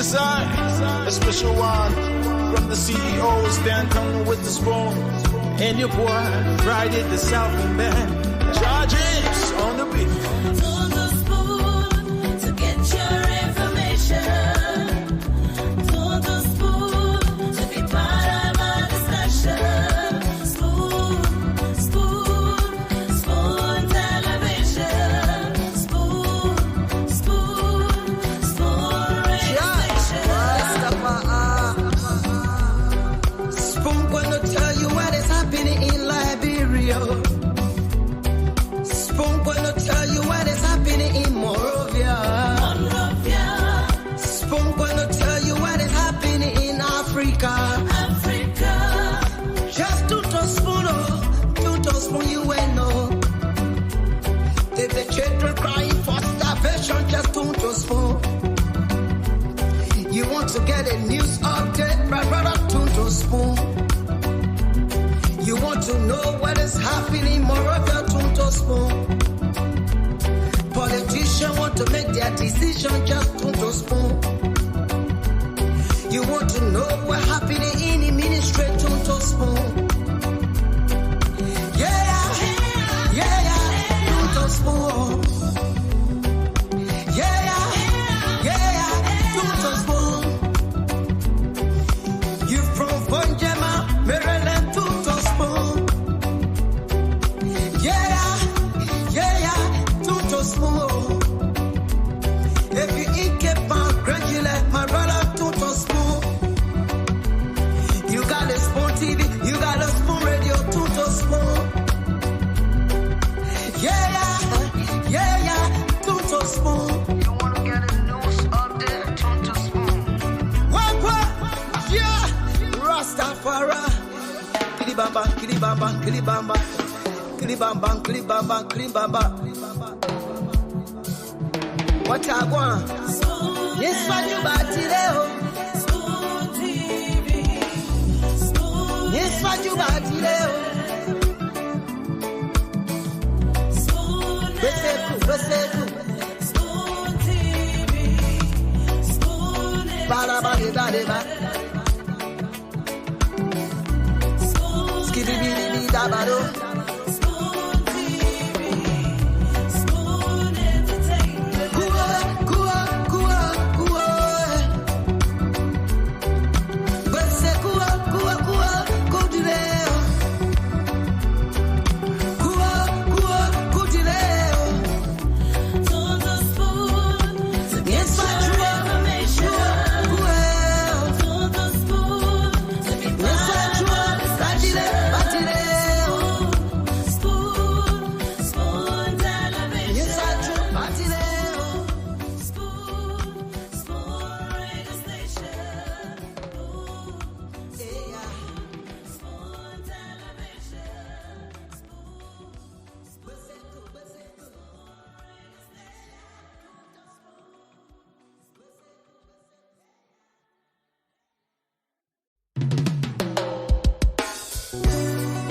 Yes, I, a special one from the CEOs, Dan coming with the spoon. And your boy, Friday the Southern Band. Charges on the beat. To the spoon to get your information. To the spoon to be part of our discussion. Spoon, spoon, spoon television. Spoon, spoon, spoon radio station. Spoon gonna tell you what is happening in Liberia. Spoon gonna tell you what is happening in Monrovia. Spoon gonna tell you what is happening in Africa. Just to spoon, you will know. If the children crying for starvation, just to spoon. You want to get a news update, brother, to spoon. You want to know what is happening in Monrovia, to spoon. Politicians want to make their decision, just to spoon. You want to know what happening in the ministry, to spoon. Yeah, to spoon. Yeah, to spoon. You from Bonjama, Maryland, to spoon. Yeah, to spoon. If you eat kepan, gradually, my brother, to spoon. You got a spoon TV, you got a spoon radio, to spoon. Yeah, to spoon. You want to get a news update, to spoon. What? Yeah, Rastafari. Kilibamba, kilibamba, kilibamba. Kilibamba, kilibamba, kilibamba. What I want? Yes, what you about today? Spoon TV. Spoon. Yes, what you about today? Spoon. Spoon TV. Spoon. Ba. Spoon. Skibidi dabado. Spoon TV. Spoon Entertainment. Kuwa. Bese kuwa, kudileo. Kuwa, kudileo. To the spoon to get Yes, your what you want. information. Kuwa. To the spoon to be Yes, part what you of our want. discussion. Batileo. Spoon television. Yes, what you want. Batileo. Spoon radio station. Yeah. Spoon television.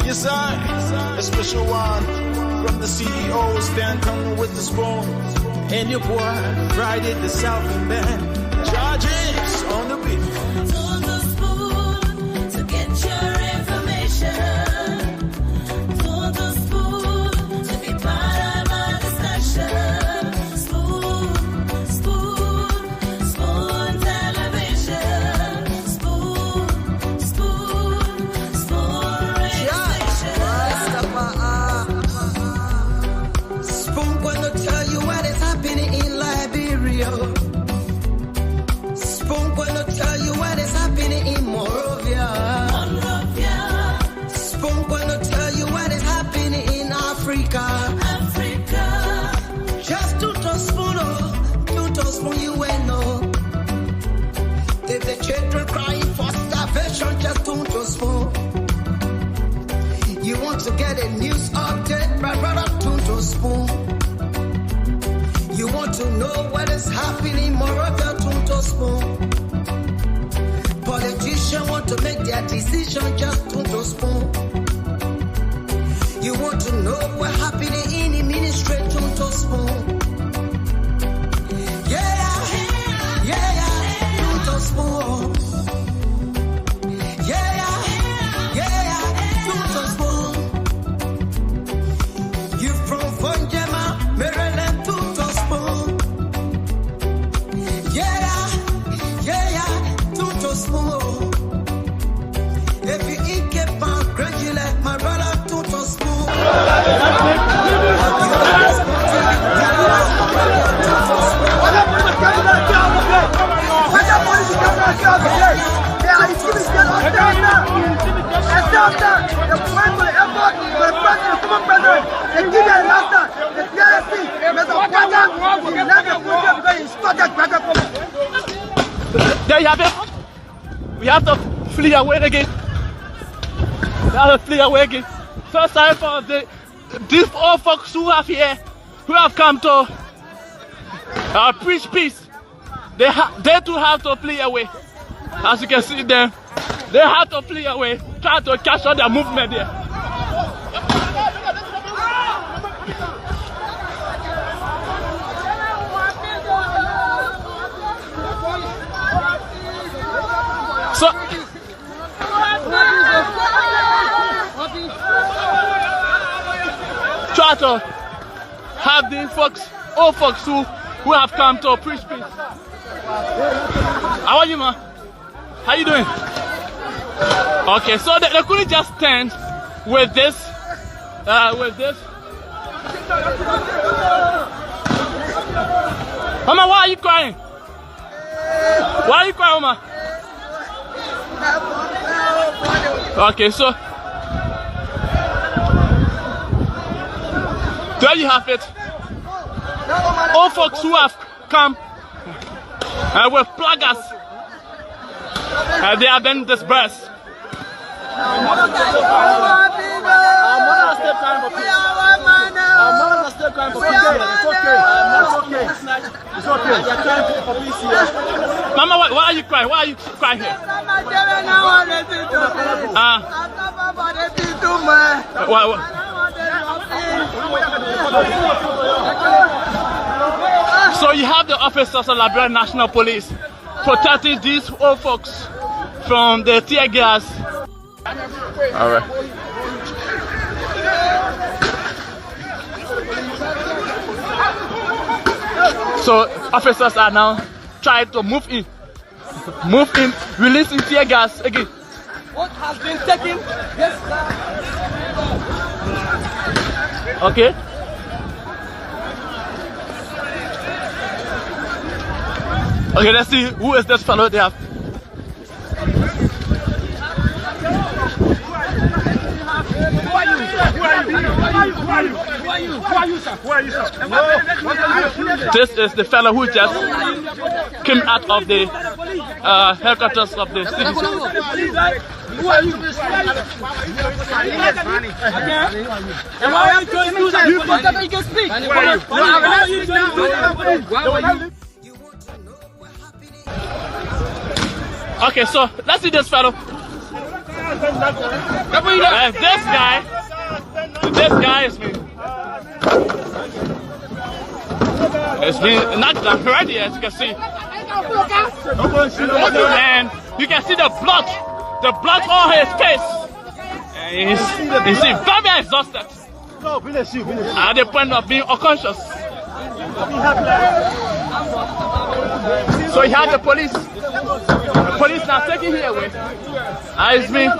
Yes, I, a special one from the CEOs, Dan coming with the spoon. And your boy, Friday the Southern Band. Charges on the beat. To the spoon to get your information. To the spoon to be part of our discussion. Spoon television. Spoon radio station. Spoon gonna tell you what is happening in Liberia. Spoon gonna tell you what is happening in Monrovia. Spoon gonna tell you what is happening in Africa. Just to spoon, you will know. If the children crying for starvation, just to spoon. You want to get a news update, brother, to spoon. You want to know what is happening in Monrovia, to spoon. Politicians want to make their decision, just to spoon. You want to know what happening in the ministry, to spoon. Yeah, There you have it. We have to flee away again. We have to flee away again. So sorry for these old folks who have here, who have come to preach peace. They too have to flee away. As you can see them, they have to flee away, try to catch on their movement there. So, try to have these folks, old folks who have come to preach peace. How are you, man? How you doing? Okay, so they couldn't just stand with this, Mama, why are you crying? Why are you crying, Mama? Okay, so there you have it. All folks who have come with placards, they have been dispersed. Our mothers are still crying for peace. Our mothers are still crying for peace. It's okay. They're crying for peace here. Mama, why are you crying? Why are you crying here? So you have the officers of Liberia National Police protecting these old folks from the tear gas. All right. So officers are now trying to move in, releasing tear gas again. What has been taken? Yes, sir. Okay. Okay, let's see who is this fellow they have. This is the fellow who just came out of the headquarters of the city. Who are you? Okay, so let's see this fellow. This guy has been knocked down already, as you can see. And you can see the blood on his face. And he's very exhausted. At the point of being unconscious. So he had the police. The police now taking him away. It's been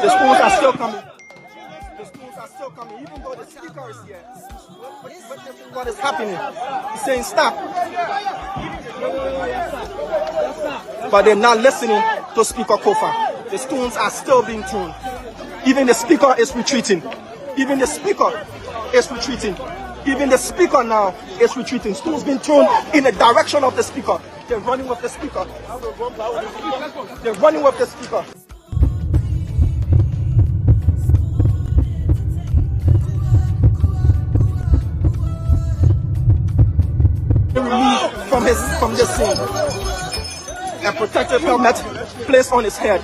the schools are still coming. The schools are still coming, even though the speaker is here. What is happening? He's saying stop. But they're not listening to Speaker Kofa. The stones are still being thrown. Even the speaker is retreating. Even the speaker is retreating. Even the speaker now is retreating. Stones being thrown in the direction of the speaker. They're running with the speaker. They're running with the speaker. Removed from this scene. A protective helmet placed on his head.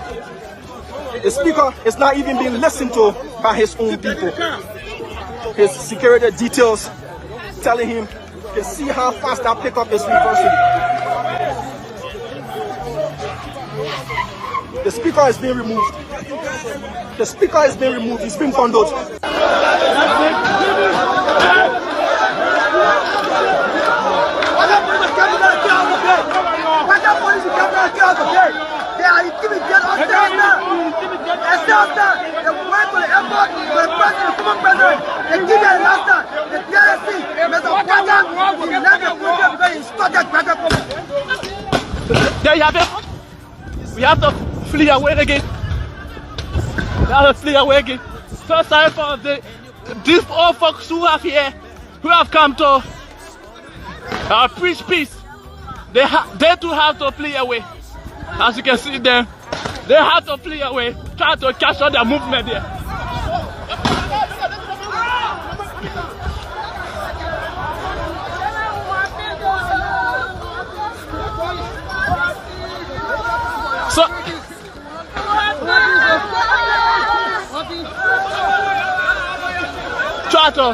The speaker is not even being listened to by his own people. His security details telling him to see how fast that pickup is reversing. The speaker is being removed. The speaker is being removed. He's been bundled. They are intimidated us now. They went to the airport for the president, the former president. They give their last time. The DRC, Mr. Okada, he left the There you have it. We have to flee away again. We have to flee away again. So sorry for these old folks who have here, who have come to preach peace. They too have to flee away. As you can see them, they have to flee away, try to capture their movement there. So, try to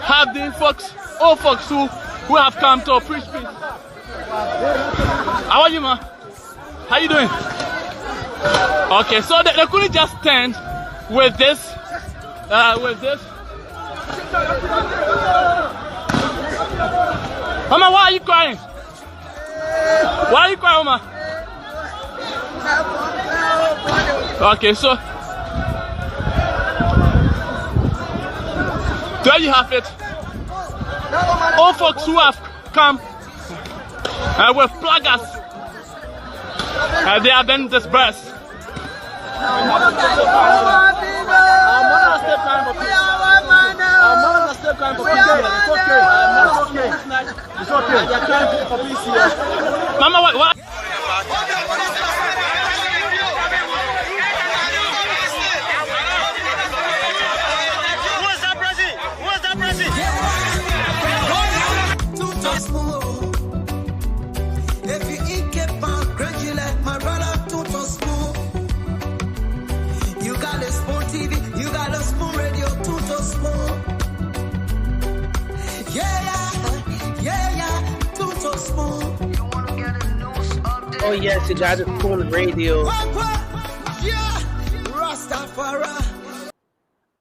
have these folks, old folks who have come to preach peace. How are you, man? How you doing? Okay, so they couldn't just stand with this, Mama, why are you crying? Why are you crying, Mama? Okay, so there you have it. All folks who have come with placards, they have been dispersed. Mama, what? Oh yes, you got the Spoon Radio.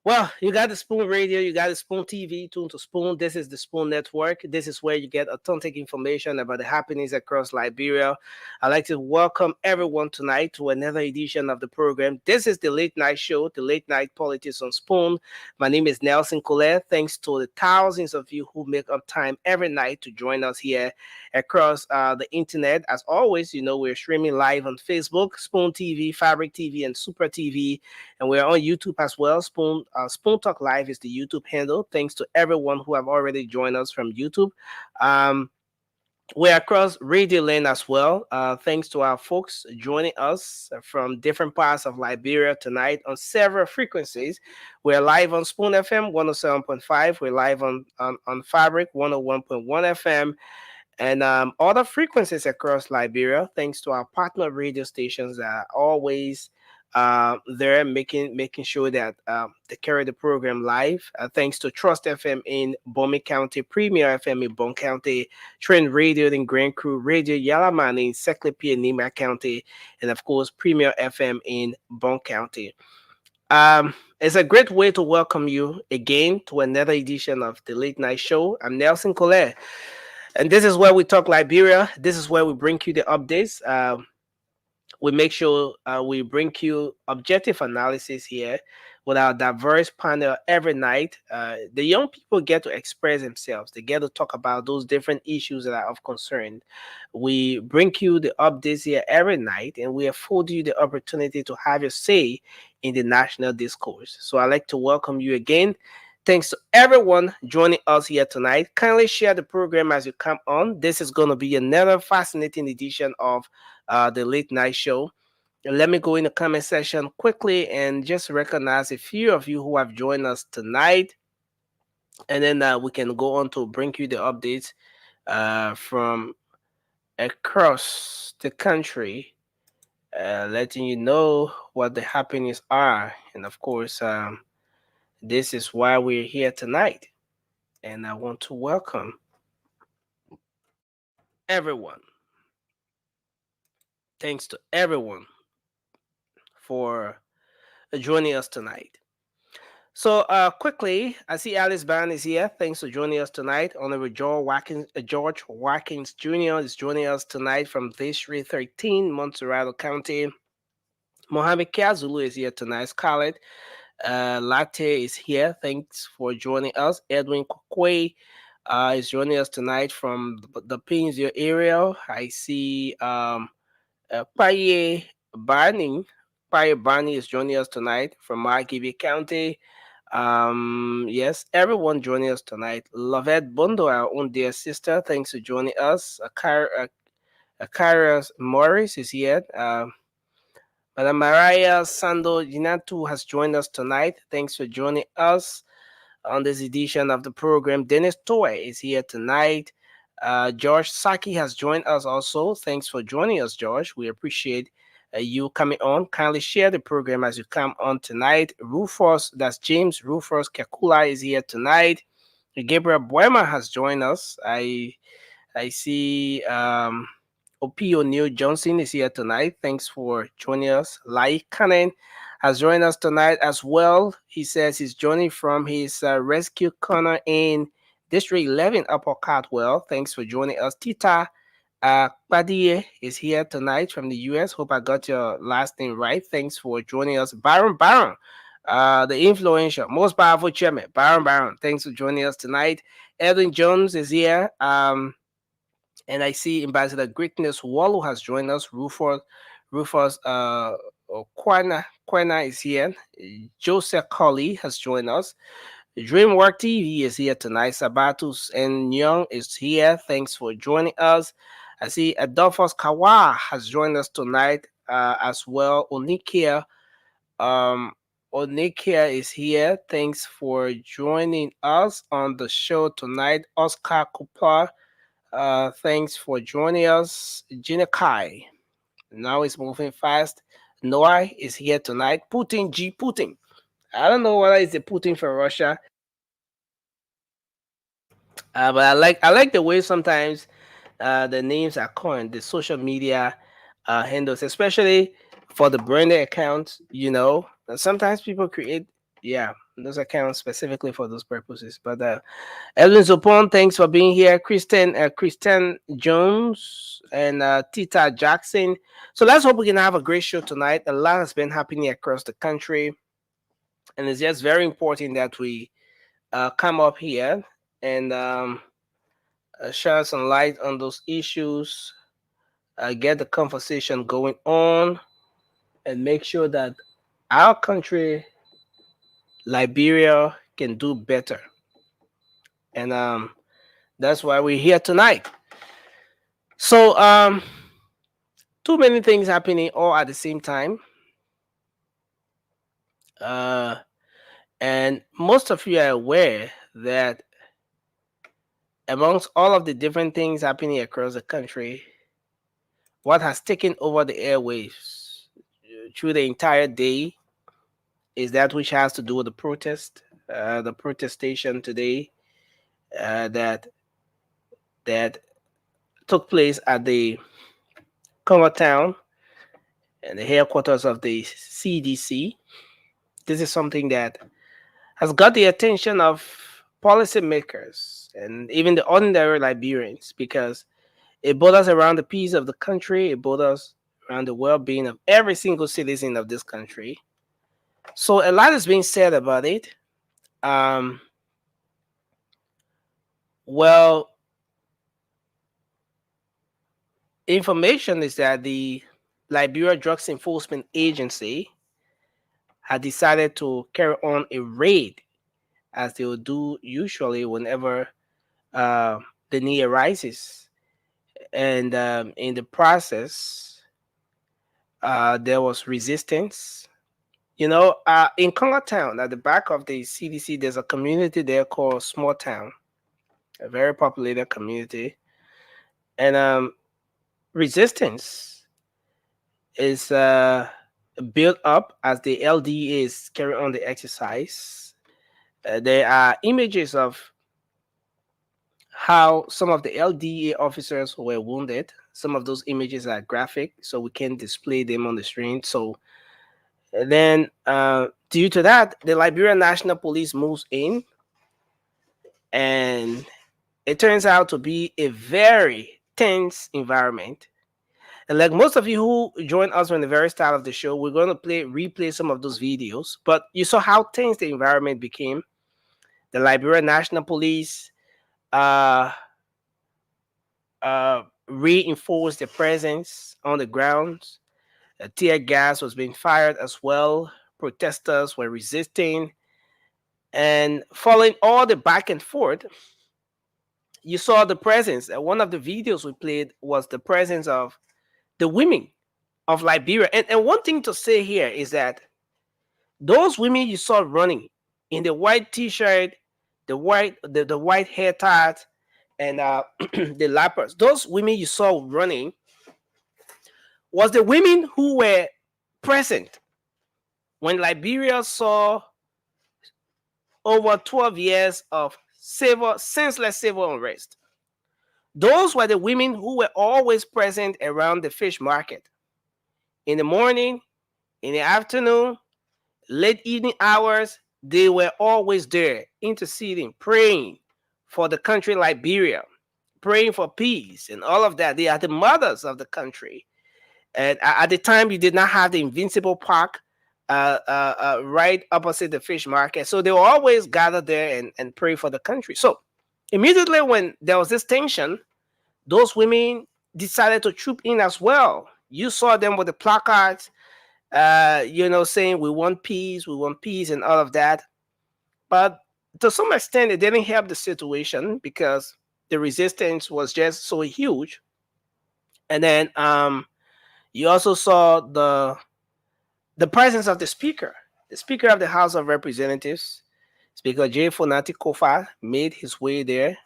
Well, you got the Spoon Radio, you got the Spoon TV, Tune to Spoon. This is the Spoon Network. This is where you get authentic information about the happenings across Liberia. I'd like to welcome everyone tonight to another edition of the program. This is the late night show, the late night politics on Spoon. My name is Nelson Colette. Thanks to the thousands of you who make up time every night to join us here across the internet. As always, you know, we're streaming live on Facebook, Spoon TV, Fabric TV, and Super TV. And we're on YouTube as well. Spoon Talk Live is the YouTube handle. Thanks to everyone who have already joined us from YouTube. We're across Radio Land as well. Thanks to our folks joining us from different parts of Liberia tonight on several frequencies. We're live on Spoon FM 107.5. We're live on Fabric 101.1 FM. And other frequencies across Liberia, thanks to our partner radio stations that are always there making sure that they carry the program live. Thanks to Trust FM in Bomi County, Premier FM in Bon County, Trend Radio in Grand Crew, Radio Yalaman in Seklepi and Nima County, and of course Premier FM in Bon County. It's a great way to welcome you again to another edition of the Late Night Show. I'm Nelson Colette, and this is where we talk Liberia. This is where we bring you the updates. We make sure we bring you objective analysis here with our diverse panel every night. The young people get to express themselves. They get to talk about those different issues that are of concern. We bring you the updates here every night, and we afford you the opportunity to have your say in the national discourse. So I'd like to welcome you again. Thanks to everyone joining us here tonight. Kindly share the program as you come on. This is going to be another fascinating edition of the Late Night Show. Let me go in the comment section quickly and just recognize a few of you who have joined us tonight. And then we can go on to bring you the updates from across the country, letting you know what the happenings are. And of course, this is why we're here tonight. And I want to welcome everyone. Thanks to everyone for joining us tonight. So quickly, I see Alice Ban is here. Thanks for joining us tonight. Honorable George Watkins Jr. is joining us tonight from District 13, Montserrat County. Mohammed Kiazulu is here tonight. Scarlett Latte is here. Thanks for joining us. Edwin Kokwe is joining us tonight from the Painesville area. I see Paye Barney. Paye Barney is joining us tonight from Margibi County. Yes, everyone joining us tonight. Lovette Bondo, our own dear sister, thanks for joining us. Akara Morris is here. Madam Mariah Sando Jinatu has joined us tonight. Thanks for joining us on this edition of the program. Dennis Toy is here tonight. George Saki has joined us also. Thanks for joining us, George. We appreciate you coming on. Kindly share the program as you come on tonight. Rufus, that's James Rufus Kakula is here tonight. Gabriel Boema has joined us. I see Opi O'Neill Johnson is here tonight. Thanks for joining us. Lai Kanen has joined us tonight as well. He says he's joining from his rescue corner in District 11 Upper Cardwell. Thanks for joining us. Tita Padie is here tonight from the US. Hope I got your last name right. Thanks for joining us. Baron, the influential, most powerful chairman, Baron. Thanks for joining us tonight. Edwin Jones is here. And I see Ambassador Greatness Wallo has joined us. Rufus Quena is here. Joseph Colley has joined us. DreamWork TV is here tonight. Sabatus and Young is here. Thanks for joining us. I see Adolphus Kawa has joined us tonight as well. Onikia is here. Thanks for joining us on the show tonight. Oscar Cooper, thanks for joining us. Gina Kai, now it's moving fast. Noah is here tonight. Putin. I don't know whether it's a Putin for Russia, but I like the way sometimes the names are coined, the social media handles, especially for the branded accounts. Sometimes people create those accounts specifically for those purposes. But Edwin Zopon, thanks for being here. Kristen Jones and Tita Jackson. So let's hope we can have a great show tonight. A lot has been happening across the country, and it's just very important that we come up here and shine some light on those issues, get the conversation going on, and make sure that our country, Liberia, can do better. And that's why we're here tonight. So, too many things happening all at the same time. And most of you are aware that amongst all of the different things happening across the country, what has taken over the airwaves through the entire day is that which has to do with the protest, the protestation today that took place at the Congo town and the headquarters of the CDC. This is something that has got the attention of policymakers and even the ordinary Liberians, because it borders around the peace of the country. It borders around the well-being of every single citizen of this country. So a lot is being said about it. Well, information is that the Liberia Drugs Enforcement Agency had decided to carry on a raid, as they will do usually whenever the need arises. And in the process, there was resistance. In Congo Town, at the back of the CDC, there's a community there called Small Town, a very populated community. And resistance is built up as the LDA is carrying on the exercise. There are images of how some of the LDA officers were wounded. Some of those images are graphic, so we can display them on the screen. So then, due to that, the Liberian National Police moves in, and it turns out to be a very tense environment. And like most of you who joined us from the very start of the show, we're going to replay some of those videos. But you saw how tense the environment became. The Liberian National Police uh, reinforced their presence on the grounds. Tear gas was being fired as well. Protesters were resisting. And following all the back and forth, you saw the presence. One of the videos we played was the presence of the women of Liberia. And one thing to say here is that those women you saw running in the white t-shirt, the white hair ties, and the lappers, those women you saw running was the women who were present when Liberia saw over 12 years of senseless civil unrest. Those were the women who were always present around the fish market in the morning, in the afternoon, late evening hours. They were always there interceding, praying for the country Liberia, praying for peace and all of that. They are the mothers of the country. And at the time, you did not have the Invincible Park right opposite the fish market. So they were always gathered there and pray for the country. So immediately when there was this tension, those women decided to troop in as well. You saw them with the placards, saying we want peace, and all of that. But to some extent, it didn't help the situation because the resistance was just so huge. And then you also saw the presence of the Speaker of the House of Representatives, Speaker J. Fonati Kofa, made his way there,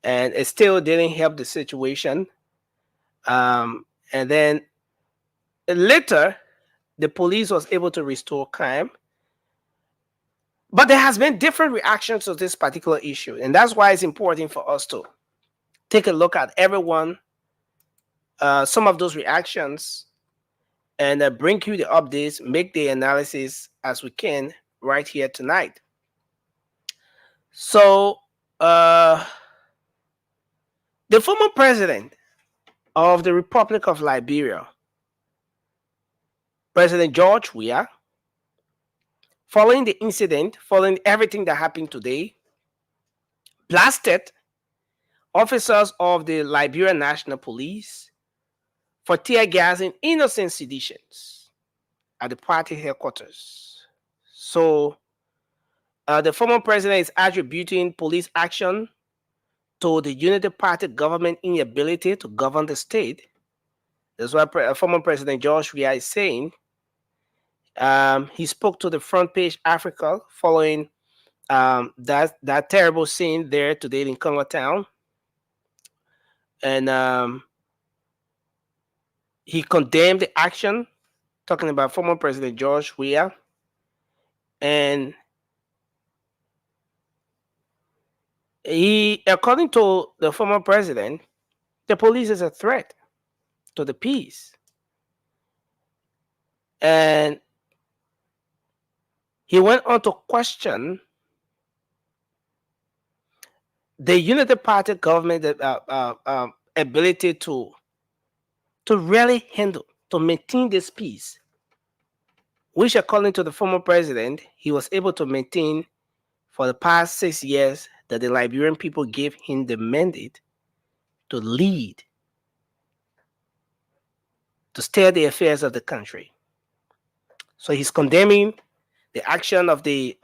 and it still didn't help the situation. And then later, the police was able to restore calm. But there has been different reactions to this particular issue, and that's why it's important for us to take a look at everyone, some of those reactions, and bring you the updates, make the analysis as we can right here tonight. So, the former president of the Republic of Liberia, President George Weah, following the incident, following everything that happened today, blasted officers of the Liberia National Police for tear gassing innocent citizens at the party headquarters. So the former president is attributing police action to the Unity Party government inability to govern the state. That's what former President George Weah is saying. He spoke to the Front Page Africa following that terrible scene there today in Congo Town. And he condemned the action, talking about former President George Weah. And according to the former president, the police is a threat to the peace. And he went on to question the Unity Party government ability to really handle, to maintain this peace, which according to the former president, he was able to maintain for the past 6 years that the Liberian people gave him the mandate to lead, to steer the affairs of the country. So he's condemning the action of the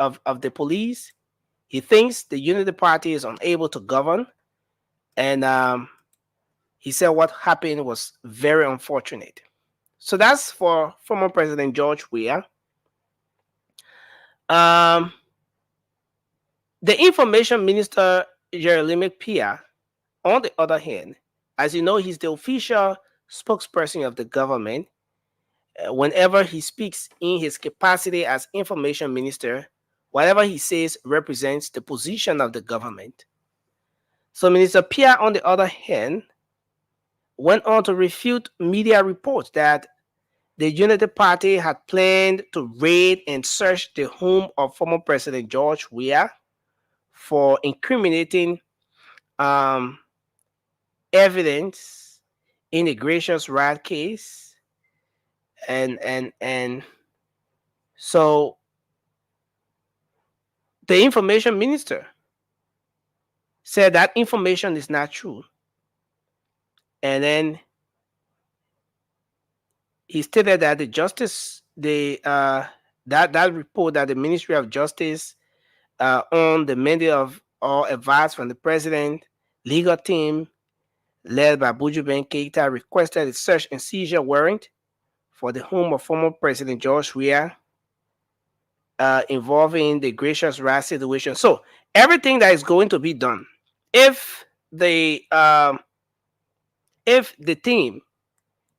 police. He thinks the Unity Party is unable to govern, and he said what happened was very unfortunate. So that's for former President George Weah. The Information Minister, Jeremy Pia, on the other hand, as you know, he's the official spokesperson of the government. Whenever he speaks in his capacity as Information Minister, whatever he says represents the position of the government. So Minister Pia, on the other hand, went on to refute media reports that the Unity Party had planned to raid and search the home of former President George Weah for incriminating evidence in the Gracious Riot case. And so the Information Minister said that information is not true. And then he stated that the justice, that report that the Ministry of Justice on the mandate of or advice from the president, legal team led by Buju Ben Keita requested a search and seizure warrant for the home of former President George Weah involving the gracious rights situation. So everything that is going to be done, if the team,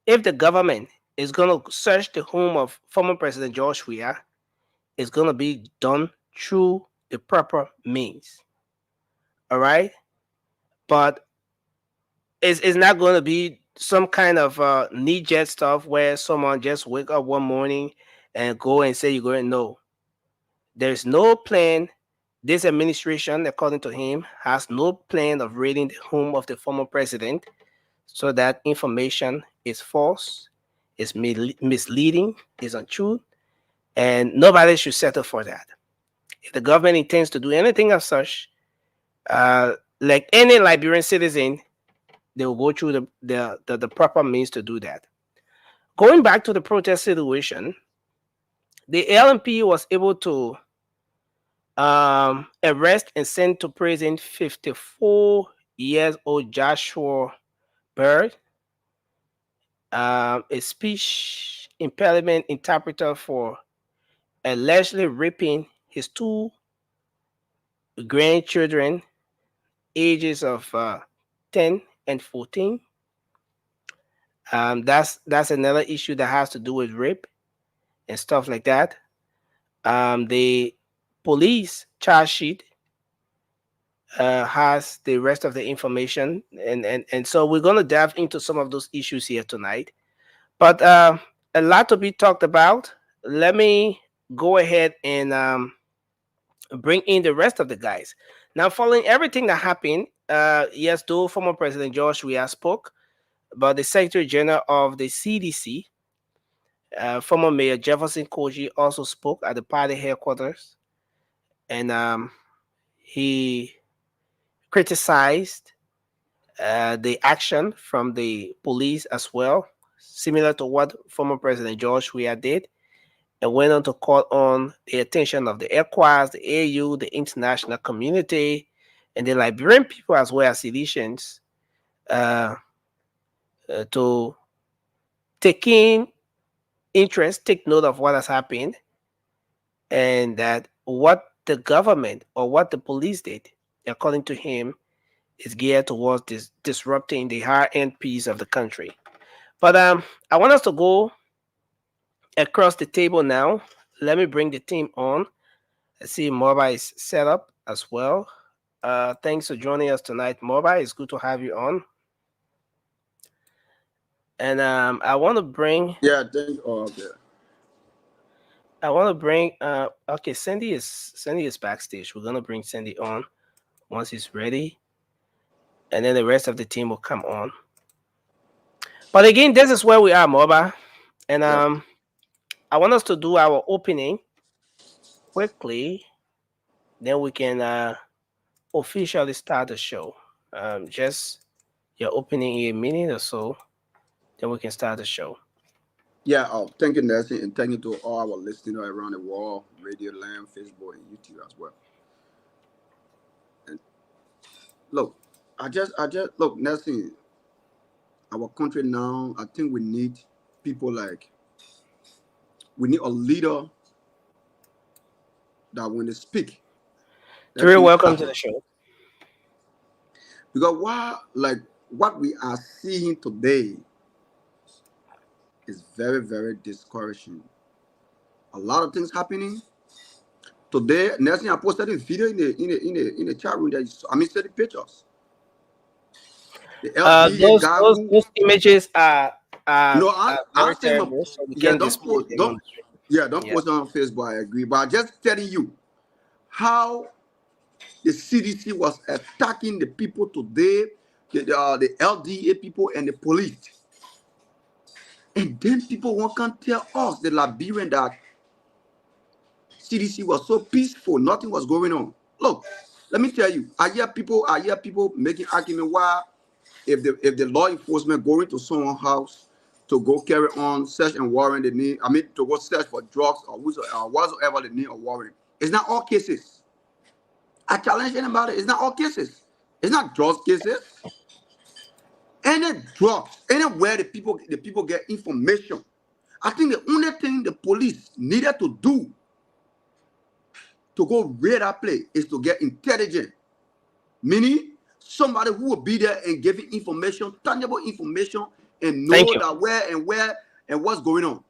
if the government is going to search the home of former President George Weah, it's going to be done through the proper means. All right, but it's not going to be some kind of knee-jerk stuff where someone just wake up one morning and go and say you're going to know. There's no plan. This administration, according to him, has no plan of raiding the home of the former president, so that information is false, is misleading, is untrue, and nobody should settle for that. If the government intends to do anything of such, like any Liberian citizen, they will go through the proper means to do that. Going back to the protest situation, the LMP was able to arrest and send to prison 54 years old Joshua Bird, a speech impediment interpreter, for allegedly raping his two grandchildren, ages of 10 and 14. That's another issue that has to do with rape and stuff like that. The police charge sheet has the rest of the information, and so we're going to dive into some of those issues here tonight. But a lot to be talked about. Let me go ahead and bring in the rest of the guys. Now, following everything that happened, yes, though former President George Weah spoke, but the Secretary General of the CDC, former Mayor Jefferson Koji, also spoke at the party headquarters, and he criticized the action from the police as well, similar to what former President George Weah did, and went on to call on the attention of the ECOWAS, the AU, the international community, and the Liberian people as well as citizens to take note of what has happened, and that what the government or what the police did, according to him, is geared towards disrupting the high-end peace of the country. But I want us to go across the table now. Let me bring the team on. I see Moba is set up as well. Thanks for joining us tonight, Moba. It's good to have you on. And I want to bring. Yeah, thank. Oh, okay. I want to bring. Okay, Sandy is backstage. We're gonna bring Sandy on once he's ready, and then the rest of the team will come on. But again, this is where we are, Moba, and I want us to do our opening quickly. Then we can officially start the show. Just your opening in a minute or so, then we can start the show. Yeah, thank you, Nancy, and thank you to all our listeners around the world, Radio Land, Facebook, and YouTube as well. And look, I just look, Nancy. Our country now, I think we need people like, we need a leader that when they speak. Very welcome to the show. Because what we are seeing today is very, very discouraging. A lot of things happening today. Nelson, I posted a video in the chat room that said the pictures. Those images are very terrible. So we can't don't post on Facebook. I agree, but I'm just telling you how the CDC was attacking the people today, the LDA people and the police, and then people can't tell us, the Liberian, that CDC was so peaceful, nothing was going on. Look, Let me tell you, I hear people making argument why if the law enforcement going to someone's house to go carry on search and warrant they need, I mean to go search for drugs or whatsoever they need or warrant. It's not all cases. I challenge anybody. It's not all cases. It's not drugs cases. Any drugs, anywhere the people get information. I think the only thing the police needed to do to go raid that place is to get intelligence, meaning somebody who will be there and giving information, tangible information, and Thank know you. that where and what's going on.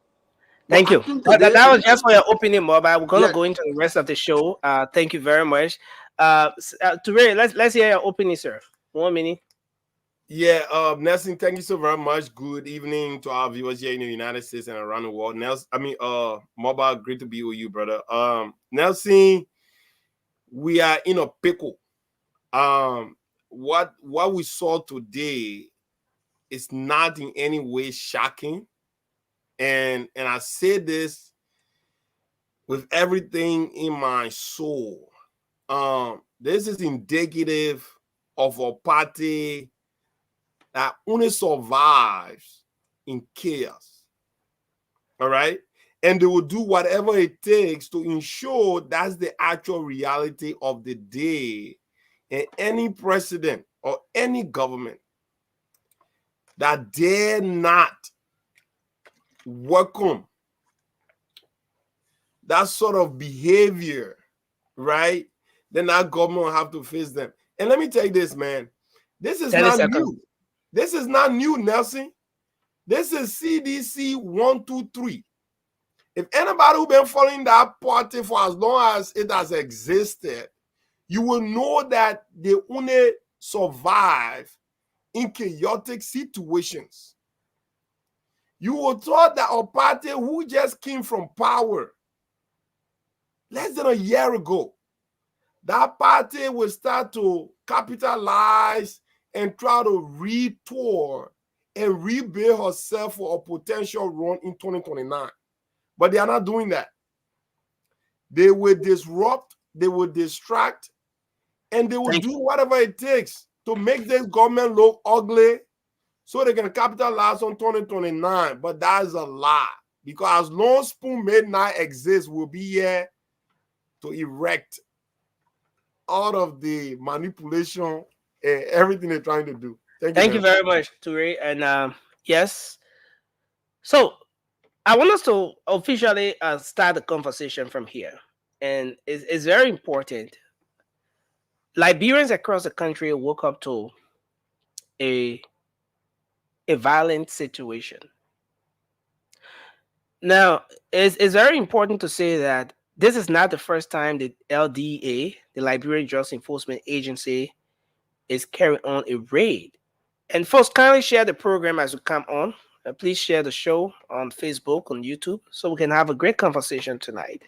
Thank But I you. think That, today, that was just for your opening, Mobile. We're gonna yeah, go into the rest of the show. Thank you very much. Toure, let's hear your opening, sir. 1 minute. Yeah, Nelson, thank you so very much. Good evening to our viewers here in the United States and around the world. Nelson, Mobile, great to be with you, brother. Nelson, we are in a pickle. What we saw today is not in any way shocking, and I say this with everything in my soul. This is indicative of a party that only survives in chaos. All right. And they will do whatever it takes to ensure that's the actual reality of the day. And any president or any government that dare not welcome that sort of behavior, right? Then that government will have to face them. And let me tell you this, man. This is 30 not seconds. new. This is not new, Nelson. This is CDC 123. If anybody who been following that party for as long as it has existed, you will know that they only survive in chaotic situations. You will thought that a party who just came from power less than a year ago, that party will start to capitalize and try to retour and rebuild herself for a potential run in 2029. But they are not doing that. They will disrupt, they will distract, and they will do whatever it takes to make this government look ugly so they can capitalize on 2029. But that is a lie. Because as long as Spoon Midnight exists, we'll be here to erect all of the manipulation and everything they're trying to do. Thank you very much, Toure. And yes. So I want us to officially start the conversation from here. And it's very important. Liberians across the country woke up to a violent situation. Now, it's very important to say that this is not the first time the LDA, the Liberian Justice Enforcement Agency, is carrying on a raid. And folks, kindly share the program as we come on. Please share the show on Facebook, on YouTube, so we can have a great conversation tonight.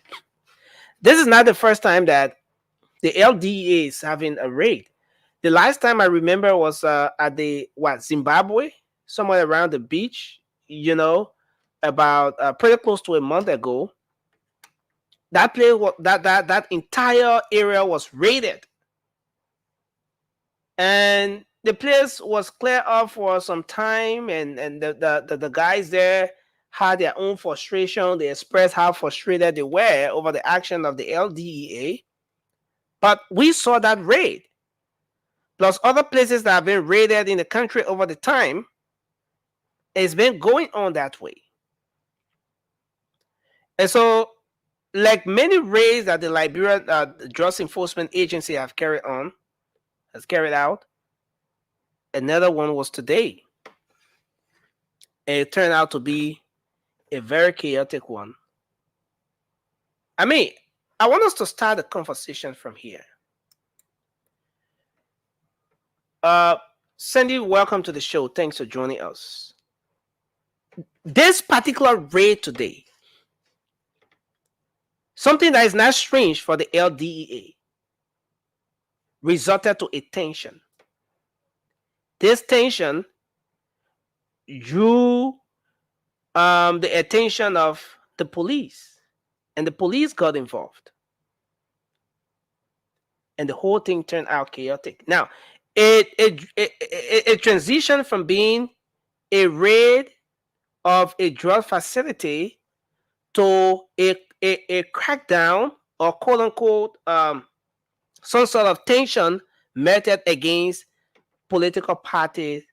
This is not the first time that the LDA is having a raid. The last time I remember was at the Zimbabwe, somewhere around the beach, about pretty close to a month ago. That place, that entire area was raided, and the place was cleared up for some time, and the guys there had their own frustration. They expressed how frustrated they were over the action of the LDEA. But we saw that raid, plus other places that have been raided in the country over the time. It's been going on that way. And so, like many raids that the Liberia Justice Enforcement Agency has carried out, another one was today. And it turned out to be a very chaotic one. I mean, I want us to start the conversation from here. Sandy, welcome to the show. Thanks for joining us. This particular raid today, something that is not strange for the LDEA, resulted to a tension. This tension drew the attention of the police, and the police got involved. and the whole thing turned out chaotic. Now, it transitioned from being a raid of a drug facility to a crackdown or quote unquote some sort of tension meted against political parties,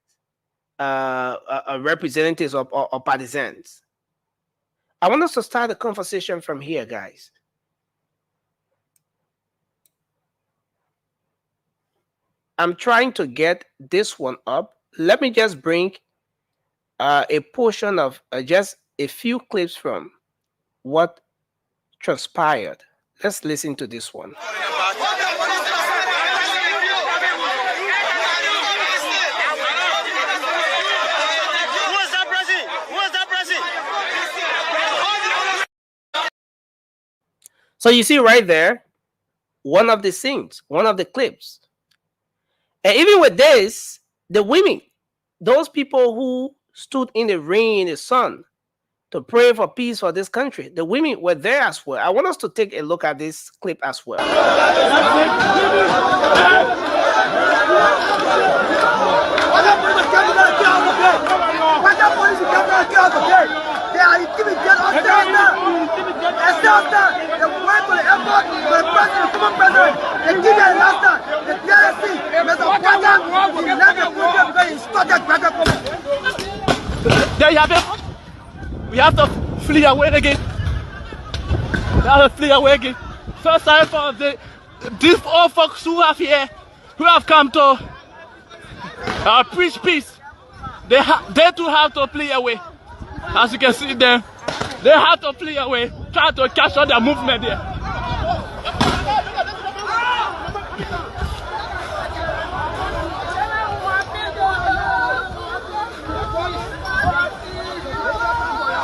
representatives or partisans. I want us to start the conversation from here, guys. I'm trying to get this one up. Let me just bring a portion of just a few clips from what transpired. Let's listen to this one. So you see right there, one of the scenes, one of the clips. And even with this, the women, those people who stood in the rain, in the sun, to pray for peace for this country, the women were there as well. I want us to take a look at this clip as well. They are intimidated us down now. They stop that. They went to the airport for the president, the former president. They give their last time. The DRC, Mr. Weah, he left the program because he started Gregor. There you have it. We have to flee away again. We have to flee away again. First time for these old folks who have here, who have come to preach peace. They too have to flee away. As you can see them, they have to flee away, try to catch all their movement there.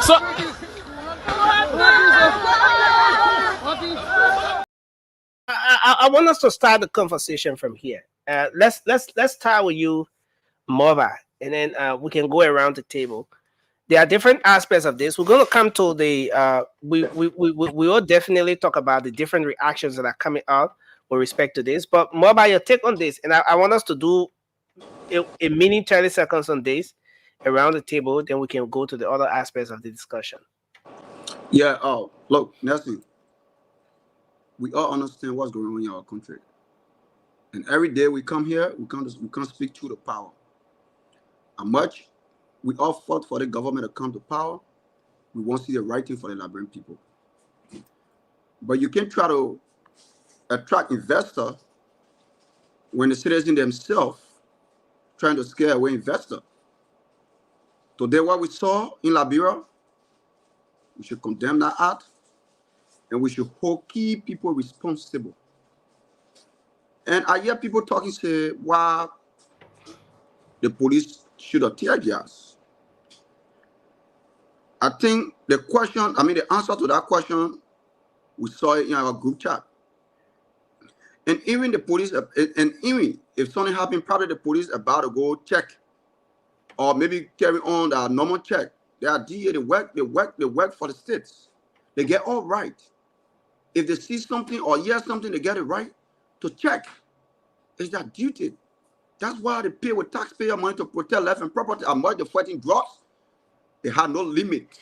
So, I want us to start the conversation from here. Let's start with you, Mova, and then we can go around the table. There are different aspects of this. We're going to come to the we will definitely talk about the different reactions that are coming out with respect to this. But Mova, your take on this, and I want us to do a mini 30 seconds on this around the table. Then we can go to the other aspects of the discussion. Yeah. Oh, look, Nelson. We all understand what's going on in our country, and every day we come here, we can't speak to the power. How much we all fought for the government to come to power. We won't see the right thing for the Liberian people. But you can try to attract investors when the citizens themselves trying to scare away investors. Today, what we saw in Liberia, we should condemn that act, and we should hold key people responsible. And I hear people talking, say, why the police should have tear gas. I think the answer to that question, we saw it in our group chat. And even the police, and even if something happened, probably the police about to go check, or maybe carry on their normal check. They are DA, they work for the states. They get all right. If they see something or hear something, they get it right to check. It's their duty. That's why they pay with taxpayer money to protect life and property. And why they're fighting drugs, they have no limit.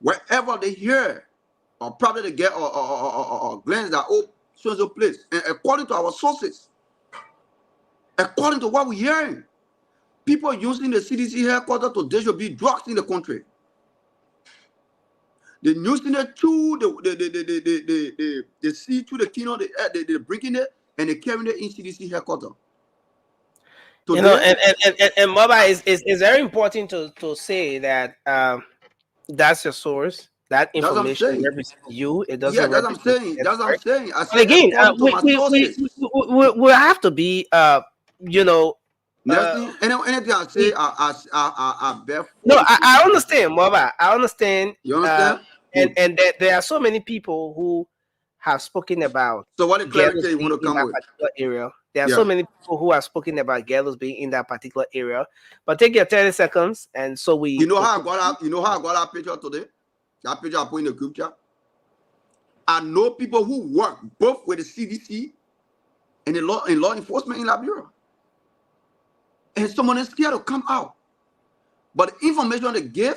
Wherever they hear, or probably they get or glance that so place. And according to our sources, according to what we're hearing, people using the CDC headquarters to distribute drugs in the country. They're using it through the sea, through the kingdom, they're bringing it and they're carrying it in CDC headquarters. You know, and Mova is very important to say that that's your source. That information represents you. It doesn't. Yeah, that's what I'm saying. That's what I'm saying. But again, we have to be, you know. Anything I say, I bear. No, I understand, Mova. I understand. You understand? And there are so many people who have spoken about. So what clarity you want to come with? Area. There are so many people who have spoken about ghettos being in that particular area. But take your 30 seconds, and so we. You know how I got that picture today? That picture I put in the group chat. I know people who work both with the CDC and in law enforcement in Liberia. And someone is scared to come out. But the information they gave,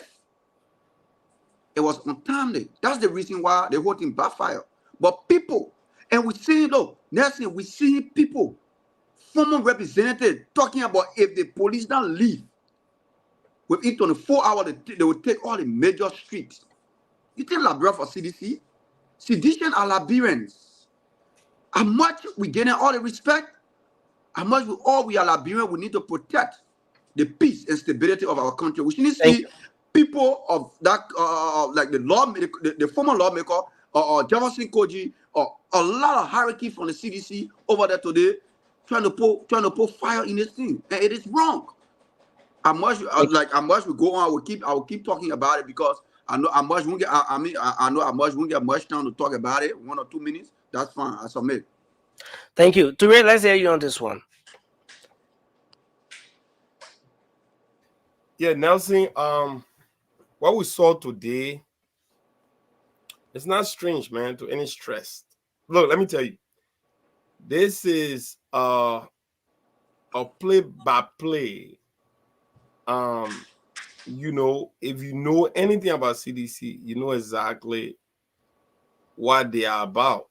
it was untimely. That's the reason why the whole thing backfired. But people, and we see, look, Nelson, we see people, former representatives, talking about if the police don't leave within 24 hours, they will take all the major streets. You think Liberia for CDC? Sedition are Liberians. How much we getting all the respect? How much we are Liberian, we need to protect the peace and stability of our country. We shouldn't see people of that, like the former lawmaker, Jefferson Koji, or a lot of hierarchy from the CDC over there today, trying to put fire in this thing, and it is wrong. How much we go on, I will keep talking about it because I know how much we get. I know how much we get much time to talk about it. 1 or 2 minutes, that's fine. I submit. Thank you. Toure, let's hear you on this one. Yeah, Nelson, what we saw today, it's not strange, man, to any stress. Look, let me tell you, this is a play-by-play. You know, if you know anything about CDC, you know exactly what they are about.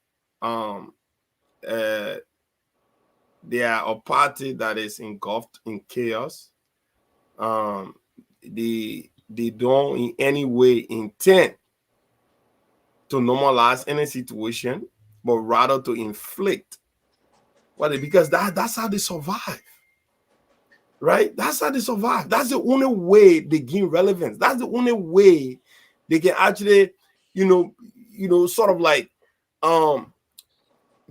They are a party that is engulfed in chaos. They don't in any way intend to normalize any situation, but rather to inflict. Because that's how they survive. Right? That's how they survive. That's the only way they gain relevance. That's the only way they can actually, sort of like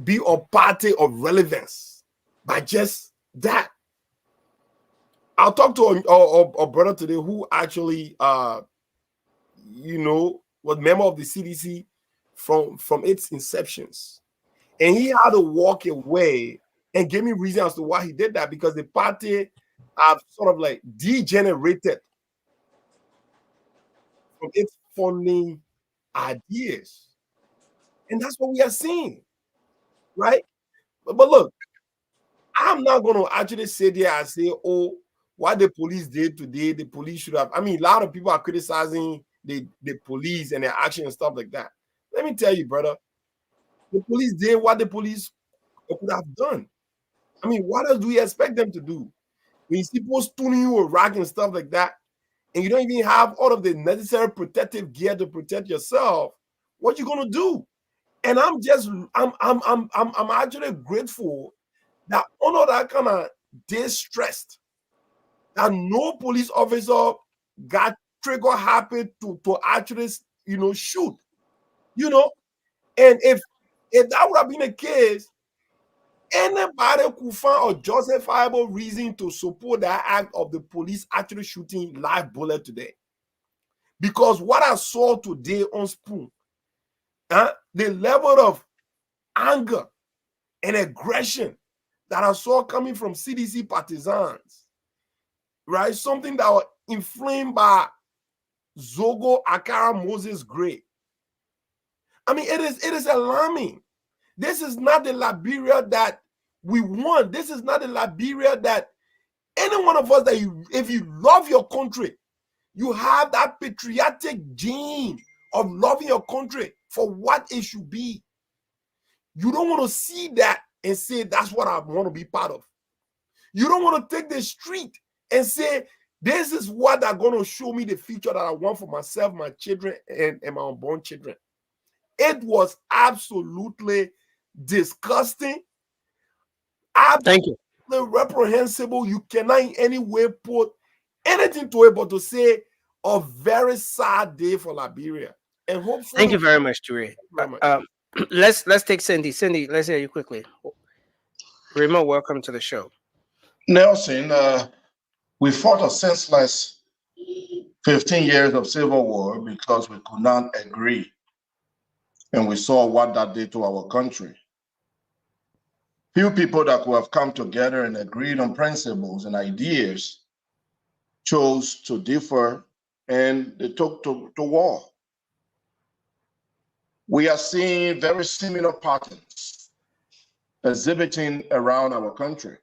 be a party of relevance by just that. I'll talk to a brother today who actually was member of the CDC from its inceptions. And he had to walk away and give me reason as to why he did that, because the party have sort of like degenerated from its funding ideas. And that's what we are seeing, right? But look, I'm not going to actually sit there and say, oh, what the police did today, the police should have. I mean, a lot of people are criticizing the police and their action and stuff like that. Let me tell you, brother, the police did what the police could have done. I mean, what else do we expect them to do? When you see people tuning you with rock and stuff like that, and you don't even have all of the necessary protective gear to protect yourself, what you gonna do? And I'm actually grateful that under that kind of distressed, that no police officer got trigger happy to actually shoot. And if that would have been the case, anybody could find a justifiable reason to support that act of the police actually shooting live bullet today. Because what I saw today on Spoon, the level of anger and aggression that I saw coming from CDC partisans, right? Something that was inflamed by Zogo Akara Moses Gray. I mean, it is alarming. This is not the Liberia that we want. This is not the Liberia that any one of us that if you love your country, you have that patriotic gene of loving your country for what it should be. You don't want to see that and say, that's what I want to be part of. You don't want to take the street and say, this is what are going to show me the future that I want for myself, my children, and my unborn children. It was absolutely disgusting. Thank you. Reprehensible. You cannot in any way put anything to it but to say a very sad day for Liberia. And hopefully, thank you very much, Toure. Let's take Cindy. Cindy, let's hear you quickly. Remo, welcome to the show. Nelson, we fought a senseless 15 years of civil war because we could not agree. And we saw what that did to our country. Few people that could have come together and agreed on principles and ideas chose to differ, and they took to war. We are seeing very similar patterns exhibiting around our country,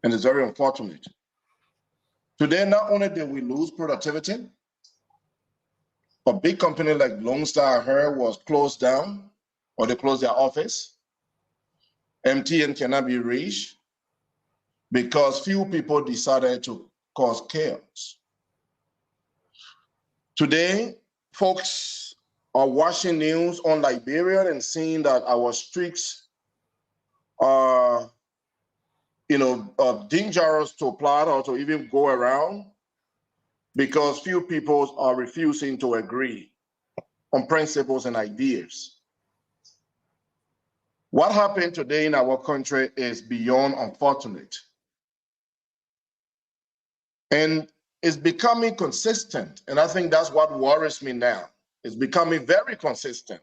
and it's very unfortunate. Today, not only did we lose productivity, a big company like Lone Star, I heard, was closed down, or they closed their office. MTN cannot be reached because few people decided to cause chaos. Today, folks are watching news on Liberia and seeing that our streets are, dangerous to plot or to even go around because few people are refusing to agree on principles and ideas. What happened today in our country is beyond unfortunate. And it's becoming consistent. And I think that's what worries me now. It's becoming very consistent.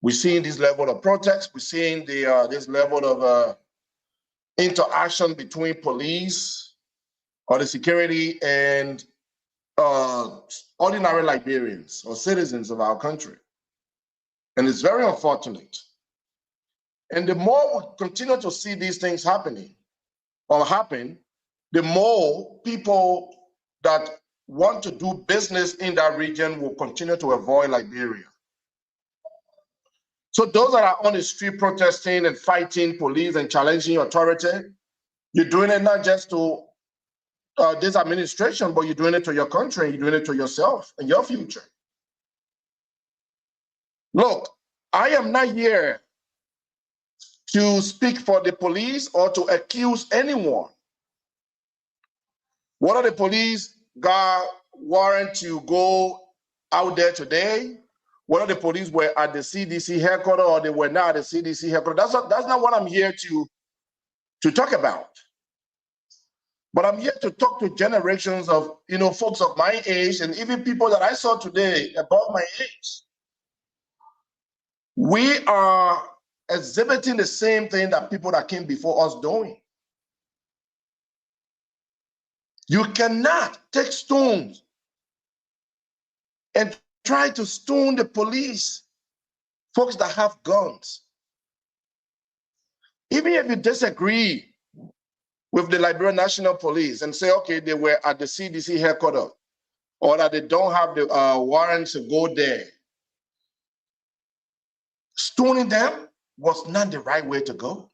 We're seeing this level of protest. We're seeing this level of interaction between police or the security and ordinary Liberians or citizens of our country. And it's very unfortunate. And the more we continue to see these things happening or happen, the more people that want to do business in that region will continue to avoid Liberia. So those that are on the street protesting and fighting police and challenging authority, you're doing it not just to this administration, but you're doing it to your country, you're doing it to yourself and your future. Look, I am not here to speak for the police or to accuse anyone. Whether the police got warrant to go out there today, whether the police were at the CDC headquarters or they were not at the CDC headquarters, that's not what I'm here to talk about. But I'm here to talk to generations of folks of my age and even people that I saw today above my age. We are exhibiting the same thing that people that came before us doing. You cannot take stones and try to stone the police, folks that have guns. Even if you disagree with the Liberian National Police and say, okay, they were at the CDC headquarters or that they don't have the warrants to go there, stoning them was not the right way to go.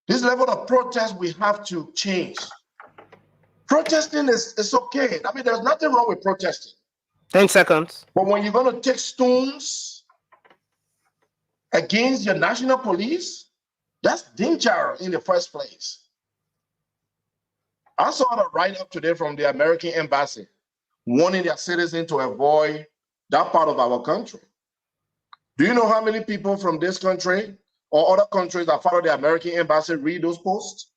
This level of protest we have to change. Protesting is okay. I mean, there's nothing wrong with protesting. 10 seconds. But when you're going to take stones against your national police, that's dangerous in the first place. I saw a write-up today from the American embassy warning their citizens to avoid that part of our country. Do you know how many people from this country or other countries that follow the American embassy read those posts?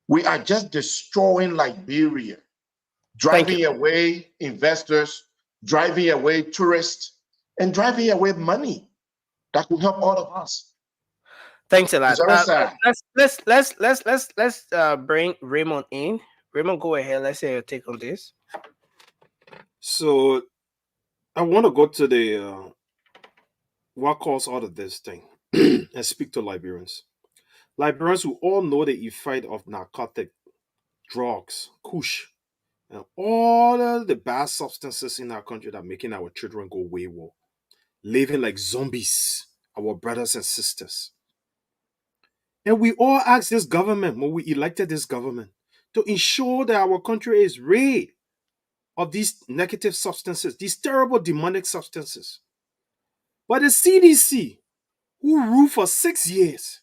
We are just destroying Liberia, driving away investors, driving away tourists, and driving away money that could help all of us. Thanks a lot. It's very sad. Let's bring Raymond in. Raymond, go ahead. Let's say your take on this. So I want to go to the what caused all of this thing and speak to Liberians. Liberians who all know the effect of narcotic, drugs, kush, and all of the bad substances in our country that are making our children go wayward, living like zombies, our brothers and sisters. And we all asked this government, when we elected this government, to ensure that our country is rid of these negative substances, these terrible demonic substances. But the CDC, who ruled for 6 years,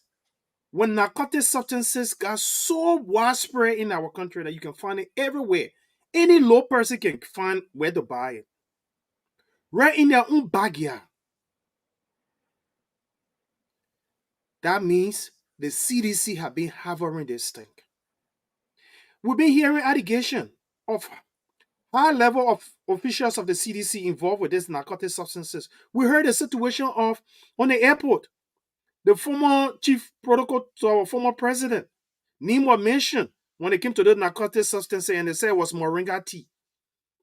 when narcotic substances got so widespread in our country that you can find it everywhere, any low person can find where to buy it. Right in their own backyard. That means the CDC have been harboring this thing. We've been hearing allegations of high level of officials of the CDC involved with these narcotic substances. We heard a situation of on the airport. The former chief protocol to our former president, Nima, mentioned when it came to the narcotic substances and they said it was moringa tea.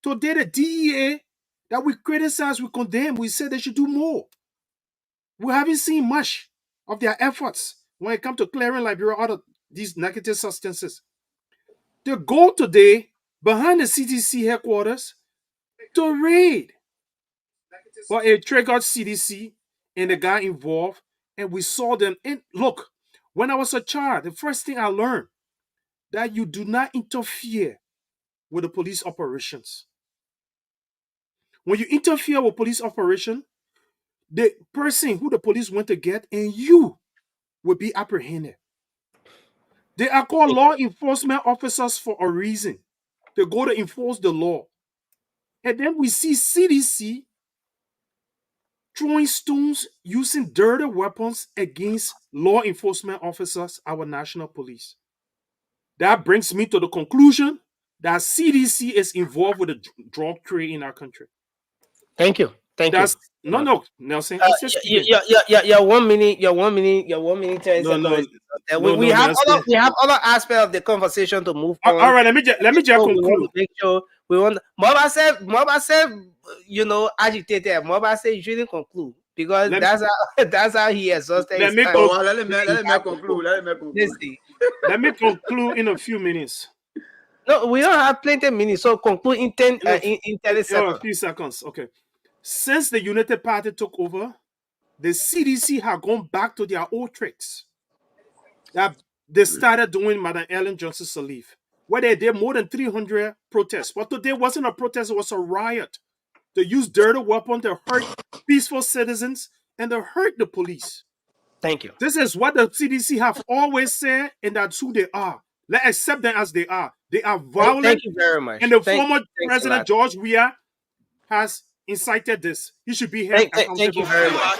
Today, the DEA that we criticize, we condemn, we say they should do more. We haven't seen much of their efforts when it comes to clearing Liberia out of these negative substances. They go today behind the CDC headquarters to raid. But it triggered CDC and the guy involved, and we saw them. And look, when I was a child, the first thing I learned that you do not interfere with the police operations. When you interfere with police operation, the person who the police went to get and you will be apprehended. They are called law enforcement officers for a reason. They go to enforce the law. And then we see CDC throwing stones using dirty weapons against law enforcement officers, our national police. That brings me to the conclusion that CDC is involved with the drug trade in our country. Thank you. Thank That's you. no, Nelson. I'm still speaking. Yeah, 1 minute, 30 No, no, seconds. no, We no, have Nelson. other aspects of the conversation to move on. All right, let me just So we want conclude. to make sure we want. Moba said, agitated. Moba said you shouldn't conclude because that's how he exhausted Let his me time. conclude. Let me conclude. Listen. Let me conclude in a few minutes. No, we don't have plenty of minutes, so conclude in 10 in 30 A seconds. few seconds. Okay. Since the United Party took over, the CDC have gone back to their old tricks that they started doing Madam Ellen Johnson Sirleaf, where they did more than 300 protests. But today wasn't a protest, it was a riot. They used dirty weapons to hurt peaceful citizens and to hurt the police. Thank you. This is what the CDC have always said, and that's who they are. Let's accept them as they are. They are violent. Thank you very much. And the Thanks former a President lot. George Weah has incited this. He should be held accountable. Thank you very much.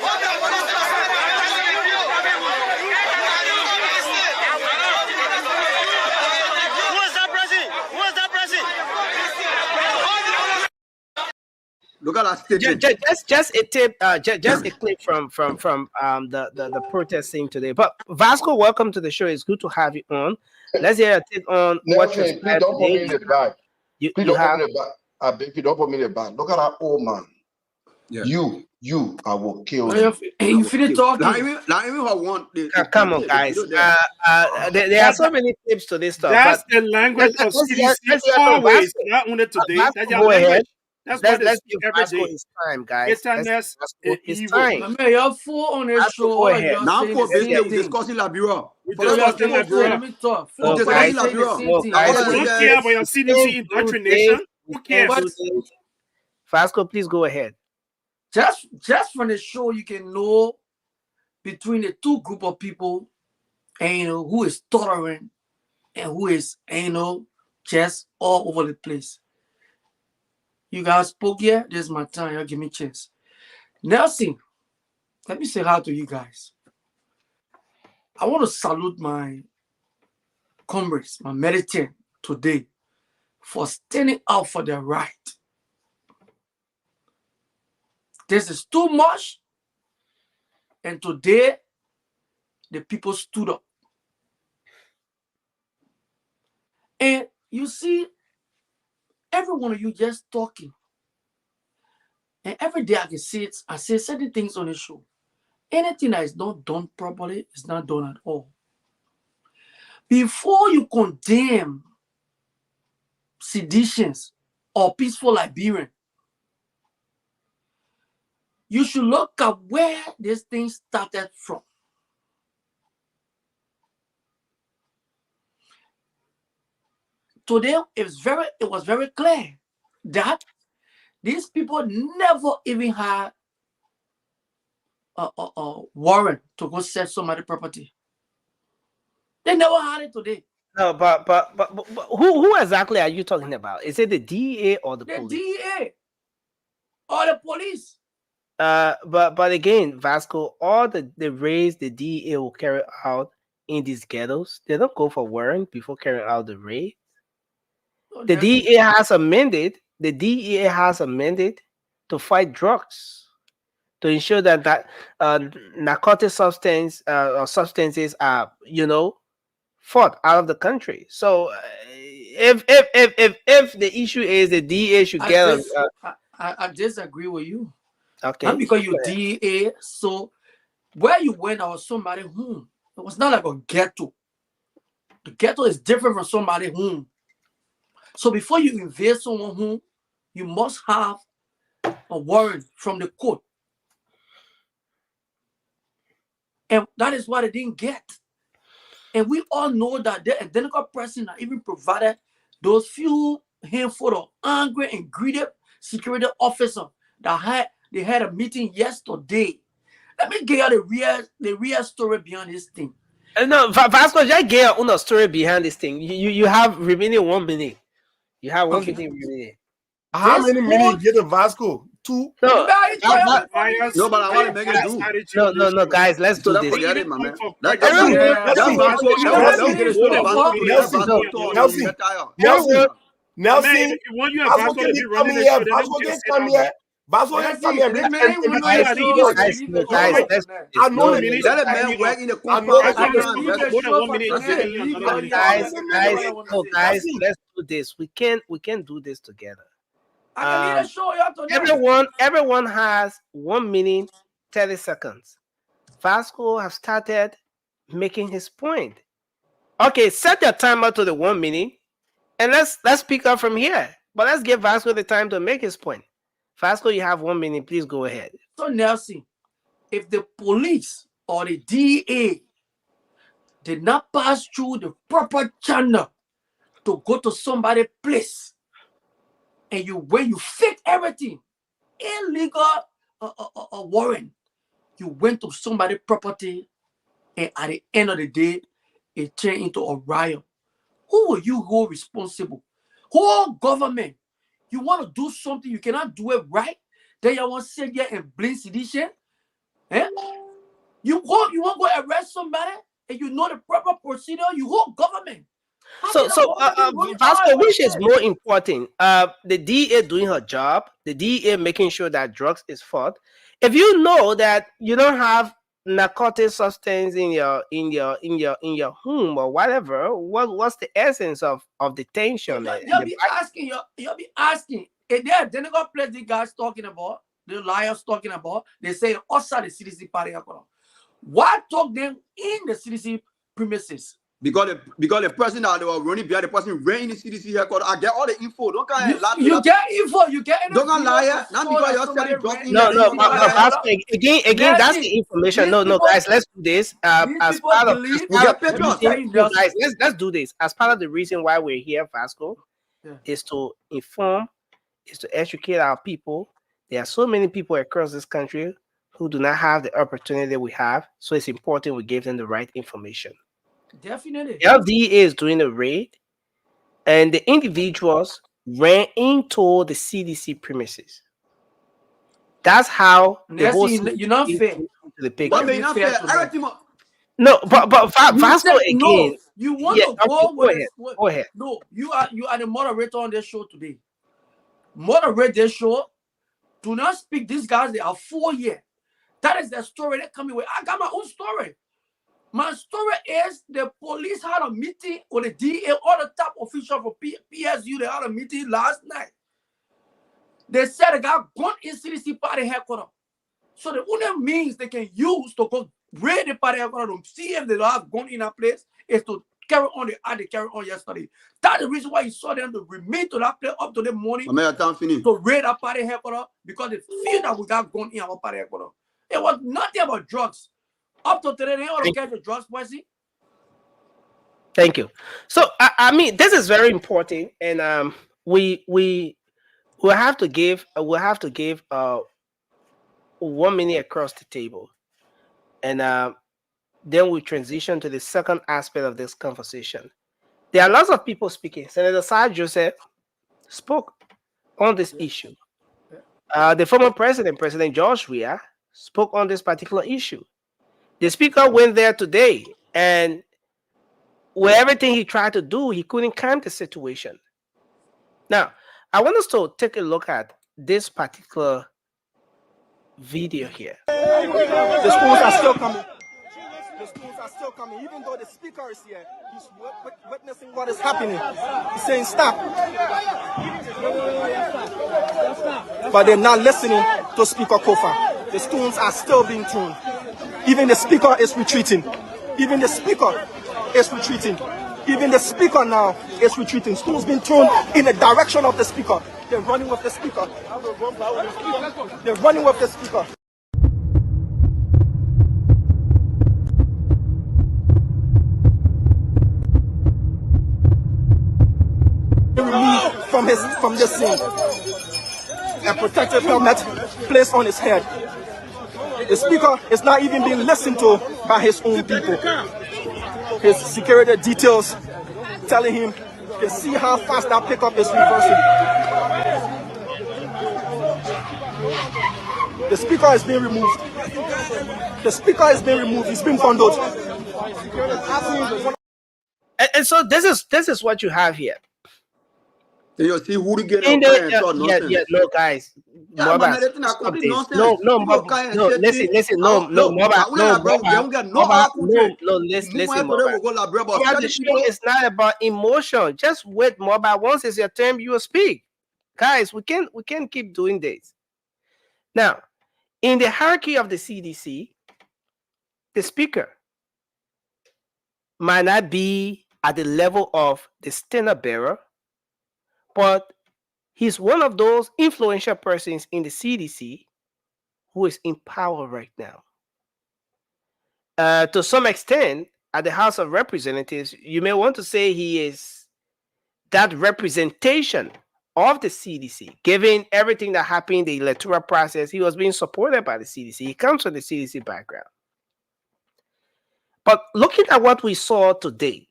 Look at that statement. Just a tip, just a clip from the protest scene today. But Vasco, welcome to the show. It's good to have you on. Let's hear your take on what Nelson, you please don't put me in the back. You Please don't have put me in the back. I beg you, don't put me in the back. Look at that old man. Yeah. You, I will kill You you. finish talking. Like even I want come on, guys. There are so many clips to this stuff. That's But the language of let's hear CDC from always, Vasco. not only today. Vasco, That's their go language. ahead. That's what they Let's speak give every Vasco day. his time, guys. Bitterness Let's is his evil. time. Man, you're full on this Vasco, show. go ahead. You're now saying for the same basically we're thing. discussing Liberia. We For the discussed first in time, Liberia. Let me talk. we're No, discussing guys, Liberia. no, guys, All We right, don't care guys. about your CDC indoctrination. Who cares? Vasco, please go ahead. Just from the show, you can know between the two group of people, and who is tolerant and who is just all over the place. You guys spoke here. This is my time. Y'all give me a chance. Nelson, let me say hi to you guys. I want to salute my comrades, my militant today for standing out for their right. This is too much. And today, the people stood up. And you see, every one of you just talking. And every day I can see it, I say certain things on the show. Anything that is not done properly is not done at all. Before you condemn seditions or peaceful Liberian, you should look at where this thing started from. Today, it was very clear that these people never even had a warrant to go search somebody's property. They never had it today. No, but who exactly are you talking about? Is it the DEA or the police? The DEA or the police. But again, Vasco, all the raids the DEA will carry out in these ghettos, they don't go for warrant before carrying out the raid. The DEA has amended. The DEA has amended to fight drugs, to ensure that narcotic substances are fought out of the country. So if the issue is the DEA should I disagree with you. okay, Not because you DEA, so Where you went, I was somebody home. It was not like a ghetto. The ghetto is different from somebody home. So before you invade someone home, you must have a warrant from the court. And that is what they didn't get. And we all know that the identical person that even provided those few handful of angry and greedy security officers that they had a meeting yesterday. Let me get you the real story behind this thing. No, Vasco, just get a story behind this thing. You have remaining 1 minute. You have one minute remaining. How This many minutes get the Vasco? 2? No, No, but I want to make it do. no, guys, let's So do that this. forget it, my man. Let Vasco Nelson, get a story. Vasco to Nelson, Vasco Nelson, to Nelson, Nelson, Man, if you want you have Vasco Vasco to can be come running the here. show, then Vasco let me can just sit come down. here. Vasco can come here. Guys, Let let's do this. I know the No, let a man work in the I know compound. I can sometimes. More That's- than 1 minute. guys, let's do this. We can do this together. I can lead a show after that. Everyone has 1 minute 30 seconds. Vasco have started making his point. Okay, set your timer to the 1 minute, and let's pick up from here. But let's give Vasco the time to make his point. Vasco, you have 1 minute. Please go ahead. So Nelson, if the police or the DEA did not pass through the proper channel to go to somebody's place, and when you fake everything, illegal warrant, you went to somebody's property, and at the end of the day, it turned into a riot. Who will you hold responsible? Whole government. You want to do something, you cannot do it right. Then you want to sit here and blame sedition. Eh? You want to go arrest somebody, and you know the proper procedure. You hold government. So Vasco, which is more important? The DEA doing her job, the DEA making sure that drugs is fought. If you know that you don't have narcotic substance in your home or whatever, what's the essence of detention? You'll be asking. If they're identical place the guys talking about, the liars talking about, they say outside the CDC party. Why talk them in the CDC premises? Because the person that they were running behind, the person ran in the CDC record. I get all the info. Don't come and lie. You get info. You get Don't come lie. Not because you're selling drugs. Vasco, again, that's the information. No, guys, let's do this. As part of guys, let's do this. As part of the reason why we're here, Vasco, is to inform, is to educate our people. There are so many people across this country who do not have the opportunity we have, so it's important we give them the right information. Definitely. LDA is doing a raid, and the individuals ran into the CDC premises. That's how the whole you're not fair. To the picture. No, but Vasco again. No, you want to go with ahead. Go ahead. No, you are the moderator on this show today. Moderate this show. Do not speak. These guys, they are 4 years. That is the story they're coming with. I got my own story. My story is the police had a meeting with the DA, all the top officials for PSU. They had a meeting last night. They said they got gun in CDC party headquarters. So the only means they can use to go raid the party headquarters to see if they don't have gun in a place is to carry on the ad they carried on yesterday. That's the reason why you saw them to remain to that place up to the morning to raid our party headquarters, because they feel that we got gun in our party headquarters. It was nothing about drugs. Up to today, they don't catch the drugs, Wesley. Thank you. So I mean, this is very important, and we will have to give 1 minute across the table, and then we transition to the second aspect of this conversation. There are lots of people speaking. Senator Sir Joseph spoke on this issue. The former president, President George Weah, spoke on this particular issue. The speaker went there today, and with everything he tried to do, he couldn't calm the situation. Now, I want us to take a look at this particular video here. The schools are still coming. The schools are still coming. Even though the speaker is here, he's witnessing what is happening. He's saying stop. But they're not listening to Speaker Kofa. The students are still being tuned. Even the speaker is retreating. Even the speaker is retreating. Even the speaker now is retreating. Stones being thrown in the direction of the speaker. They're running with the speaker. They're running with the speaker. Removed from the scene. A protective helmet placed on his head. The speaker is not even being listened to by his own people. His security details telling him to see how fast that pickup is reversing. The speaker is being removed. The speaker is being removed. He's being bundled. And so this is what you have here. Then you see who to get In up and the, talk nonsense. no, guys. Yeah, Moba, man, everything I stop complete this. nonsense. No, People come and no, say listen, things. no, Moba, no, Bro, they don't get no argument. listen, Moba. Moba, the show is not about emotion. Just wait, Moba. Once it's your turn, you will speak. Guys, we can't keep doing this. Now, in the hierarchy of the CDC, the speaker might not be at the level of the standard bearer, but he's one of those influential persons in the CDC who is in power right now. To some extent, at the House of Representatives, you may want to say he is that representation of the CDC. Given everything that happened in the electoral process, he was being supported by the CDC. He comes from the CDC background. But looking at what we saw today,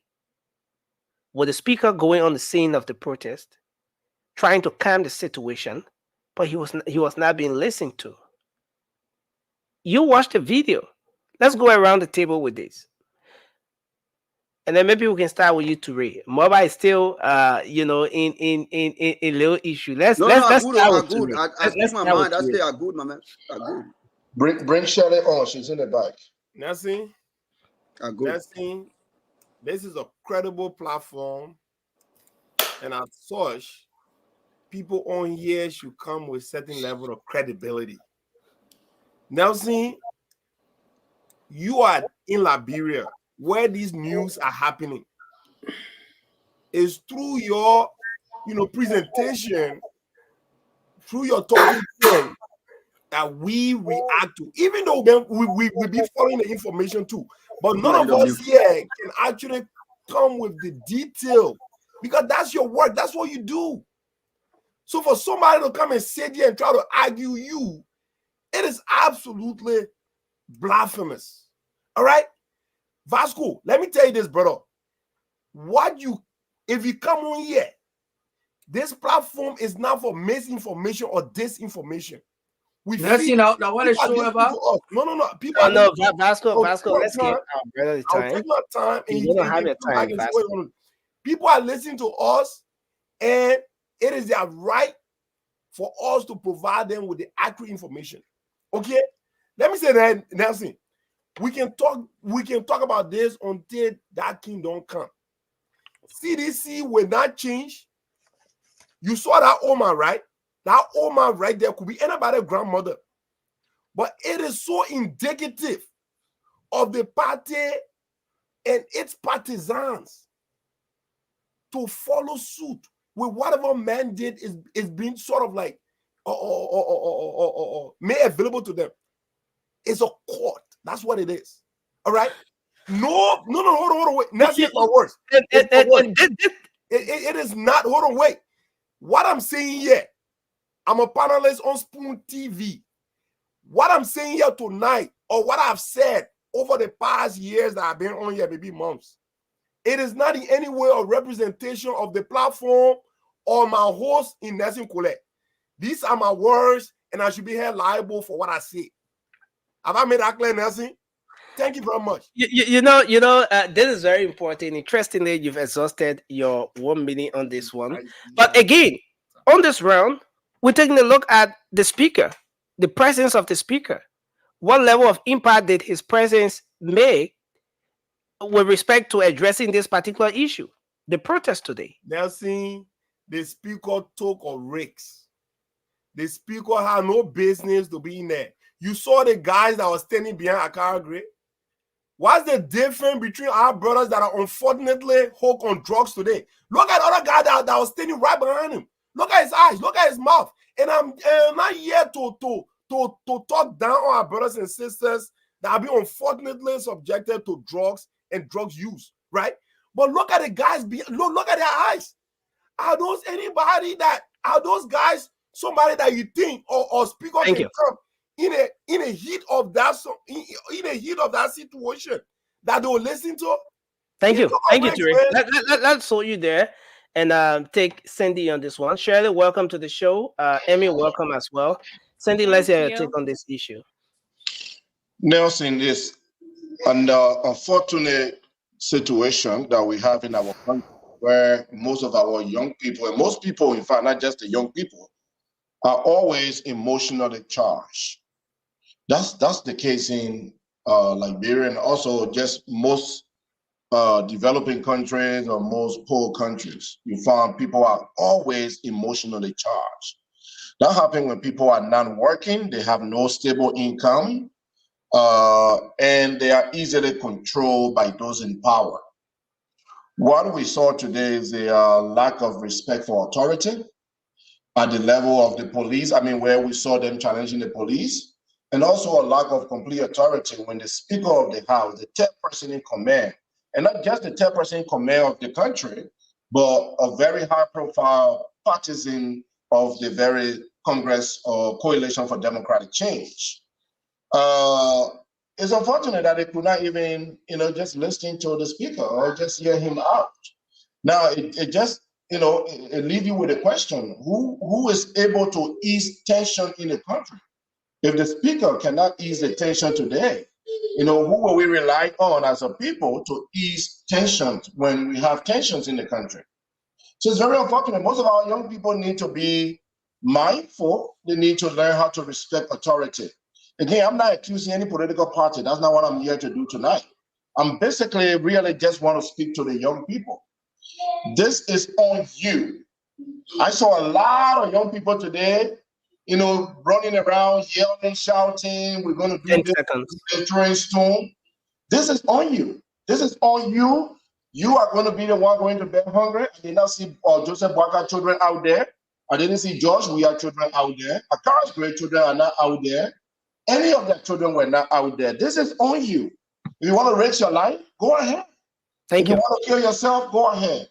with the speaker going on the scene of the protest, trying to calm the situation, but he was not being listened to. You watched the video. Let's go around the table with this, and then maybe we can start with you, Toure. Moba is still, in little issue. Let's start with Toure. I speak my mind. I say I good, my man. I good. Bring Shelley on. She's in the back. Nothing. I good. Nothing. This is a credible platform, and as such, people on here should come with certain level of credibility. Nelson, you are in Liberia, where these news are happening. It's through your, presentation, through your talking point, that we react to. Even though we be following the information too, but none of us here can actually come with the detail, because that's your work. That's what you do. So for somebody to come and sit here and try to argue you, it is absolutely blasphemous. All right? Vasco, let me tell you this, brother. If you come on here, this platform is not for misinformation or disinformation. Let's see now what it's showing about. No. Vasco, let's give our brother the time. Take your time, and you don't have your time, Vasco. People are listening to us, and it is their right for us to provide them with the accurate information. Okay? Let me say that, Nelson. We can talk about this until that kingdom come. CDC will not change. You saw that Oma, right? That Oma right there could be anybody's grandmother. But it is so indicative of the party and its partisans to follow suit with whatever mandate is being sort of like made available to them. It's a court. That's what it is. All right? No, hold on, wait. That's it for worse. It is not. Hold on, wait. What I'm saying here, I'm a panelist on Spoon TV. What I'm saying here tonight, or what I've said over the past years that I've been on here, maybe months, it is not in any way a representation of the platform or my host in Nelson Colette. These are my words, and I should be held liable for what I say. Have I made that clear, Nelson? Thank you very much. This is very important. Interestingly, you've exhausted your 1 minute on this one. But again, on this round, we're taking a look at the speaker, the presence of the speaker. What level of impact did his presence make with respect to addressing this particular issue, the protest today? Nelson, the speaker took a risk. The speaker had no business to be in there. You saw the guys that were standing behind Akara Gray. What's the difference between our brothers that are unfortunately hooked on drugs today? Look at other guy that was standing right behind him. Look at his eyes. Look at his mouth. And I'm not here to talk down on our brothers and sisters that have been unfortunately subjected to drugs and drugs use, right? But look at the guys. Look at their eyes. Are those guys somebody that you think or speaker can come in a heat of that situation that they'll listen to? Thank you, Terry. Let's hold you there and take Cindy on this one. Shirley, welcome to the show. Emmy, welcome as well. Cindy, let's hear your take on this issue. Nelson, is an unfortunate situation that we have in our country where most of our young people, and most people, in fact, not just the young people, are always emotionally charged. That's the case in Liberia, and also just most developing countries or most poor countries. You find people are always emotionally charged. That happens when people are not working, they have no stable income, and they are easily controlled by those in power. What we saw today is a lack of respect for authority at the level of the police. I mean, where we saw them challenging the police, and also a lack of complete authority when the Speaker of the House, the third person in command, and not just the third person in command of the country, but a very high-profile partisan of the very Congress or Coalition for Democratic Change. It's unfortunate that they could not even, just listen to the speaker or just hear him out. Now, it just, it leaves you with a question: who is able to ease tension in the country? If the speaker cannot ease the tension today, who will we rely on as a people to ease tensions when we have tensions in the country? So it's very unfortunate. Most of our young people need to be mindful. They need to learn how to respect authority. Again, I'm not accusing any political party. That's not what I'm here to do tonight. I'm basically really just want to speak to the young people. This is on you. I saw a lot of young people today, running around, yelling, shouting, we're going to do this soon. This is on you. This is on you. You are going to be the one going to bed hungry. I did not see Joseph Waka children out there. I didn't see George Weah children out there. Akara's great children are not out there. Any of their children were not out there. This is on you. If you want to risk your life, go ahead. If you want to kill yourself, go ahead.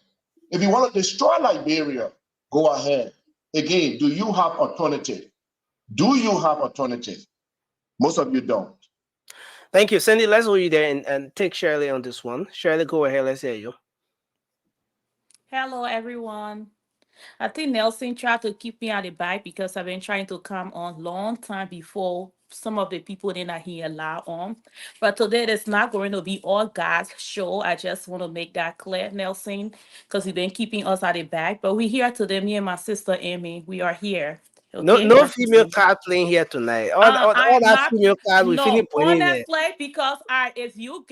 If you want to destroy Liberia, go ahead. Again, do you have alternative? Do you have alternative? Most of you don't. Thank you. Cindy, let's hold you there and take Shirley on this one. Shirley, go ahead. Let's hear you. Hello, everyone. I think Nelson tried to keep me at the back because I've been trying to come on long time before some of the people did not hear loud on. But today it's not going to be all God's show. I just want to make that clear, Nelson, because you've been keeping us at the back. But we're here today, me and my sister Amy. We are here. Okay? No female card playing here tonight. All that female card we finish playing there. Honestly, because if you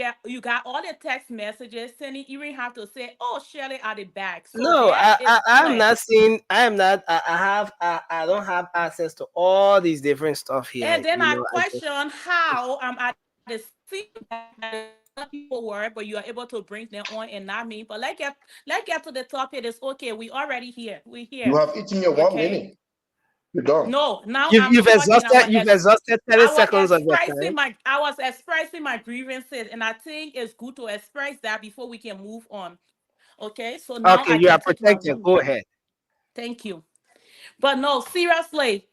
got all the text messages, Cindy, you even have to say, "Oh, Shirley at the back." So no, I'm not seeing. I am not. I don't have access to all these different stuff here. And then I question how I'm at the same that people were, but you are able to bring them on and not me. But let's get to the topic. It's okay. We already here. We're here. You have eaten your 1 minute. You don't. No, now you've exhausted 30 seconds of your time. I was expressing my grievances, and I think it's good to express that before we can move on. Okay, so now you are protected. Go ahead. Thank you. But no, seriously,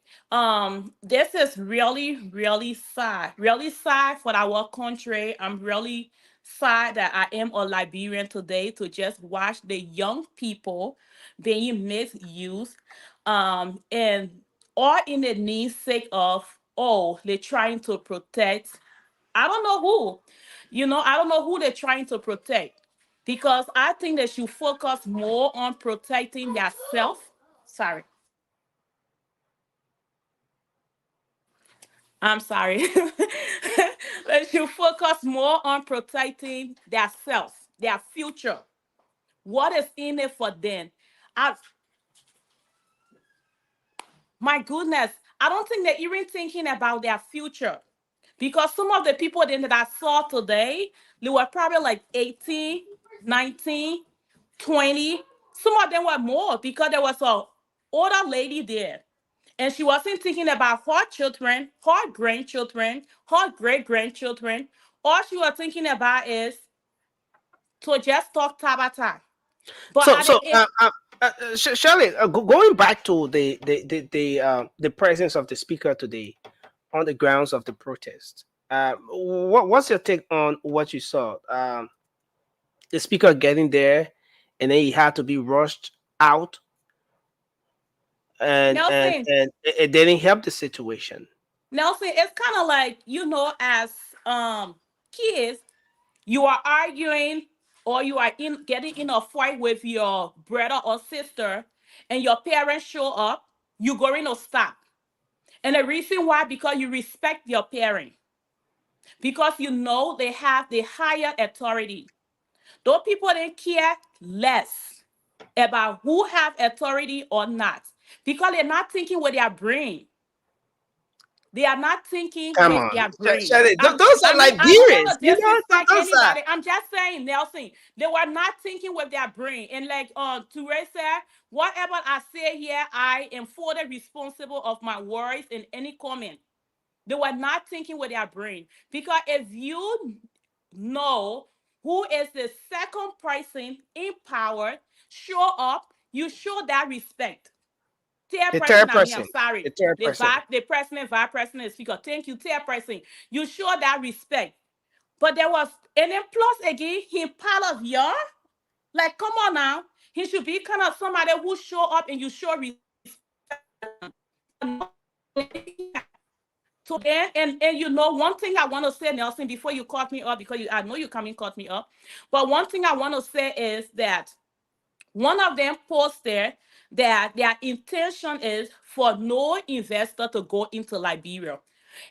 this is really, really sad. Really sad for our country. I'm really sad that I am a Liberian today to just watch the young people being misused, and all in the namesake of, they're trying to protect. I don't know who. I don't know who they're trying to protect. Because I think they should focus more on protecting their self. Sorry. I'm sorry. They should focus more on protecting their self, their future. What is in it for them? My goodness, I don't think they're even thinking about their future. Because some of the people that I saw today, they were probably like 18, 19, 20. Some of them were more because there was a older lady there. And she wasn't thinking about her children, her grandchildren, her great-grandchildren. All she was thinking about is to just talk Tabata. But So, at the end, Shirley, going back to the presence of the speaker today on the grounds of the protest, what's your take on what you saw? The speaker getting there, and then he had to be rushed out, and Nelson, it didn't help the situation. Nelson, it's kind of like, as kids, you are arguing or you are getting in a fight with your brother or sister, and your parents show up, you're going to stop. And the reason why, because you respect your parent, because you know they have the higher authority. Those people didn't care less about who have authority or not, because they're not thinking with their brain. They are not thinking Come with on, their brain. those are I don't Liberians, want to disrespect those are. anybody. I'm just saying, Nelson, they were not thinking with their brain. And like Touré said, whatever I say here, I am fully responsible of my words in any comment. They were not thinking with their brain. Because if you know who is the second person in power, show up, you show that respect. The Chairperson, third I'm here. I'm person. sorry. The third person. The president, vice president, speaker. Thank you, chairperson. You show that respect. But there was, and then plus again, he part of y'all. Like, come on now. He should be kind of somebody who show up and you show respect. So then, and one thing I want to say, Nelson, before you cut me up, because I know you come and cut me up. But one thing I want to say is that one of them posted that their intention is for no investor to go into Liberia.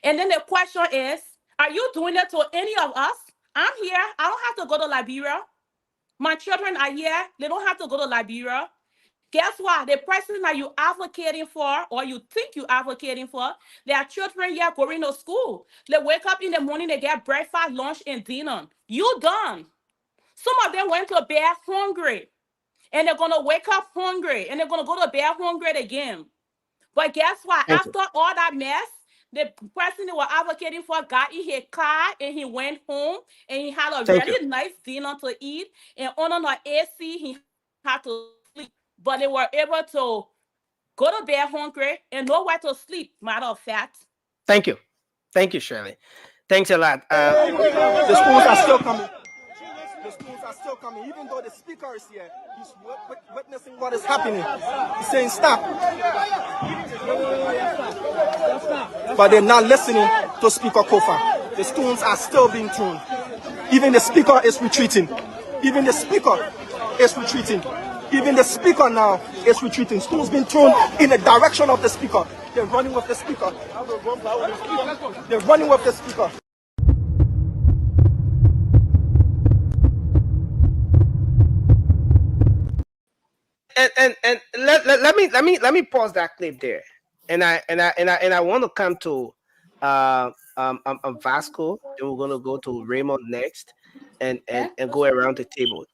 And then the question is, are you doing it to any of us? I'm here. I don't have to go to Liberia. My children are here. They don't have to go to Liberia. Guess what? The person that you advocating for, or you think you advocating for, their children here going to school. They wake up in the morning, they get breakfast, lunch, and dinner. You done. Some of them went to bed hungry. And they're going to wake up hungry, and they're going to go to bed hungry again. But guess what? Thank you. After all that mess, the person they were advocating for got in his car, and he went home, and he had a Thank you. really nice dinner to eat. And on an AC, he had to sleep. But they were able to go to bed hungry and nowhere to sleep, matter of fact. Thank you. Thank you, Shirley. Thanks a lot. The schools are still coming. The schools are still coming. Even though the speaker is here, he's witnessing what is happening. He's saying stop. But they're not listening to Speaker Kofa. The stones are still being thrown. Even the speaker is retreating. Even the speaker is retreating. Even the speaker now is retreating. Stones being thrown in the direction of the speaker. They're running with the speaker. They're running with the speaker. And let me pause that clip there, and I want to come to Vasco, and we're gonna go to Raymond next, and go around the table.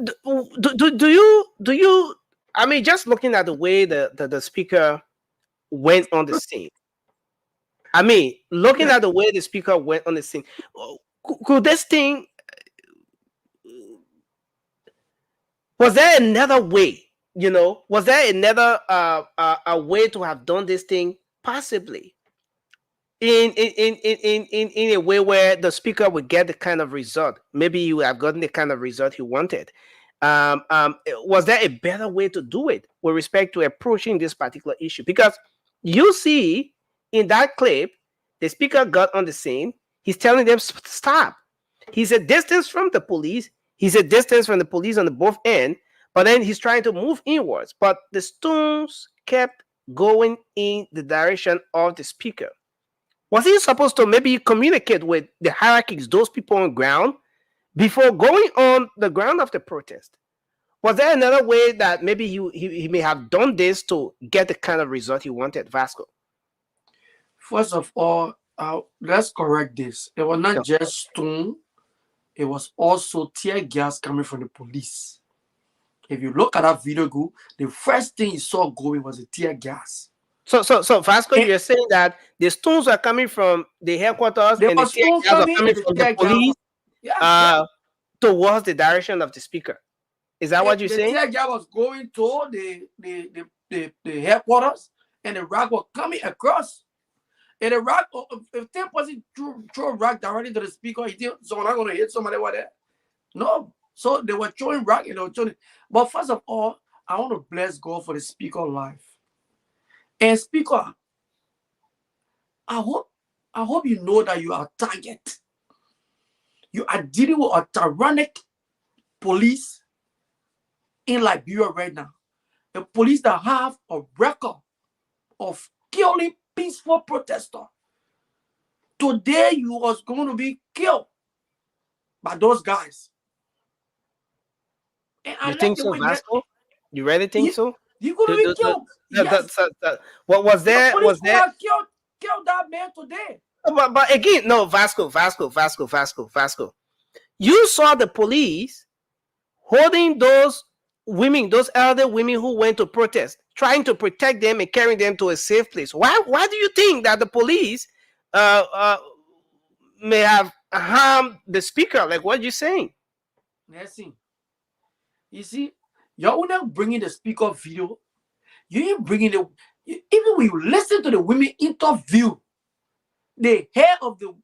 Do you? I mean, just looking at the way the speaker went on the scene. I mean, looking at the way the speaker went on the scene, could this thing? Was there another way? Was there another a way to have done this thing possibly in a way where the speaker would get the kind of result? Maybe you have gotten the kind of result he wanted. Was there a better way to do it with respect to approaching this particular issue? Because you see in that clip, the speaker got on the scene. He's telling them stop. He's a distance from the police. He's a distance from the police on the both end, but then he's trying to move inwards. But the stones kept going in the direction of the speaker. Was he supposed to maybe communicate with the hierarchies, those people on ground, before going on the ground of the protest? Was there another way that maybe he may have done this to get the kind of result he wanted, Vasco? First of all, let's correct this. It was not Sure. just stone. It was also tear gas coming from the police. If you look at that video, the first thing you saw going was the tear gas. So Vasco, And you're saying that the stones are coming from the headquarters there and the was tear stones gas are coming coming and the from the tear gas. police Yes. towards the direction of the speaker. Is that what you're The saying? tear gas was going to the headquarters, and the rock was coming across. And the rock, if 10 person throw a rock directly to the speaker, he think someone not going to hit somebody over there. No. So they were throwing rock and they were throwing. But first of all, I want to bless God for the speaker life. And speaker, I hope you know that you are a target. You are dealing with a tyrannic police in Liberia right now. A police that have a record of killing peaceful protesters. Today you was going to be killed by those guys. And I You like think the so, way Vasco? You really think so? you're going to be killed. Yes. What was there? The police Was there? killed that man today. But again, no, Vasco. You saw the police holding those women, those elder women who went to protest, trying to protect them and carrying them to a safe place. Why do you think that the police may have harmed the speaker? Like what you're saying? Listen, you see, you're not bringing the speaker video. You ain't bringing even when you listen to the women interview, the hair of the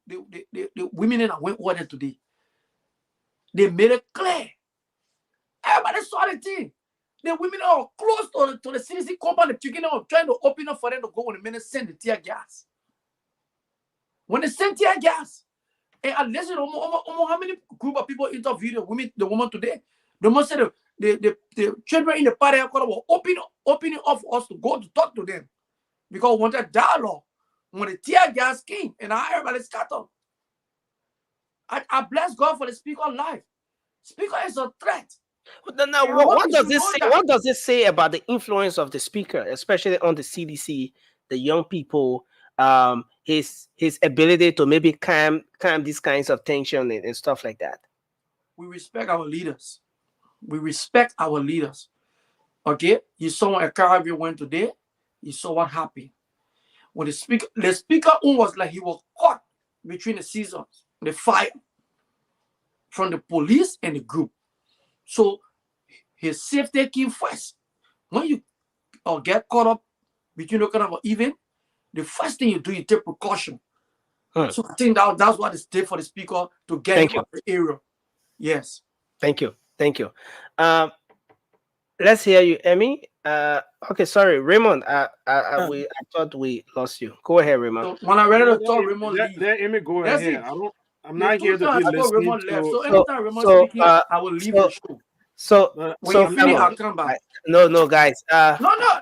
women that went over there today, they made it clear. Everybody saw the thing. The women are close to the CDC compound. The chicken are trying to open up for them to go when the men send the tear gas. When they send tear gas, and I listen to how many group of people interviewed the woman today. The woman said the children in the party were opening up for us to go to talk to them because we wanted dialogue. When the tear gas came and everybody scattered. I bless God for the speaker life. Speaker is a threat. Now, what does this say? What does this say about the influence of the speaker, especially on the CDC, the young people, his ability to maybe calm these kinds of tension and stuff like that? We respect our leaders. Okay, you saw when a Caribbean went today. You saw what happened. When the speaker was like he was caught between the seasons, the fire from the police and the group. So his safety came first. When you get caught up between the kind of event, the first thing you do, you take precaution. So I think that's what it's did for the speaker to get out of the area. Yes. Thank you. Let's hear you, Emmy. Okay, sorry, Raymond. I thought we lost you. Go ahead, Raymond. So when I ready to talk, Raymond leave. Let Emmy go ahead. I'm not here to be Raymond listening left. So to. anytime Raymond speaking, I will leave the show. When you finish, I'll come back. No, guys. No.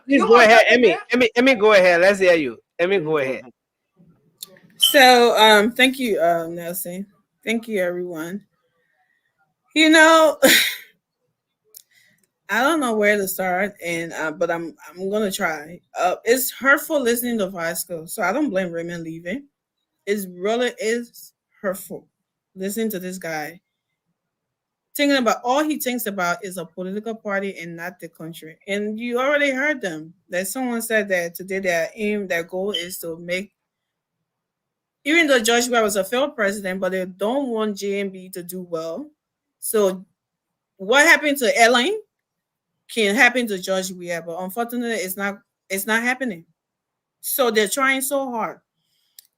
Please go ahead, Emmy. Emmy, go ahead. Let's hear you. Emmy, go ahead. So, thank you, Nelson. Thank you, everyone. You know, I don't know where to start, and but I'm gonna try. It's hurtful listening to Vasco, so I don't blame Raymond leaving. It really is hurtful listening to this guy. Thinking about all he thinks about is a political party and not the country. And you already heard them. That someone said that today their goal is to make, even though George Weah was a failed president, but they don't want JMB to do well. So what happened to Ellen can happen to George Weah, but unfortunately it's not happening. So they're trying so hard.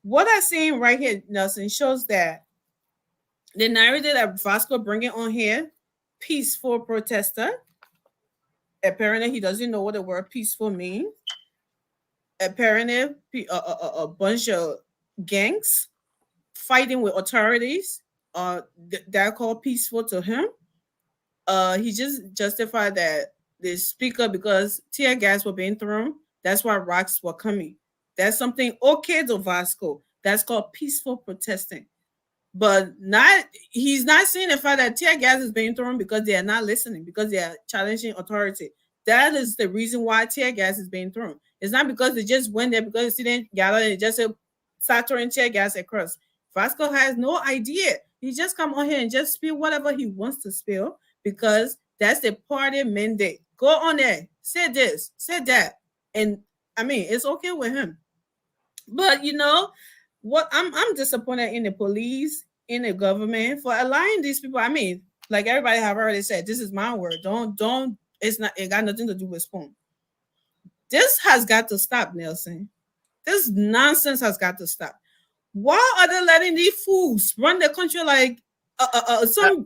What I'm seeing right here, Nelson, shows that the narrative that Vasco bringing on here, peaceful protester. Apparently, he doesn't know what the word peaceful means. Apparently, a bunch of gangs fighting with authorities. They're called peaceful to him. He just justified that the speaker, because tear gas were being thrown, that's why rocks were coming. That's something okay to Vasco. That's called peaceful protesting. But he's not seeing the fact that tear gas is being thrown because they are not listening, because they are challenging authority. That is the reason why tear gas is being thrown. It's not because they just went there because they didn't gather and just said, saturn tear gas across. Vasco has no idea. He just come on here and just spill whatever he wants to spill because that's the party mandate. Go on there, say this, say that. And I mean, it's okay with him. But you know what? I'm disappointed in the police, in the government for allowing these people. I mean, like everybody have already said, this is my word. Don't. It's not. It got nothing to do with Spoon. This has got to stop, Nelson. This nonsense has got to stop. Why are they letting these fools run the country like something?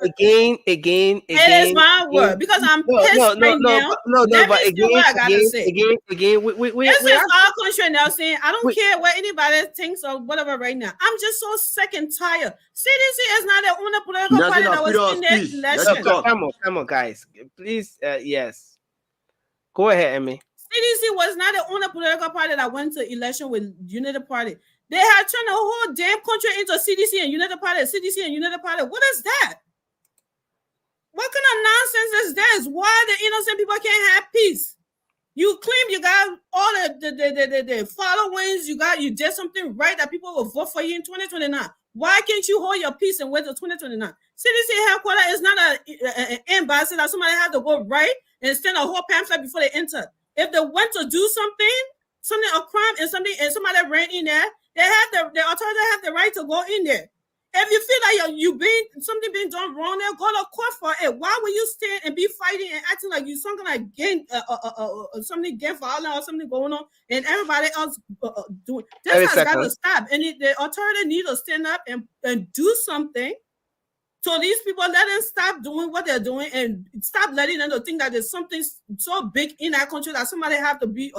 Again. It is my word because I'm pissed right now. Let me see what I gotta say. Again. This is our country, Nelson. I don't care what anybody thinks or whatever right now. I'm just so sick and tired. CDC is not the only political party that was in that election. Come on, guys. Please, yes. Go ahead, Emmy. CDC was not the only political party that went to election with United Party. They had turned the whole damn country into CDC and United Party, CDC and United Party. What is that? What kind of nonsense is this? Why the innocent people can't have peace? You claim you got all the followings, you did something right that people will vote for you in 2029. Why can't you hold your peace and wait till 2029? CDC headquarters is not an embassy that somebody had to go right and send a whole pamphlet before they enter. If they went to do something, a crime, and somebody ran in there, the authorities have the right to go in there. If you feel like something being done wrong there, go to court for it. Why would you stand and be fighting and acting like you something like something against violence or something going on, and everybody else doing? This has got to stop. And the authority need to stand up and do something. So these people, let them stop doing what they're doing and stop letting them think that there's something so big in that country that somebody have to be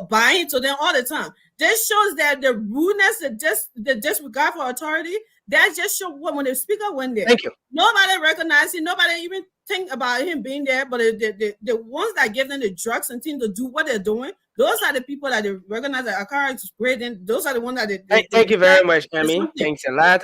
buying to them all the time. This shows that the rudeness, the disregard for authority, that just shows when the speaker went there. Thank you. Nobody recognized him. Nobody even think about him being there. But the ones that give them the drugs and things to do what they're doing, those are the people that they recognize that are great. And those are the ones that thank you very much, Emmy. Thanks a lot.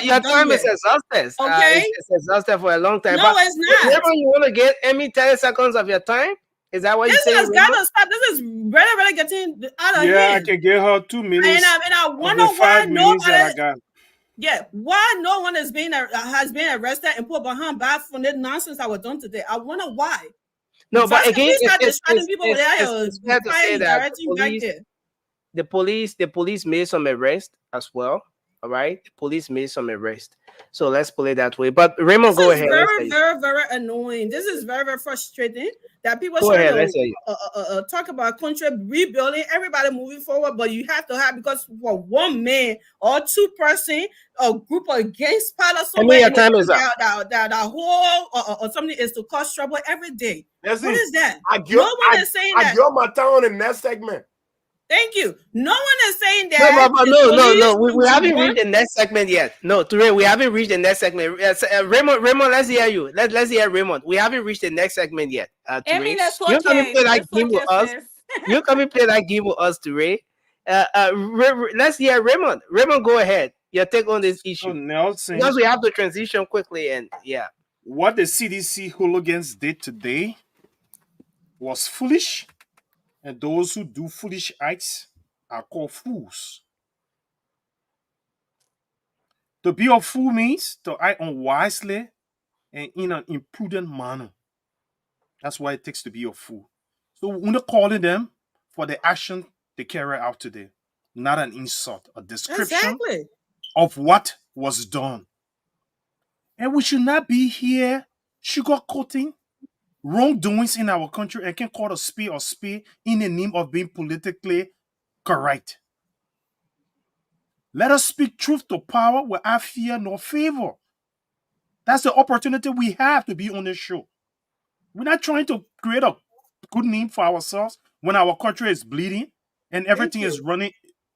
Your time is exhausted. Okay. It's exhausted for a long time. No, it's not. Whenever you want to get Emmy 30 seconds of your time, is that what you say? This has got to stop. This is really getting out of hand. Yeah, I can give her 2 minutes. And I wonder why why no one has been arrested and put behind bars for the nonsense that was done today. I wonder why. No, but again, it's fair to say that the police made some arrest as well. All right, the police made some arrest. So let's put it that way. But Raymond, go ahead. Very annoying. This is very frustrating that people talk about country rebuilding, everybody moving forward, but you have to have, because for one man or two person, a group against part of somebody, that whole or something is to cause trouble every day. What is that? No one is saying that. I got my tongue in that segment. Thank you. No one is saying that. No. We haven't reached the next segment yet. No, today we haven't reached the next segment. Raymond, let's hear you. Let's hear Raymond. We haven't reached the next segment yet. You come and play that game with us. You come and play that game with us, Toure. Let's hear Raymond. Raymond, go ahead. Your take on this issue. Nelson, because we have to transition quickly, and what the CDC hooligans did today was foolish. And those who do foolish acts are called fools. To be a fool means to act unwisely and in an imprudent manner. That's why it takes to be a fool. So we're not calling them for the action they carry out today. Not an insult, a description of what was done. And we should not be here sugarcoating wrongdoings in our country and can call a spade in the name of being politically correct. Let us speak truth to power without fear nor favor. That's the opportunity we have to be on this show. We're not trying to create a good name for ourselves when our country is bleeding and everything is running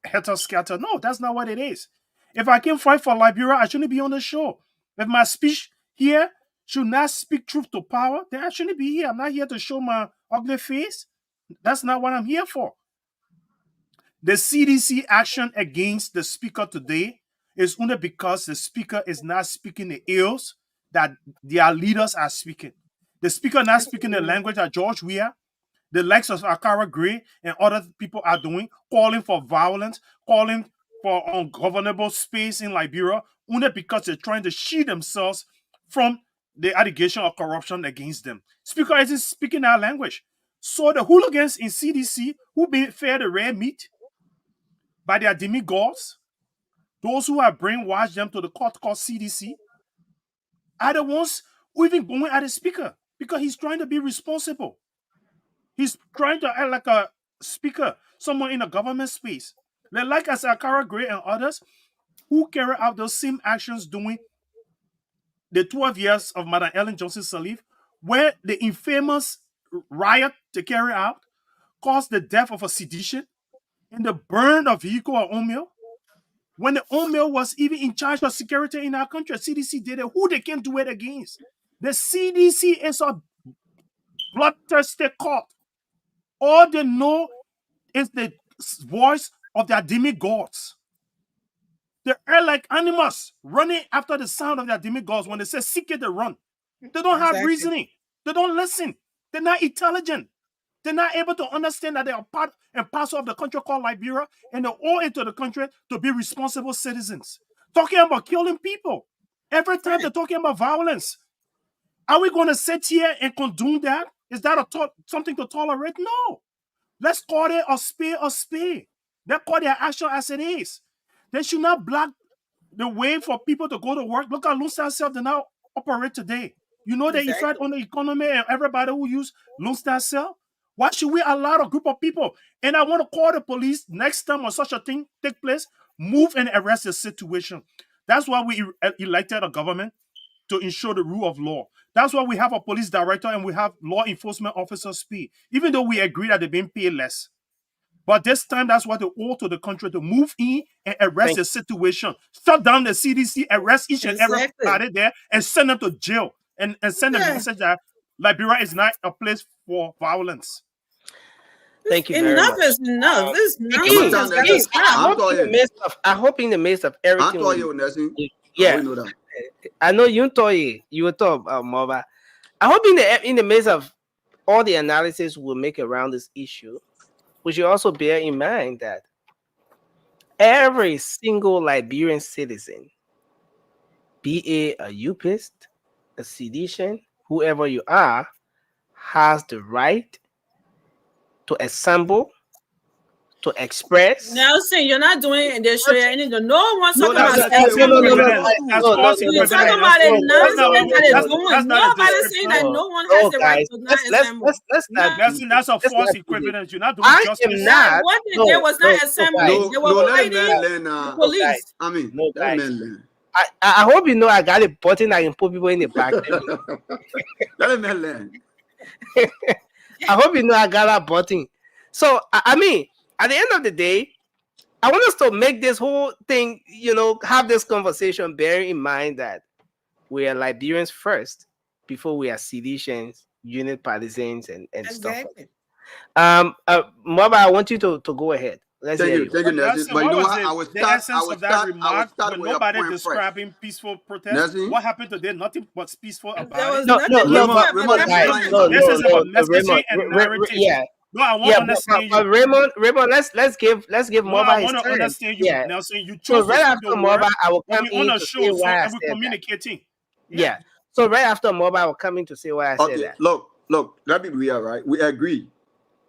helter-skelter. No, that's not what it is. If I can fight for Liberia, I shouldn't be on the show. If my speech here should not speak truth to power, then I shouldn't be here. I'm not here to show my ugly face. That's not what I'm here for. The CDC action against the speaker today is only because the speaker is not speaking the ills that their leaders are speaking. The speaker not speaking the language of George Weah. the likes of Akara Gray and other people are doing, calling for violence, calling for ungovernable space in Liberia, only because they're trying to shield themselves from the allegation of corruption against them. Speaker isn't speaking our language. So the hooligans in CDC who be fed the red meat by their demigods, those who have brainwashed them to the court called CDC, are the ones who even going at the speaker because he's trying to be responsible. He's trying to act like a speaker, someone in a government space. Like as Akara Gray and others who carry out those same actions during the 12 years of Madam Ellen Johnson Sirleaf, where the infamous riot they carry out caused the death of a sedition and the burn of vehicle at Omeo. When the Omeo was even in charge of security in our country, CDC did it. Who they can do it against? The CDC is a bloodthirsty cult. All they know is the voice of their demigods. They are like animals running after the sound of their demigods. When they say seek it, they run. They don't have reasoning. They don't listen. They're not intelligent. They're not able to understand that they are part and parcel of the country called Liberia, and they're all into the country to be responsible citizens. Talking about killing people. Every time they're talking about violence. Are we going to sit here and condone that? Is that something to tolerate? No. Let's call it a spade a spade. Let's call their action as it is. They should not block the way for people to go to work. Look at Lone Star Cell they now operate today. You know the effect on the economy and everybody who use Lone Star Cell? Why should we allow a group of people? And I want to call the police next time when such a thing take place, move and arrest the situation. That's why we elected a government to ensure the rule of law. That's why we have a police director and we have law enforcement officers speak, even though we agree that they're being paid less. But this time, that's what they owe to the country, to move in and arrest the situation. Shut down the CDC, arrest each and every party there, and send them to jail. And send a message that Liberia is not a place for violence. Thank you very much. Enough is enough. This nonsense. I hope in the midst of everything. I know you told you were talking about Mova. I hope in the midst of all the analysis we'll make around this issue, we should also bear in mind that every single Liberian citizen, be a UPist, a sedition, whoever you are, has the right to assemble, to express. Nelson, you're not doing it in this show. No one's talking about You're talking about it nonsense that is going. Nobody's saying that no one has the right to not assemble. That's a false equivalence. You're not doing justice. What they did was not assembling. They were fighting the police. I mean, I hope you know I got a button I can put people in the back. I hope you know I got that button. So, I mean, at the end of the day, I want us to make this whole thing, have this conversation, bearing in mind that we are Liberians first before we are seditions, unit partisans, and stuff like that. Maba, I want you to go ahead. Let's hear you. Thank you, Nelson. But you know what? I will start with nobody describing peaceful protest. What happened today? Nothing but peaceful about it. No, this is about messaging and narrative. Yeah. No, I want to understand but Raymond, let's give Mova. I want to understand you. Yeah. Nelson, you chose right after Mova, I will come in to say why I said we're communicating. Yeah. So right after Mova, I will come in to say why I said that. Look, let me be real, right? We agree.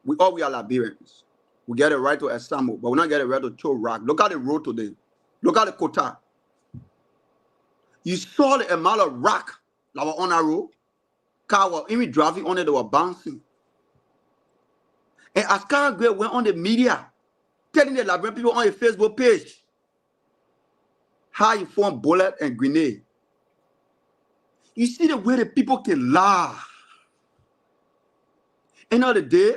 We are Liberians. We get a right to assemble, but we not get a right to throw rock. Look at the road today. Look at the quota. You saw the amount of rock that were on our road. Car were even driving on it, they were bouncing. And as Karen Gray went on the media, telling the Liberian people on a Facebook page how you form bullet and grenade. You see the way the people can laugh. End of the day,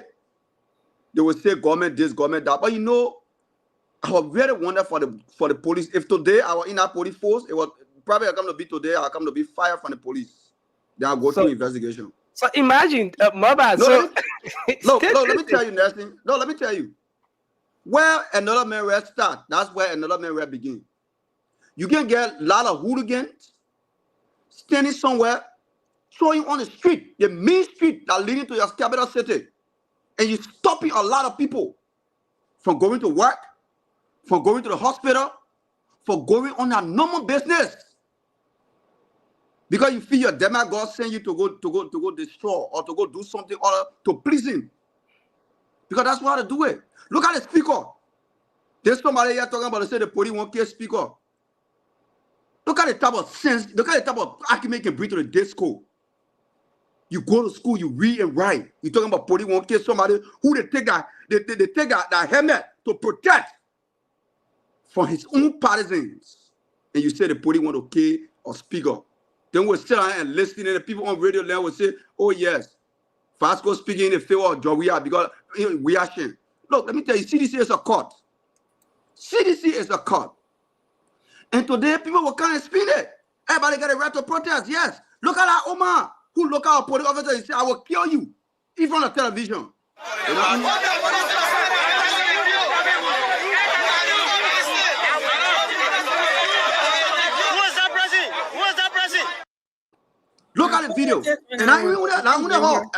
they will say government this, government that. But I was very wonderful for the police. If today I was in our police force, it was probably come to be today, I come to be fired from the police. Then I'll go through investigation. So imagine, Maba. Look, let me tell you, Nelson. No, let me tell you. Where another man will start, that's where another man will begin. You can get a lot of hooligans standing somewhere, throwing on the street, the main street that leading to your capital city. And you're stopping a lot of people from going to work, from going to the hospital, for going on a normal business. Because you feel your demigod send you to go destroy or to go do something or to please him. Because that's how to do it. Look at the speaker. There's somebody here talking about the police won't kill speaker. Look at the type of sense, look at the type of argument you can bring to the disco. You go to school, you read and write. You're talking about police won't kill somebody who they take that helmet to protect from his own partisans. And you say the police want to kill a speaker. Then we'll sit down and listen, and the people on radio land will say, oh yes, Vasco speaking in favor of Weah because we are shame. Look, let me tell you, CDC is a court. CDC is a court. And today people will come and spin it. Everybody got a right to protest, yes. Look at that Omar who look at a police officer and say, I will kill you, even on the television. You know? Look at the video. And I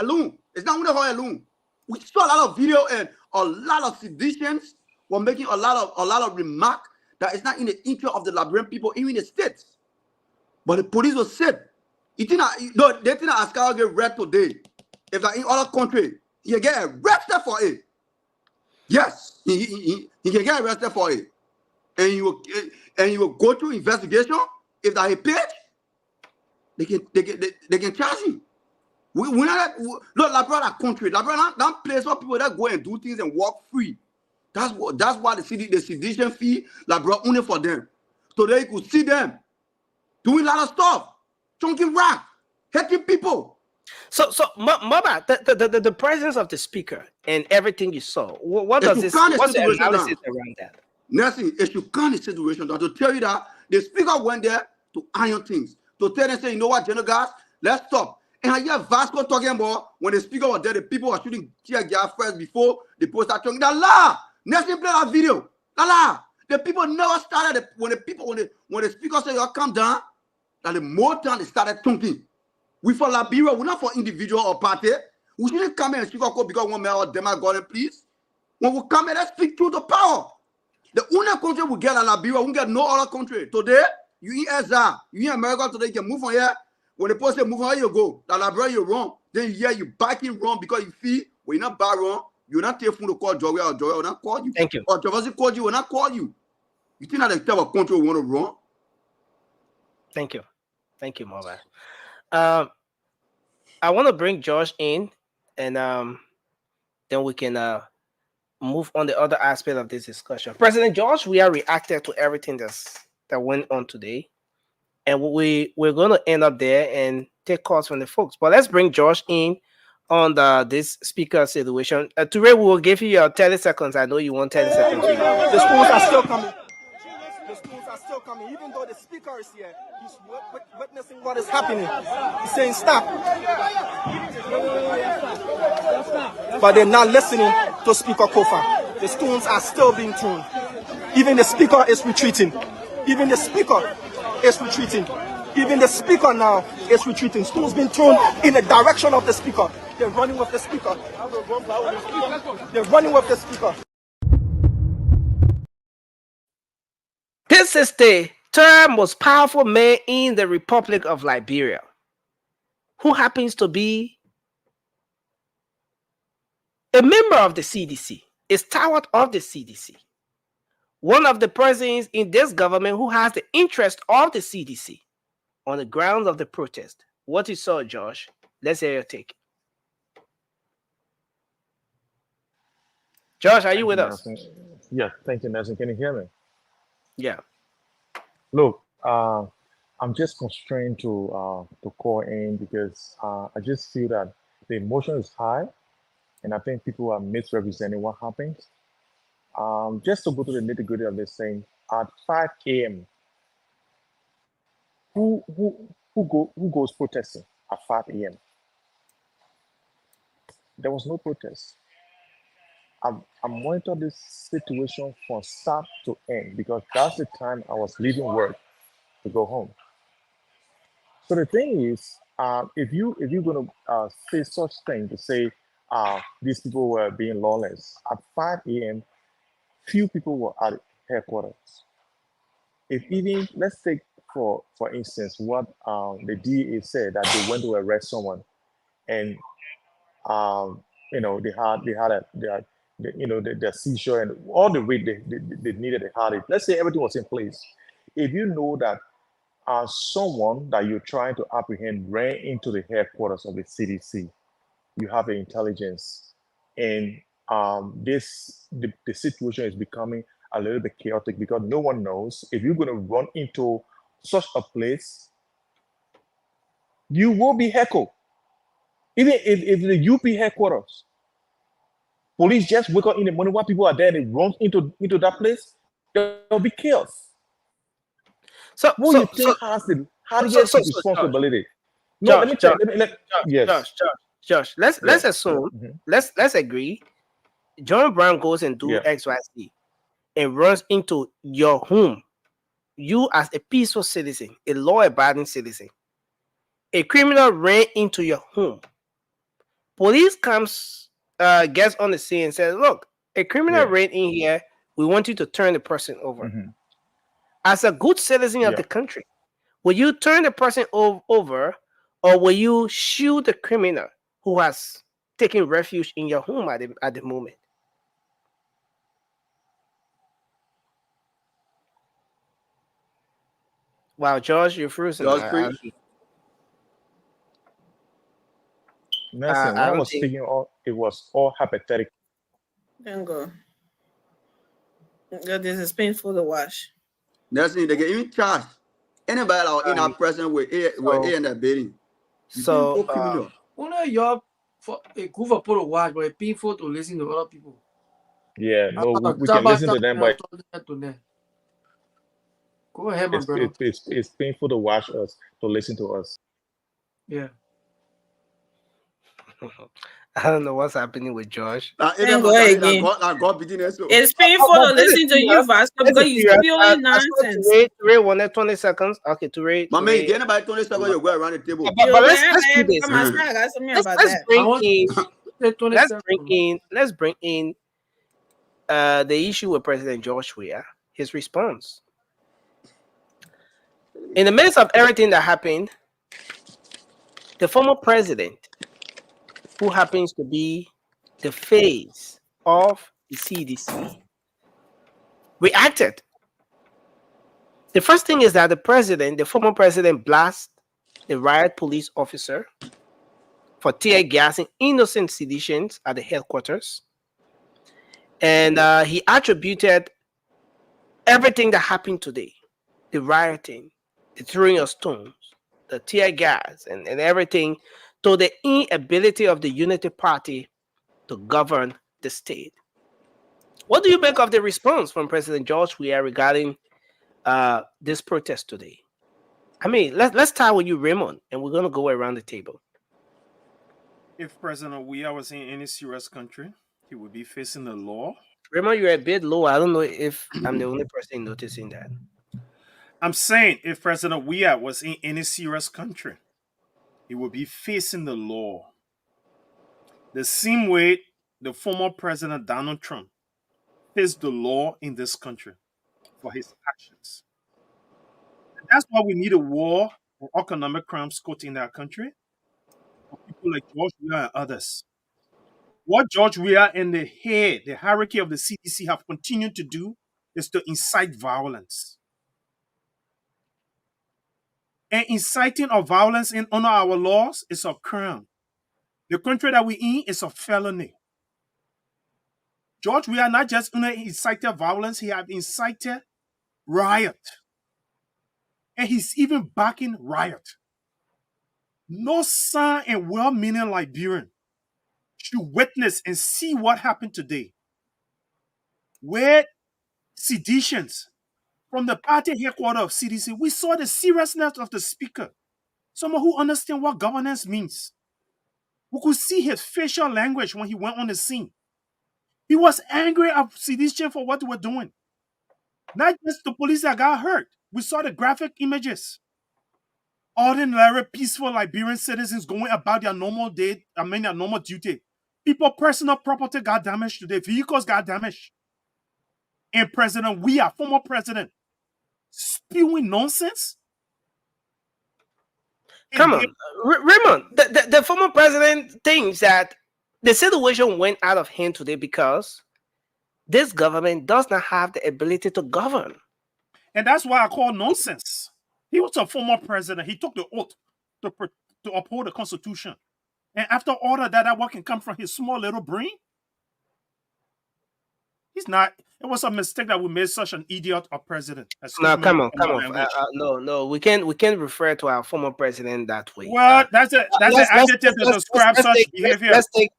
alone. It's not only alone. We saw a lot of video and a lot of seditions were making a lot of remark that it's not in the interest of the Liberian people, even in the states. But the police was said, they think that Askar get red today. If they're in other country, he get arrested for it. Yes, he can get arrested for it. And you will go through investigation. If that he paid, they can charge you. We're not look, Liberia country. Liberia that place where people that go and do things and walk free. That's why the sedition fee Liberia only for them. Today you could see them doing a lot of stuff, chunking rock, hurting people. So Mama, the presence of the speaker and everything you saw, what does this? What's the analysis around that? Nothing. If you can't the situation down to tell you that the speaker went there to iron things, to tell them, say, you know what, General Gas, let's stop. And I hear Vasco talking about when the speaker was there, the people were shooting tear gas first before the post started talking. La, next play that video. La, the people never started when the speaker said, y'all come down. That the more time they started talking. We for Liberia, we're not for individual or party. We shouldn't come here and speak up because one man or demagogue, please. When we come here, let's speak truth to power. The only country we get in Liberia, we get no other country. Today, you in Ezra, you in America today, you can move from here. When the person say move on, you go. That Liberia, you're wrong. Then you backing wrong because you feel when you're not bad wrong, you're not taking phone to call Joey or Joey will not call you. Thank you. Or Joey called you, will not call you. You think that the type of country we want to run? Thank you. Thank you, Mama. I want to bring Josh in, and then we can move on the other aspect of this discussion. President Josh, we are reacted to everything that went on today, and we're going to end up there and take calls from the folks. But let's bring Josh in on this speaker situation. Today we will give you your 30 seconds. I know you want 30 seconds. The schools are still coming. The schools are still coming. Even though the speaker is here, he's witnessing what is happening. He's saying stop. But they're not listening to Speaker Kofa. The stones are still being thrown. Even the speaker is retreating. Even the speaker is retreating. Even the speaker now is retreating. Stones being thrown in the direction of the speaker. They're running with the speaker. They're running with the speaker. This is the third most powerful man in the Republic of Liberia, who happens to be a member of the CDC, a stalwart of the CDC, one of the presidents in this government who has the interest of the CDC on the grounds of the protest. What you saw, Josh, let's hear your take. Josh, are you with us? Yeah, thank you, Nelson. Can you hear me? Yeah. Look, I'm just constrained to call in because I just feel that the emotion is high, and I think people are misrepresenting what happens. Just to go to the nitty-gritty of this thing, at 5 a.m., who goes protesting at 5 a.m.? There was no protest. I monitored this situation from start to end because that's the time I was leaving work to go home. So the thing is, if you're going to say such thing to say these people were being lawless. At 5 a.m., few people were at headquarters. If even, let's take for instance what the DA said that they went to arrest someone, and the seizure and all the way they needed, they had it. Let's say everything was in place. If you know that someone that you're trying to apprehend ran into the headquarters of the CDC, you have the intelligence, and the situation is becoming a little bit chaotic because no one knows if you're going to run into such a place, you will be heckled. Even if the UP headquarters, police just wake up in the morning while people are there and they run into that place, there'll be chaos. So, Who so, you so, think has the so, highest so, responsibility? No, let Josh, me Josh, tell. Yes. Josh. Let's Yeah. assume, Mhm. let's agree. John Brown goes and do Yeah. XYZ and runs into your home. You as a peaceful citizen, a law-abiding citizen, a criminal ran into your home. Police comes, gets on the scene and says, "Look, a criminal Yeah. ran in here. We want you to turn the person over." Mhm. As a good citizen of Yeah. the country, will you turn the person over, or will you shoot the criminal who has taken refuge in your home at the moment? Wow, George, you're frozen. Just preach. Nelson, when I I don't was think speaking, it was all hypothetical. Then go. God, this is painful to watch. Nelson, they get even charged. Anybody that in our present with A in that building, you so. people criminal. Only your for a good for people to watch, but it's painful to listen to other people. Yeah, no, we can listen to them, but Go ahead, my brother. it's painful to watch us, to listen to us. Yeah. I don't know what's happening with Josh. Then go again. God business. It's painful to this is listen to you, serious. Vasco, This is because you serious. spewing I spoke nonsense. to Ray wanted 20 seconds. Okay, to Ray. My man, get anybody 20 seconds, you go around the table. But let's do this. I got something about Let's that. bring in the issue with President George Weah, his response. In the midst of everything that happened, the former president, who happens to be the face of the CDC, reacted. The first thing is that the former president, blasts the riot police officer for tear gassing innocent citizens at the headquarters. And he attributed everything that happened today, the rioting, the throwing of stones, the tear gas, and everything, to the inability of the Unity Party to govern the state. What do you make of the response from President George Weah regarding this protest today? I mean, let's start with you, Raymond, and we're going to go around the table. If President Weah was in any serious country, he would be facing the law. Raymond, you're a bit low. I don't know if I'm the only person noticing that. I'm saying if President Weah was in any serious country, he would be facing the law. The same way the former President Donald Trump faced the law in this country for his actions. And that's why we need a war for economic crimes court in our country for people like George Weah and others. What George Weah and the hierarchy of the CDC have continued to do is to incite violence. And inciting of violence under our laws is a crime. The country that we in is a felony. George Weah not just incited violence, he have incited riot. And he's even backing riot. No son and well-meaning Liberian should witness and see what happened today, where seditions from the party headquarters of CDC, we saw the seriousness of the speaker, someone who understands what governance means. We could see his facial language when he went on the scene. He was angry at sedition for what they were doing. Not just the police that got hurt. We saw the graphic images. Ordinary, peaceful Liberian citizens going about their normal day, their normal duty. People personal property got damaged today. Vehicles got damaged. And President Weah, former president, spewing nonsense. Come on, Raymond. The former president thinks that the situation went out of hand today because this government does not have the ability to govern. And that's why I call nonsense. He was a former president. He took the oath to uphold the Constitution. And after all of that what can come from his small little brain? He's not. It was a mistake that we made such an idiot a president. No, come on. No, we can't refer to our former president that way. Well, that's an adjective to describe such behavior.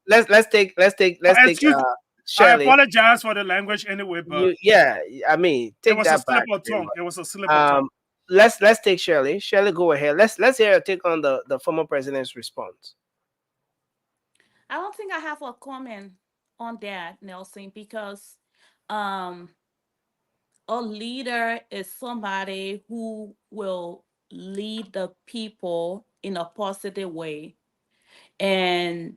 Let's take Shirley. I apologize for the language anyway, but I mean, take that back. It was a slip of tongue. Let's take Shirley. Shirley, go ahead. Let's hear your take on the former president's response. I don't think I have a comment on that, Nelson, because a leader is somebody who will lead the people in a positive way. And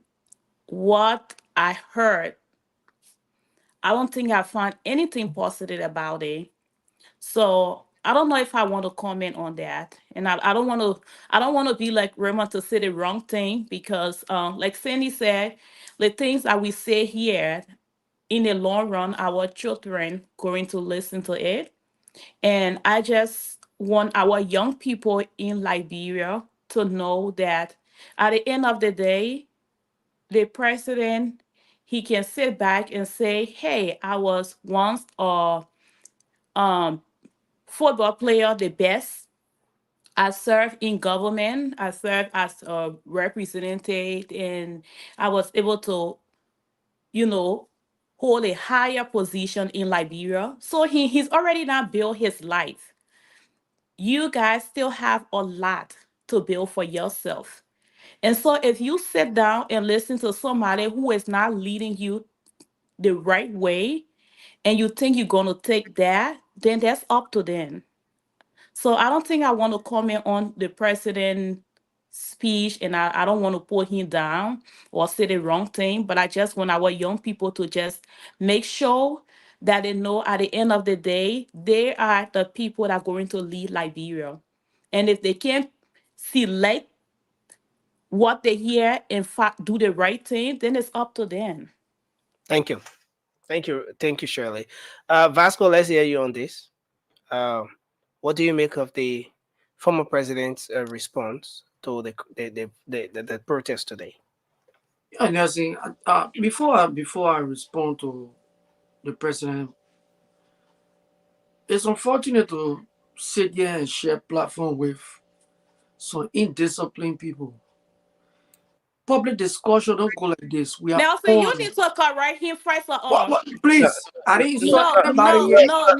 what I heard, I don't think I found anything positive about it. So I don't know if I want to comment on that. And I don't want to be like Raymond to say the wrong thing, because like Sandy said, the things that we say here, in the long run, our children going to listen to it. And I just want our young people in Liberia to know that at the end of the day, the president, he can sit back and say, hey, I was once a football player, the best. I served in government. I served as a representative, and I was able to, hold a higher position in Liberia. So he's already now built his life. You guys still have a lot to build for yourself. And so if you sit down and listen to somebody who is not leading you the right way, and you think you're going to take that, then that's up to them. So I don't think I want to comment on the president's speech, and I don't want to put him down or say the wrong thing, but I just want our young people to just make sure that they know at the end of the day, they are the people that are going to lead Liberia. And if they can't select what they hear, in fact, do the right thing, then it's up to them. Thank you, Shirley. Vasco, let's hear you on this. What do you make of the former president's response to the protest today? Yeah, Nelson, before I respond to the president, it's unfortunate to sit here and share platform with some indisciplined people. Public discussion don't go like this. We are Nelson, you need to correct him first of all. Please, I didn't insult anybody yet. No.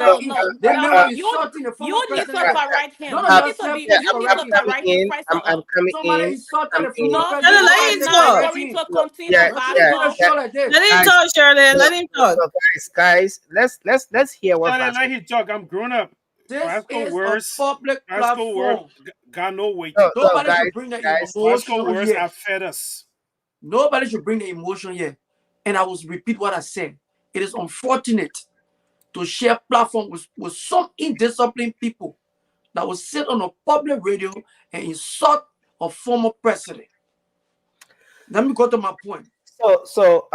They never insulting the former You need to president. correct him. None You of need to yourself correct him first of all. Somebody insulted the former No, president. I'm not going to continue. Let him talk, Shirley. Let him talk. Guys, let's hear what Vasco. Let him talk. I'm grown up. This Vasco is words, a public platform. Got no weight. Nobody should bring the emotion Vasco words here. have fed us. Nobody should bring the emotion here. And I will repeat what I said. It is unfortunate to share platform with some indisciplined people that will sit on a public radio and insult a former president. Let me go to my point. So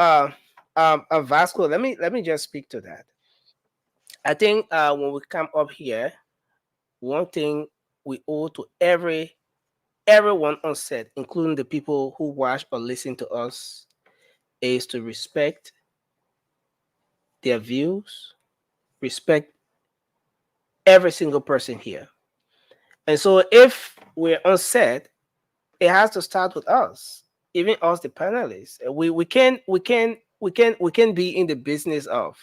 Vasco, let me just speak to that. I think when we come up here, one thing we owe to everyone on set, including the people who watch or listen to us, is to respect their views, respect every single person here. And so if we're on set, it has to start with us, even us, the panelists. We can be in the business of,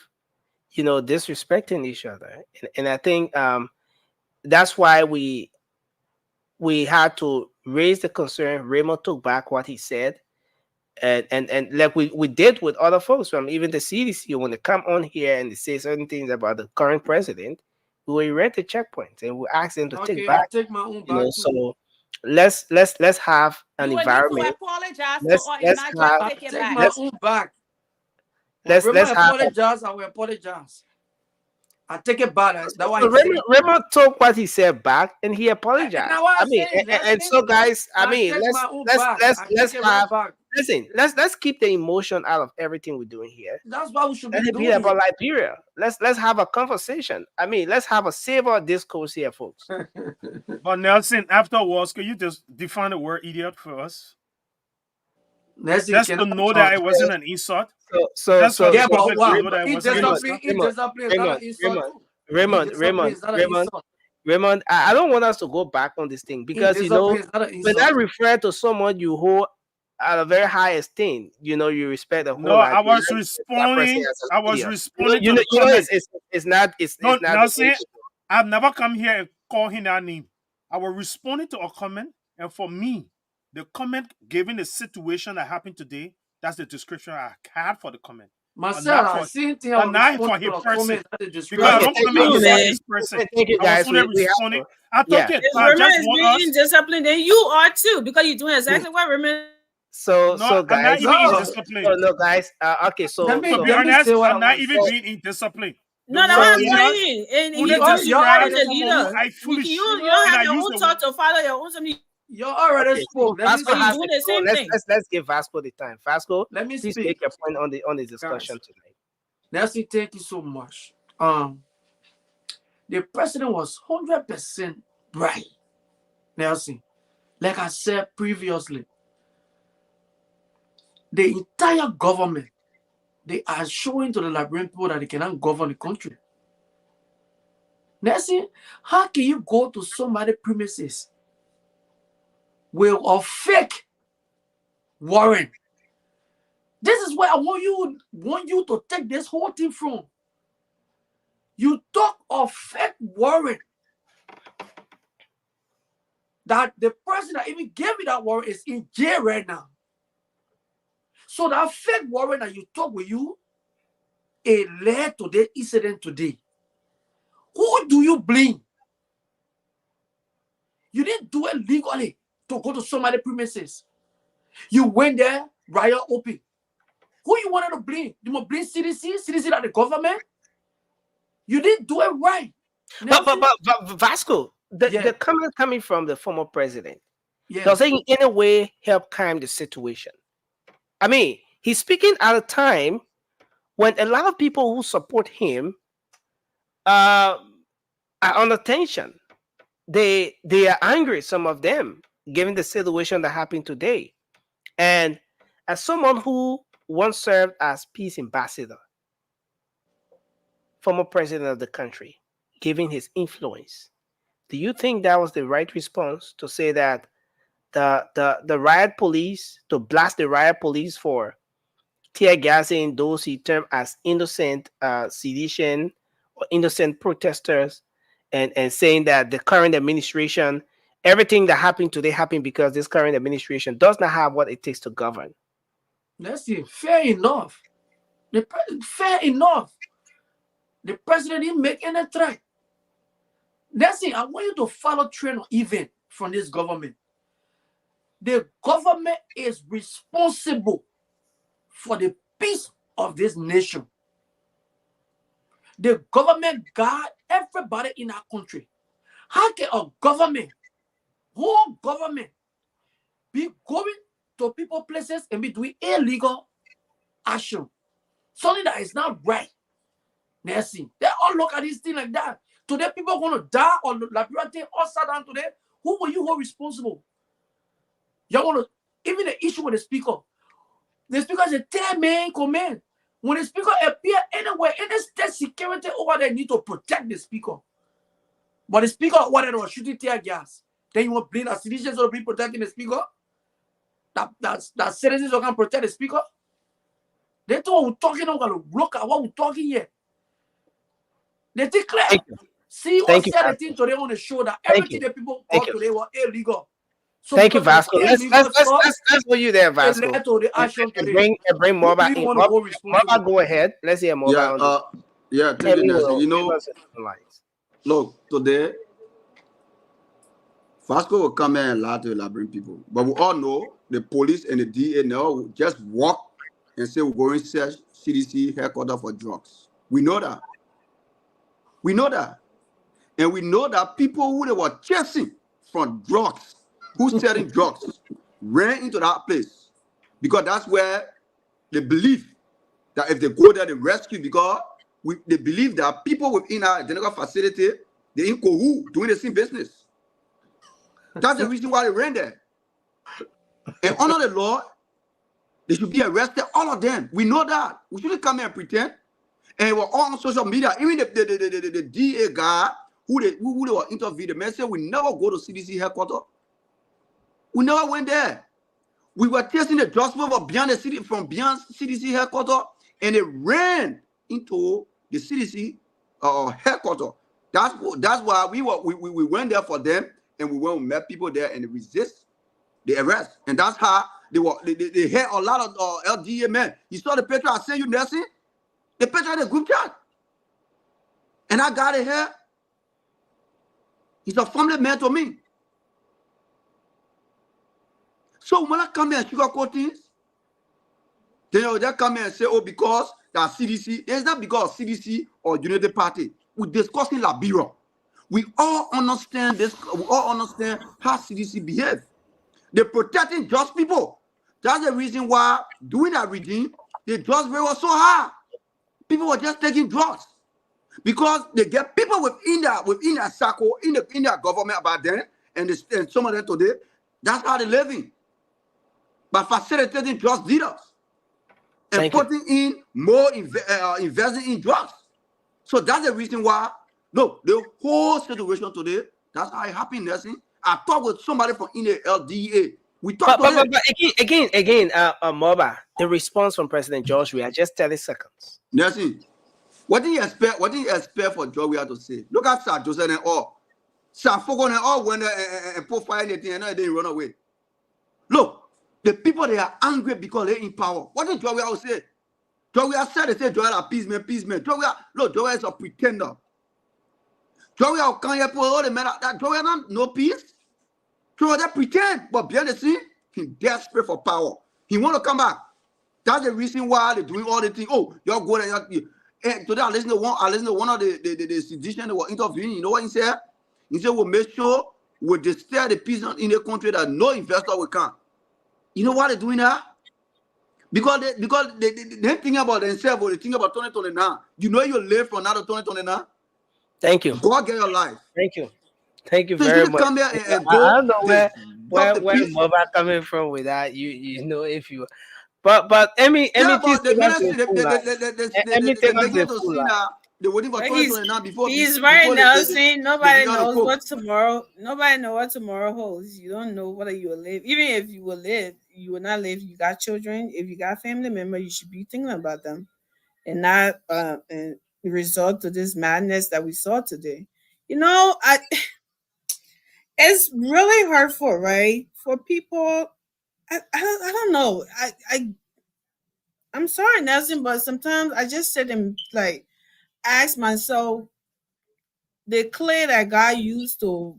disrespecting each other. And I think that's why we had to raise the concern. Raymond took back what he said. And like we did with other folks from even the CDC, when they come on here and they say certain things about the current president, we read the checkpoints and we asked them to take back. Take my own back. let's have an You will need to environment. apologize to Let's or let's not have just I take it take back. my let's own back. When let's Raymond have apologize, I will apologize. I take it back. That's why so he said. Raymond took what he said back and he And apologized. now what I I mean, say, and so guys, I I mean, take my own back. I let's take it have right back. listen, let's keep the emotion out of everything we're doing here. That's what we should be Let it be doing. about Liberia. Let's have a conversation. I mean, let's have a civil discourse here, folks. But Nelson, afterwards, can you just define the word idiot for us? Nelson Just to cannot know that it wasn't an insult. Just for the yeah, but public to wow, know that it wasn't an indiscipline, insult. indiscipline is not an insult too. Indiscipline is not an insult. Raymond, I don't want us to go back on this thing because Indiscipline is not an when I insult. refer to someone you hold at a very high esteem, you respect the whole No, life. I was responding. I was responding to the comment. It's not No, not Nelson, I've never come here and call him that name. I was responding to a comment, and for me, the comment given the situation that happened today, that's the description I had for the comment. Myself, I seen thing I But was not for responding his to a person. comment, not the Because description. I don't come here to fight his person. Thank you, I was guys. only We have responding. to- I took yeah. it. If But I Raymond just is want being us. indisciplined, then you are too, because you're doing exactly what Raymond. So No, I'm not guys, even indisciplined. no, guys. Okay, so To be honest, I'm not even being indisciplined. No, that's what I'm saying. And Only you describe are the someone who leader. I foolish. You don't and have I your use own the thought to follow your own something. You already spoke. Let me Vasco has doing to the same go. thing. Let's give Vasco the time. Vasco, Let me please speak. make your point on the discussion tonight. Nelson, thank you so much. The president was 100% right. Nelson, like I said previously, the entire government, they are showing to the Liberian people that they cannot govern the country. Nelson, how can you go to somebody's premises with a fake warrant? This is where I want you to take this whole thing from. You talk of fake warrant that the person that even gave you that warrant is in jail right now. So that fake warrant that you talk with you, it led to the incident today. Who do you blame? You didn't do it legally to go to somebody's premises. You went there, riot open. Who you wanted to blame? You must blame CDC like the government. You didn't do it right. But Vasco, the comment coming from the former president, does it in any way help calm the situation? I mean, he's speaking at a time when a lot of people who support him are under tension. They are angry, some of them, given the situation that happened today. And as someone who once served as peace ambassador, former president of the country, given his influence, do you think that was the right response to say that the riot police, to blast the riot police for tear gassing those he termed as innocent sedition or innocent protesters, and saying that the current administration, everything that happened today happened because this current administration does not have what it takes to govern? Let's see, fair enough. Fair enough. The president didn't make any threat. That's it. I want you to follow trend or event from this government. The government is responsible for the peace of this nation. The government guard everybody in our country. How can a government, whole government, be going to people places and be doing illegal action? Something that is not right. Nancy, they all look at this thing like that. Today, people are going to die on the Liberia thing all sat down today. Who will you hold responsible? You want to, even the issue with the speaker is a 10-man command. When the speaker appear anywhere, any state security over there need to protect the speaker. But the speaker over there was shooting tear gas. Then you want to blame the citizens to be protecting the speaker? That citizens are going to protect the speaker? They thought we're talking, we're going to look at what we're talking here. They declare. See what said the thing today on the show that everything that people got today was illegal. So thank you, Vasco. Let's go you there, Vasco. Bring more back. Go ahead. Let's hear more about this. Thank you, Nelson. You know, look, today, Vasco will come here and lie to the Liberian people. But we all know the police and the DA now will just walk and say we're going to search CDC headquarters for drugs. We know that. We know that. And we know that people who they were chasing from drugs, who selling drugs, ran into that place. Because that's where they believe that if they go there, they rescue, because they believe that people within our identical facility, they're in Kohu doing the same business. That's the reason why they ran there. And under the law, they should be arrested, all of them. We know that. We shouldn't come here and pretend. And we're all on social media. Even the DA guy who they were interviewed, the man said we never go to CDC headquarters. We never went there. We were testing the drugs from beyond the city, from beyond CDC headquarters, and they ran into the CDC headquarters. That's why we went there for them, and we went and met people there, and they resist the arrest. And that's how they had a lot of LDA men. You saw the picture I sent you, Nelson? The picture in the group chat. And I got it here. He's a family man to me. So when I come here and sugarcoat things, then they come here and say, oh, because that CDC, it's not because of CDC or United Party. We're discussing Liberia. We all understand this. We all understand how CDC behave. They're protecting just people. That's the reason why during that regime, the drugs rate was so high. People were just taking drugs because they get people within that circle, in their government about them, and some of them today. That's how they're living. By facilitating drug dealers and putting in more investing in drugs. So that's the reason why, look, the whole situation today, that's how it happened, Nelson. I talked with somebody from in the LDA. We talked but again, Moba, the response from President George Weah, just 30 seconds. Nelson, what do you expect for George Weah to say? Look at Sir Joseph and all. Sir Fogo and all went there and profile anything and they didn't run away. Look. The people, they are angry because they're in power. What did George Weah say? George Weah said, they say, George Weah appeasement. George Weah, look, George Weah is a pretender. George Weah can't help all the men that George Weah no peace. George Weah pretend, but behind the scene, he's desperate for power. He want to come back. That's the reason why they're doing all the things. Oh, y'all go there. And today I listened to one of the sedition that were interviewing. You know what he said? He said, we'll make sure we'll disturb the peace in the country that no investor will come. You know why they're doing that? Because they think about themselves or they think about 2029. You know you live for another 2029. Thank you. Go get your life. Thank you. Thank you very much. Come here and go. I don't know where Moba coming from with that. You know if you, but Emmy they're waiting for 2029 before. He's right now saying nobody knows what tomorrow. Nobody knows what tomorrow holds. You don't know whether you will live. Even if you will live, you will not live. You got children. If you got family members, you should be thinking about them, and not and resort to this madness that we saw today. You know, it's really hurtful, right? For people, I don't know. I'm sorry, Nelson, but sometimes I just sit and like ask myself, the clay that God used to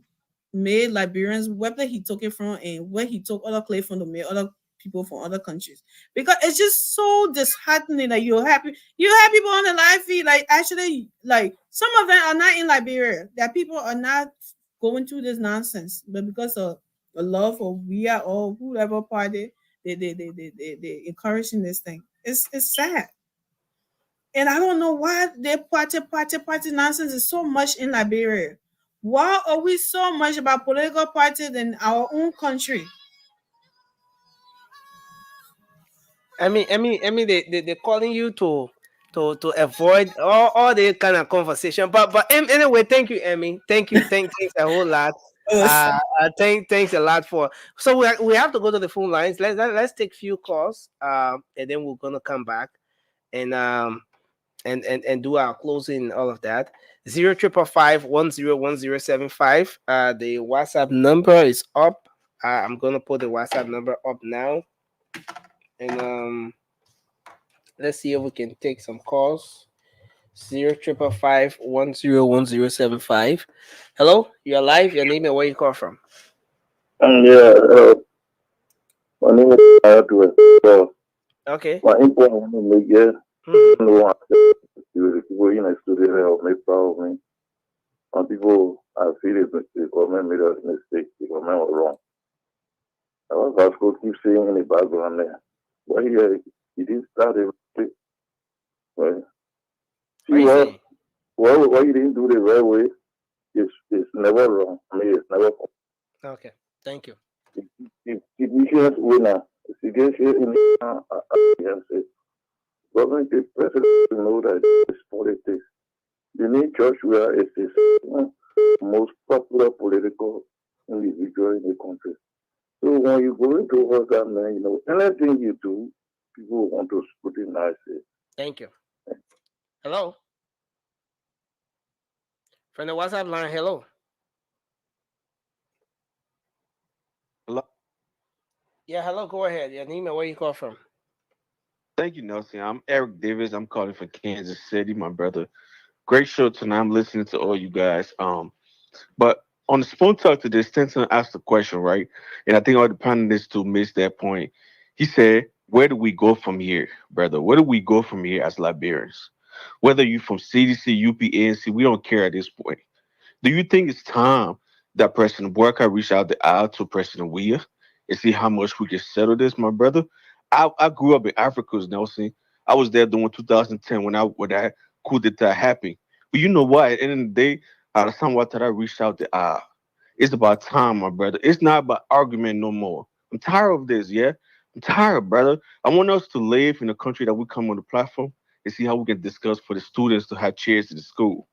make Liberians, whether he took it from and where he took other clay from to make other people from other countries. Because it's just so disheartening that you have people on the live feed, like actually, like some of them are not in Liberia, that people are not going through this nonsense, but because of a love for Weah or whoever party, they encouraging this thing. It's sad. And I don't know why the party nonsense is so much in Liberia. Why are we so much about political parties in our own country? I mean, they're calling you to avoid all the kind of conversation. But anyway, thank you, Emmy. Thanks a whole lot. Thanks a lot for. So we have to go to the phone lines. Let's take few calls. And then we're gonna come back and do our closing, all of that. 0555-101075. The WhatsApp number is up. I'm gonna put the WhatsApp number up now, and let's see if we can take some calls. 0555-101075. Hello, you're live. Your name and where you call from. Yeah, my name is Edward. So, Okay. my input I want to make is, Mhm. no one the people in the studio help make proud of me. Some people I feel it mistake, government made a mistake, the government was wrong. I was also keep saying in the background there. But here, he didn't start it. Well, see What you saying? what you didn't do the right way is never wrong. I mean, it's never. Okay. Thank you. If you can't win now, if you get here in against it, government the president to know that it's politics. The name Joshua is the most popular political individual in the country. So when you go into all that, man, you know, anything you do, people want to scrutinize it. Thank you. Hello. From the WhatsApp line, hello. Hello. Yeah, hello. Go ahead. Your name and where you call from? Thank you, Nelson. I'm Eric Davis. I'm calling from Kansas City, my brother. Great show tonight. I'm listening to all you guys. But on the spoon talk today, Stenson asked the question, right? And I think all the panelists to miss that point. He said, where do we go from here, brother? Where do we go from here as Liberians? Whether you from CDC, UP, ANC, we don't care at this point. Do you think it's time that President Walker reach out the aisle to President Weah and see how much we can settle this, my brother? I grew up in Africa, Nelson. I was there during 2010 when that coup d'etat happened. But you know what? At the end of the day, Alassane Ouattara reached out the aisle. It's about time, my brother. It's not about argument no more. I'm tired of this, yeah? I'm tired, brother. I want us to live in a country that we come on the platform and see how we can discuss for the students to have chairs in the school,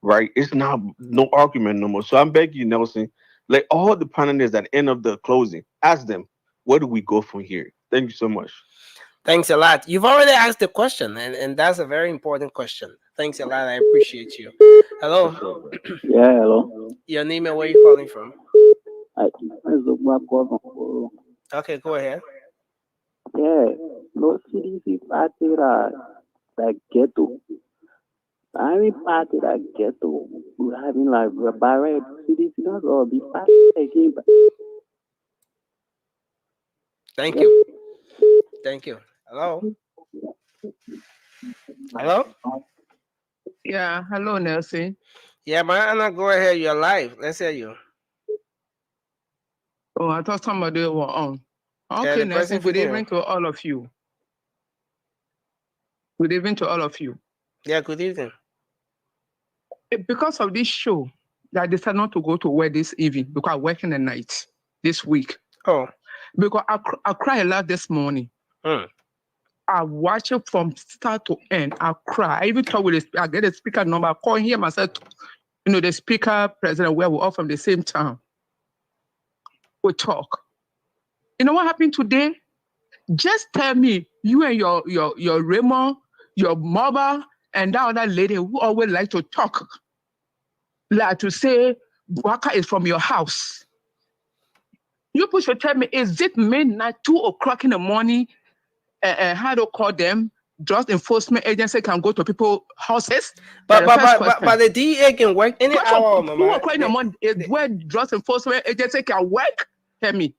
right? It's not no argument no more. So I'm begging you, Nelson, like all the panelists at the end of the closing, ask them, where do we go from here? Thank you so much. Thanks a lot. You've already asked the question, and that's a very important question. Thanks a lot. I appreciate you. Hello. Yeah, hello. Your name and where you calling from? Okay, go ahead. Yeah, no CDC party that ghetto. I mean party that ghetto. We having like barrier CDC not all be party again. Thank you. Thank you. Hello. Hello. Yeah, hello, Nelson. Yeah, Anna, go ahead. You're live. Let's hear you. Oh, I thought somebody were on. Yeah, Okay, the Nelson, person good speaking. evening to all of you. Good evening to all of you. Yeah, good evening. Because of this show, I decided not to go to work this evening because I'm working the night this week. Oh. Because I cried a lot this morning. I watch it from start to end. I cry. I even talk with I get a speaker number. I call him myself, you know, the speaker, President Weah, we're all from the same town. We talk. You know what happened today? Just tell me, you and your Raymond, your mother, and that other lady who always like to talk, like to say, Waka is from your house. You people should tell me, is it midnight, 2 o'clock in the morning, how to call them, drug enforcement agency can go to people's houses? But the DEA can work any hour, 2 o'clock in the morning is where drug enforcement agency can work? Tell me.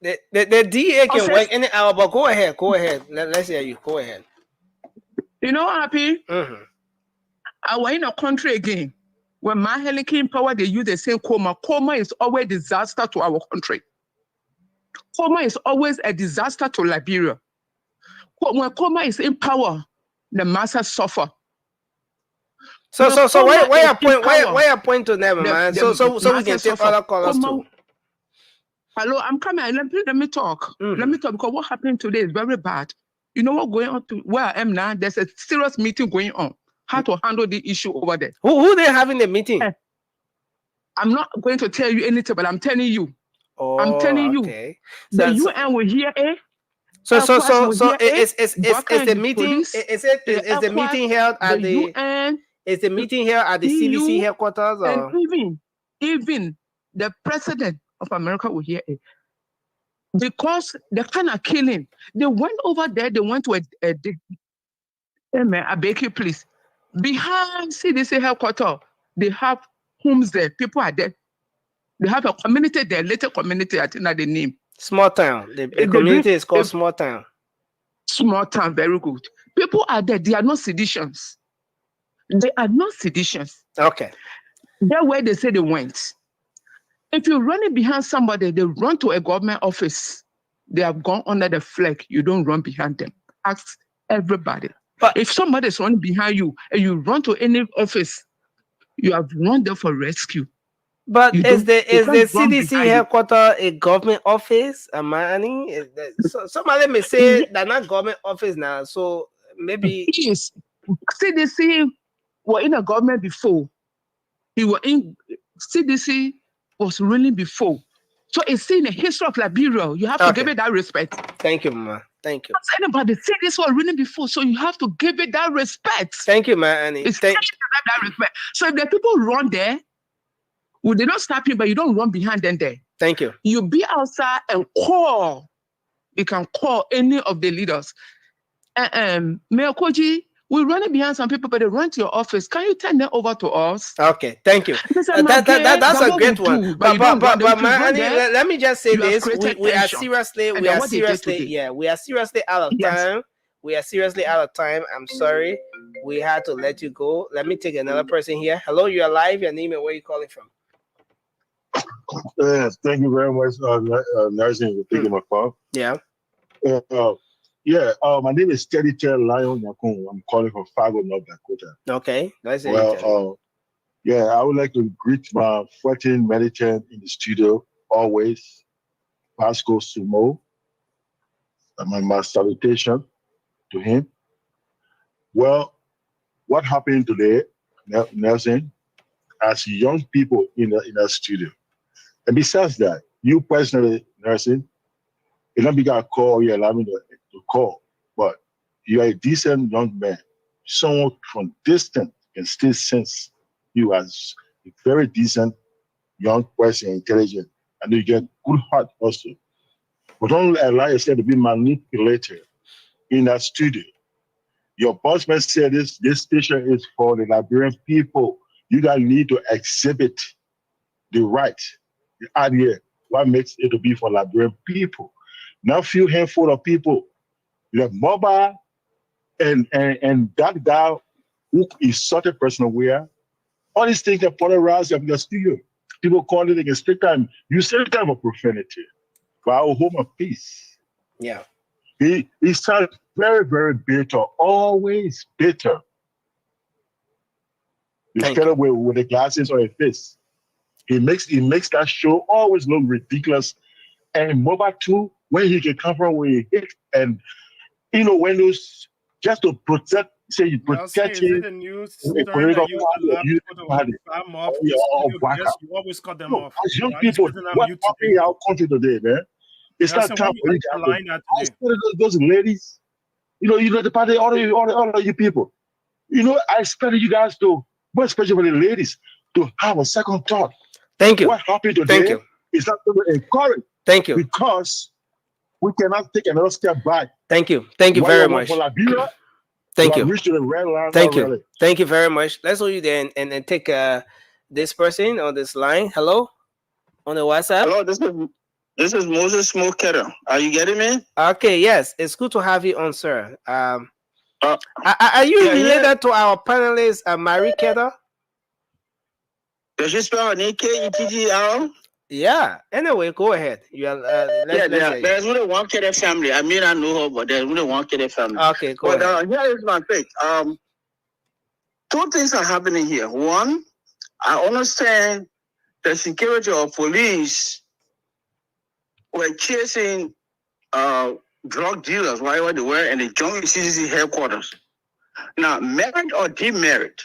The DEA can work any hour, but go ahead. Let's hear you. Go ahead. You know what happened? I was in a country again. When my Helican power, they use the same coma. Coma is always a disaster to our country. Coma is always a disaster to Liberia. When Coma is in power, the masses suffer. So why you point to them, man? So we can take other callers too. Hello, I'm coming. Let me talk. Let me talk because what happened today is very bad. You know what going on where I am now? There's a serious meeting going on. How to handle the issue over there. Who they having the meeting? I'm not going to tell you anything, but I'm telling you. I'm telling you. The UN will hear it. So is the meeting is the meeting held at the UN? Is the meeting held at the CDC headquarters? Or? And even the president of America will hear it. Because the kind of killing, they went over there, they went to a bakery place. Behind CDC headquarters, they have homes there. People are there. They have a community there, little community, I think that the name. Small town. The They community live- is called Small Town. Small town, very good. People are there, they are not seditions. They are not seditions. Okay. That's where they say they went. If you're running behind somebody, they run to a government office. They have gone under the flag. You don't run behind them. Ask everybody. But if somebody is running behind you and you run to any office, you have run there for rescue. But You is don't- the you can't run CDC behind it. headquarters a government office? Amani? Somebody may say they're not government office now, so maybe Yes. CDC were in a government before. He were in CDC was ruling before. So it's in the history of Liberia. You have to give it that respect. Thank you, Mama. Thank you. Anybody CDC was ruling before, so you have to give it that respect. Thank you, man. It's that respect. So if the people run there, well, they don't stop you, but you don't run behind them there. Thank you. You be outside and call. You can call any of the leaders. Mayor Koji, we're running behind some people, but they run to your office. Can you turn them over to us? Okay, thank you. That's a great one. But man, let me just say this: we are seriously out of time. We are seriously out of time. I'm sorry, we had to let you go. Let me take another person here. Hello, you're live. Your name and where you calling from? Yes, thank you very much, Nelson, for taking my call. Yeah. My name is Steady Chair Lion Nakun. I'm calling from Fargo, North Dakota. Okay, that's it. Well, I would like to greet my 14 meditant in the studio always. Pascal Sumo. My salutation to him. Well, what happened today, Nelson, as young people in the studio, and besides that, you personally, Nelson, you don't be gonna call, you allow me to call, but you are a decent young man. Someone from distance can still sense you as a very decent young person, intelligent, and you get good heart also. But don't allow yourself to be manipulated in that studio. Your boss man said this station is for the Liberian people. You guys need to exhibit the right, the idea, what makes it to be for Liberian people. Now few handful of people, you have mobile and that guy who is such a person aware, all these things that polarize in the studio. People call it against stick time. You say kind of a profanity, but I will hold my peace. Yeah. He sounds very, very bitter, always bitter. Instead of with the glasses on his face. He makes that show always look ridiculous. And mobile too, when he can come from where he hit and when those just to protect, say you protect him. You always cut them off. As young people, what happened in our country today, man? It's not time for you to those ladies. The party, all of you people. I expected you guys to, but especially for the ladies, to have a second thought. Thank you. What happened today? Thank you. Is not to encourage. Thank you. Because we cannot take another step back. Thank you. Thank you very much. Thank you. Reached the red line. Thank you. Thank you very much. Let's hold you there and take this person on this line. Hello? On the WhatsApp? Hello, this is Moses Smoker. Are you getting me? Okay, yes. It's good to have you on, sir. Are you related to our panelist, Marie Ketter? Does she spell an A-K-E-T-T-R? Yeah. Anyway, go ahead. There's only one Ketter family. I may not know her, but there's only one Ketter family. Okay, go ahead. Here is my take. Two things are happening here. One, I understand the security or police were chasing drug dealers, wherever they were, and they joined CCC headquarters. Now, merit or demerit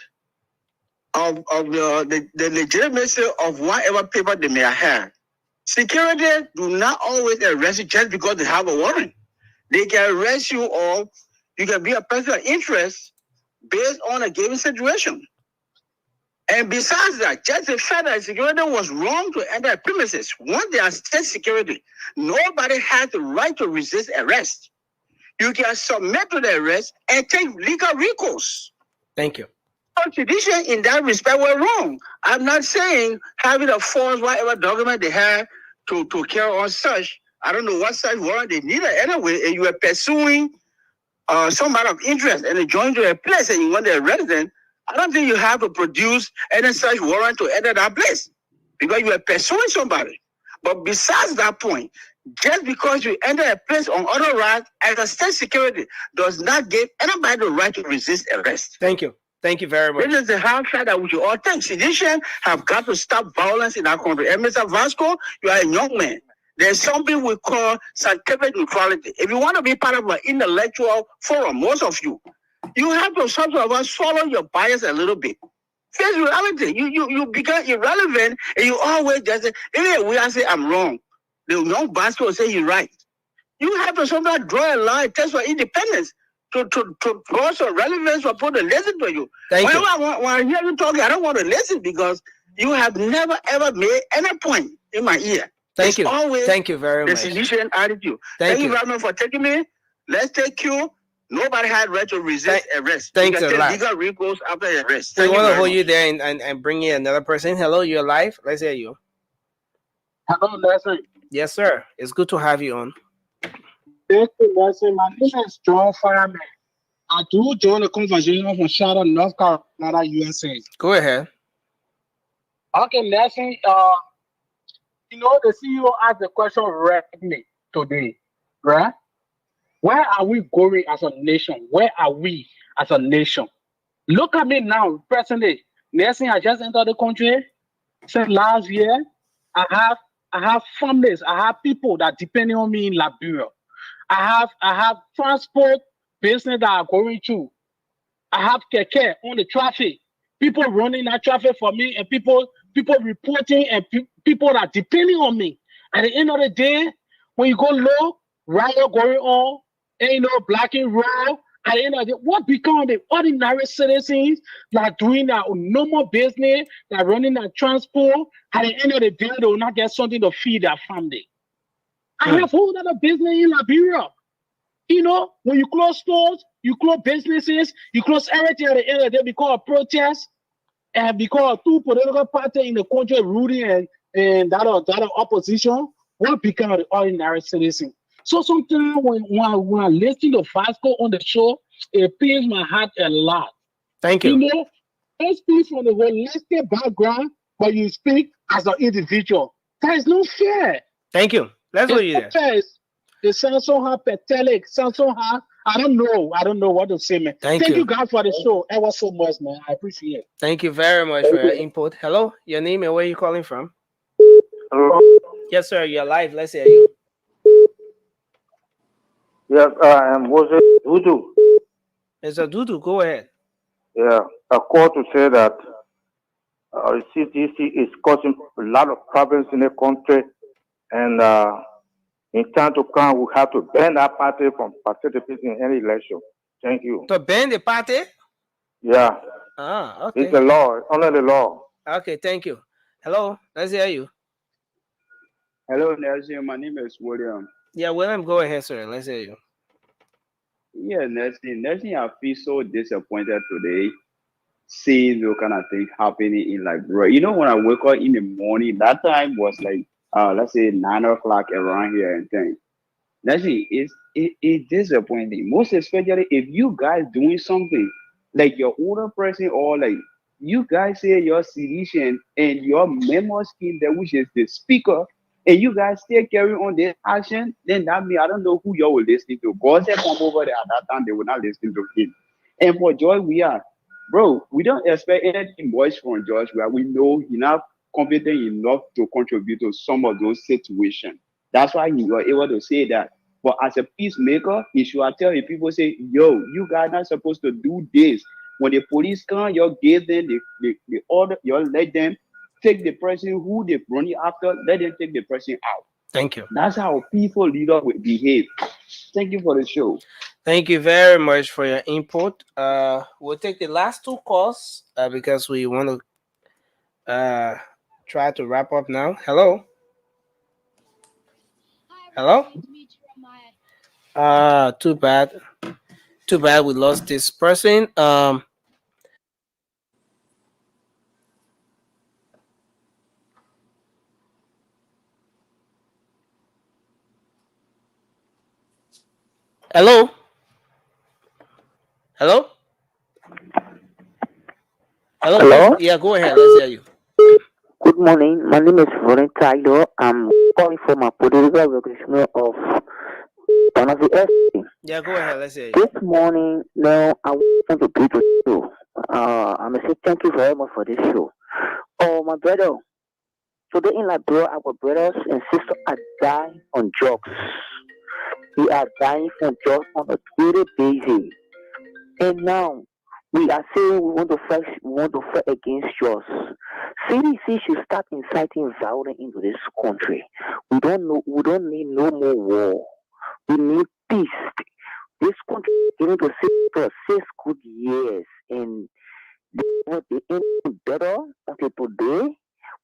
of the legitimacy of whatever paper they may have, security do not always arrest you just because they have a warrant. They can arrest you, or you can be a person of interest based on a given situation. And besides that, just the fact that security was wrong to enter premises, once they are state security, nobody has the right to resist arrest. You can submit to the arrest and take legal recourse. Thank you. Tradition in that respect were wrong. I'm not saying having a force, whatever document they have to carry on such. I don't know what such warrant they needed anyway, and you were pursuing some amount of interest and they join to a place and you want their resident. I don't think you have to produce any such warrant to enter that place because you are pursuing somebody. But besides that point, just because you enter a place on other right as a state security does not give anybody the right to resist arrest. Thank you. Thank you very much. This is the hard side that we should all take. Sedition have got to stop violence in our country. And Mr. Vasco, you are a young man. There's something we call scientific neutrality. If you want to be part of an intellectual forum, most of you have to sort of swallow your bias a little bit. Face reality. You become irrelevant and you always just say, even we say I'm wrong. The young Vasco will say you're right. You have to sometimes draw a line, test for independence. To draw some relevance for people to listen to you. Thank you. When I hear you talking, I don't want to listen because you have never ever made any point in my ear. Thank you. Always Thank you very the much. sedition attitude. Thank you very much for taking me. Let's take you. Nobody had right to resist arrest. Thanks a lot. Legal recourse after arrest. So we Thank want to very hold much. you there and bring in another person. Hello, you're live. Let's hear you. Hello, Nelson. Yes, sir. It's good to have you on. Thank you, Nelson. My name is John Fireman. I do join the conversation from Charlotte, North Carolina, USA. Go ahead. Okay, Nelson. The CEO asked the question directly today, right? Where are we going as a nation? Where are we as a nation? Look at me now, personally. Nelson, I just entered the country since last year. I have families. I have people that depending on me in Liberia. I have transport business that are going through. I have keke on the traffic. People running that traffic for me and people reporting and people that depending on me. At the end of the day, when you go low, riot going on, ain't no black and raw. At the end of the day, what become the ordinary citizens that doing that normal business, that running that transport? At the end of the day, they will not get something to feed their family. I have whole other business in Liberia. When you close stores, you close businesses, you close everything at the end of the day because of protests and because of two political parties in the country rooting and that opposition, what become of the ordinary citizen? So sometimes when I listen to Vasco on the show, it pains my heart a lot. Thank you. Don't speak from the holistic background, but you speak as an individual. That is not fair. Thank you. Let's hold you there. It sounds so pathetic. Sounds so hard. I don't know what to say, man. Thank you you. guys for the show. It was so much, man. I appreciate it. Thank you very much for your input. Hello, your name and where you calling from? Hello. Yes, sir. You're live. Let's hear you. Yes, I am Jose Dudu. Mr. Dudu, go ahead. Yeah, I call to say that the CTC is causing a lot of problems in the country, and in time to come, we have to ban that party from participating in any election. Thank you. To ban the party? Yeah. Okay. It's the law. Only the law. Okay, thank you. Hello, let's hear you. Hello, Nelson. My name is William. Yeah, William, go ahead, sir. Let's hear you. Yeah, Nelson, I feel so disappointed today seeing those kind of things happening in Liberia. When I wake up in the morning, that time was like, let's say 9 o'clock around here and things. Nelson, it's disappointing. Most especially if you guys doing something like your older person or like you guys say your sedition and your member scheme there, which is the speaker, and you guys still carry on this action, then that means I don't know who y'all will listen to. God said come over there at that time, they will not listen to him. And for George Weah, bro, we don't expect anything much from George Weah. We know he's not competent enough to contribute to some of those situations. That's why he was able to say that. But as a peacemaker, he should tell the people, say, yo, you guys not supposed to do this. When the police come, you give them the order, you let them take the person who they running after, let them take the person out. Thank you. That's how people leader will behave. Thank you for the show. Thank you very much for your input. We'll take the last two calls because we want to try to wrap up now. Hello. Hello. Too bad we lost this person. Hello? Hello? Hello, please. Hello? Yeah, go ahead. Let's hear you. Good morning. My name is Valentino. I'm calling from a political recognition of one of the SD. Yeah, go ahead. Let's hear you. This morning, now I want to greet you. I'm gonna say thank you very much for this show. Oh, my brother. Today in Liberia, our brothers and sisters are dying on drugs. We are dying from drugs on a daily basis. And now we are saying we want to fight against drugs. CDC should start inciting violence into this country. We don't need no more war. We need peace. This country is going to sit for 6 good years, and what they ain't better until today.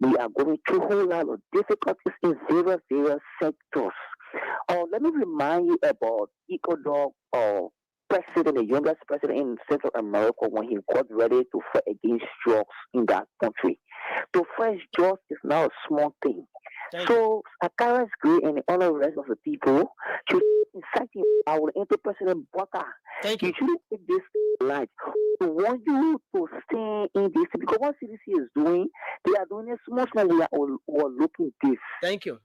We are going through a whole lot of difficulties in various sectors. Let me remind you about Ecuador president, the youngest president in Central America, when he got ready to fight against drugs in that country. To fight drugs is not a small thing. So Akara's great and all the rest of the people should inciting power into President Baka. You shouldn't take this light. We want you to stay in this because what CDC is doing, they are doing it small. We are looking this. Thank you.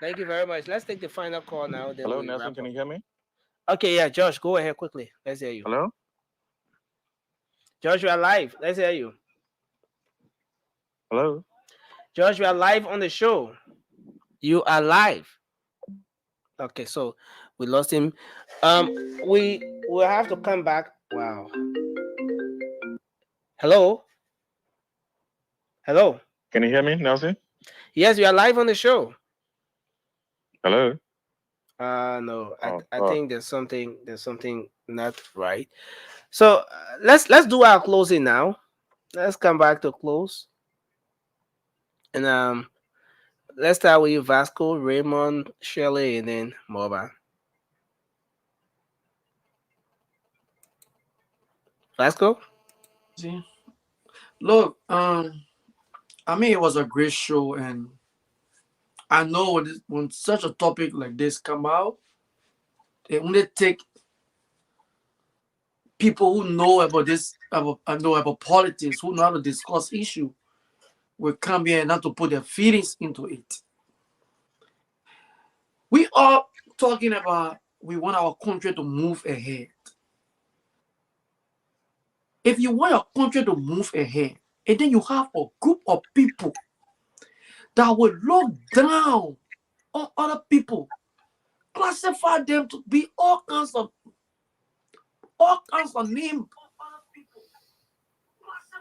Thank you very much. Let's take the final call now. Then Hello, Nelson, can you hear me? Okay, yeah, Josh, go ahead quickly. Let's hear you. Hello? Josh, you are live. Let's hear you. Hello? Josh, you are live on the show. You are live. Okay, so we lost him. We will have to come back. Wow. Hello? Hello? Can you hear me, Nelson? Yes, you are live on the show. Hello? No, I think there's something not right. So let's do our closing now. Let's come back to close. And let's start with you, Vasco, Raymond, Shirley, and then Moba. Vasco? Look, I mean, it was a great show, and I know when such a topic like this come out, they only take people who know about this, about politics, who know how to discuss issue, will come here and not to put their feelings into it. We are talking about we want our country to move ahead. If you want your country to move ahead, and then you have a group of people that will look down on other people, classify them to be all kinds of names.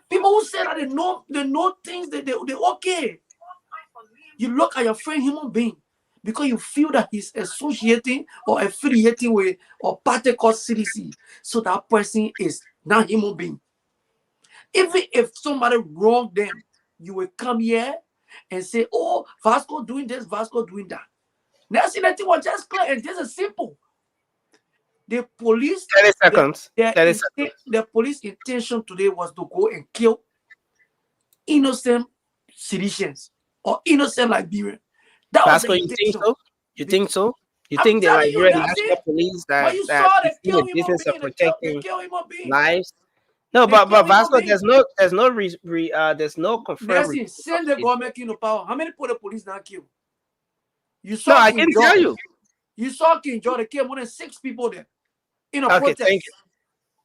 People who say that they know things that they okay. You look at your friend human being because you feel that he's associating or affiliating with a party called CDC. So that person is not human being. Even if somebody wronged them, you will come here and say, oh, Vasco doing this, Vasco doing that. That's the thing was just clear and this is simple. The police 30 seconds. The police intention today was to go and kill innocent citizens or innocent Liberians. That was Vasco, the you think intention. so? You think so? You I'm think the telling you, Liberian that's National it. Police When that you that saw they is in kill the human business of being, they protecting kill human being. lives? No, They but kill human Vasco, being. there's no confirmed Nelson, report send of the it. government into power. How many people the police now kill? You No, saw I King can George. tell you. You saw King George. They killed more than 6 people there in a Okay, protest.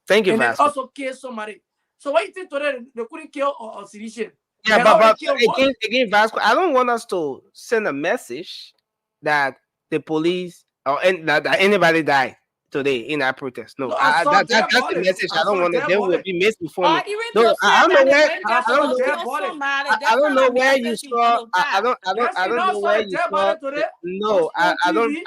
thank you, And they Vasco. also killed somebody. So why you think today they couldn't kill a citizen? Yeah, Now but they kill one. again, Vasco, I don't want us to send a message that the police or that anybody died today in that protest. No, No, I saw that's dead the body. message. I I don't saw want to. dead They will body. be misinformed. Or even No, to I say don't know that they where. went I there saw to dead kill body. somebody. I That's don't not know a where you message you saw. give back. Yes, you know, I know saw where the you dead saw. body today. No, On I don't. TV.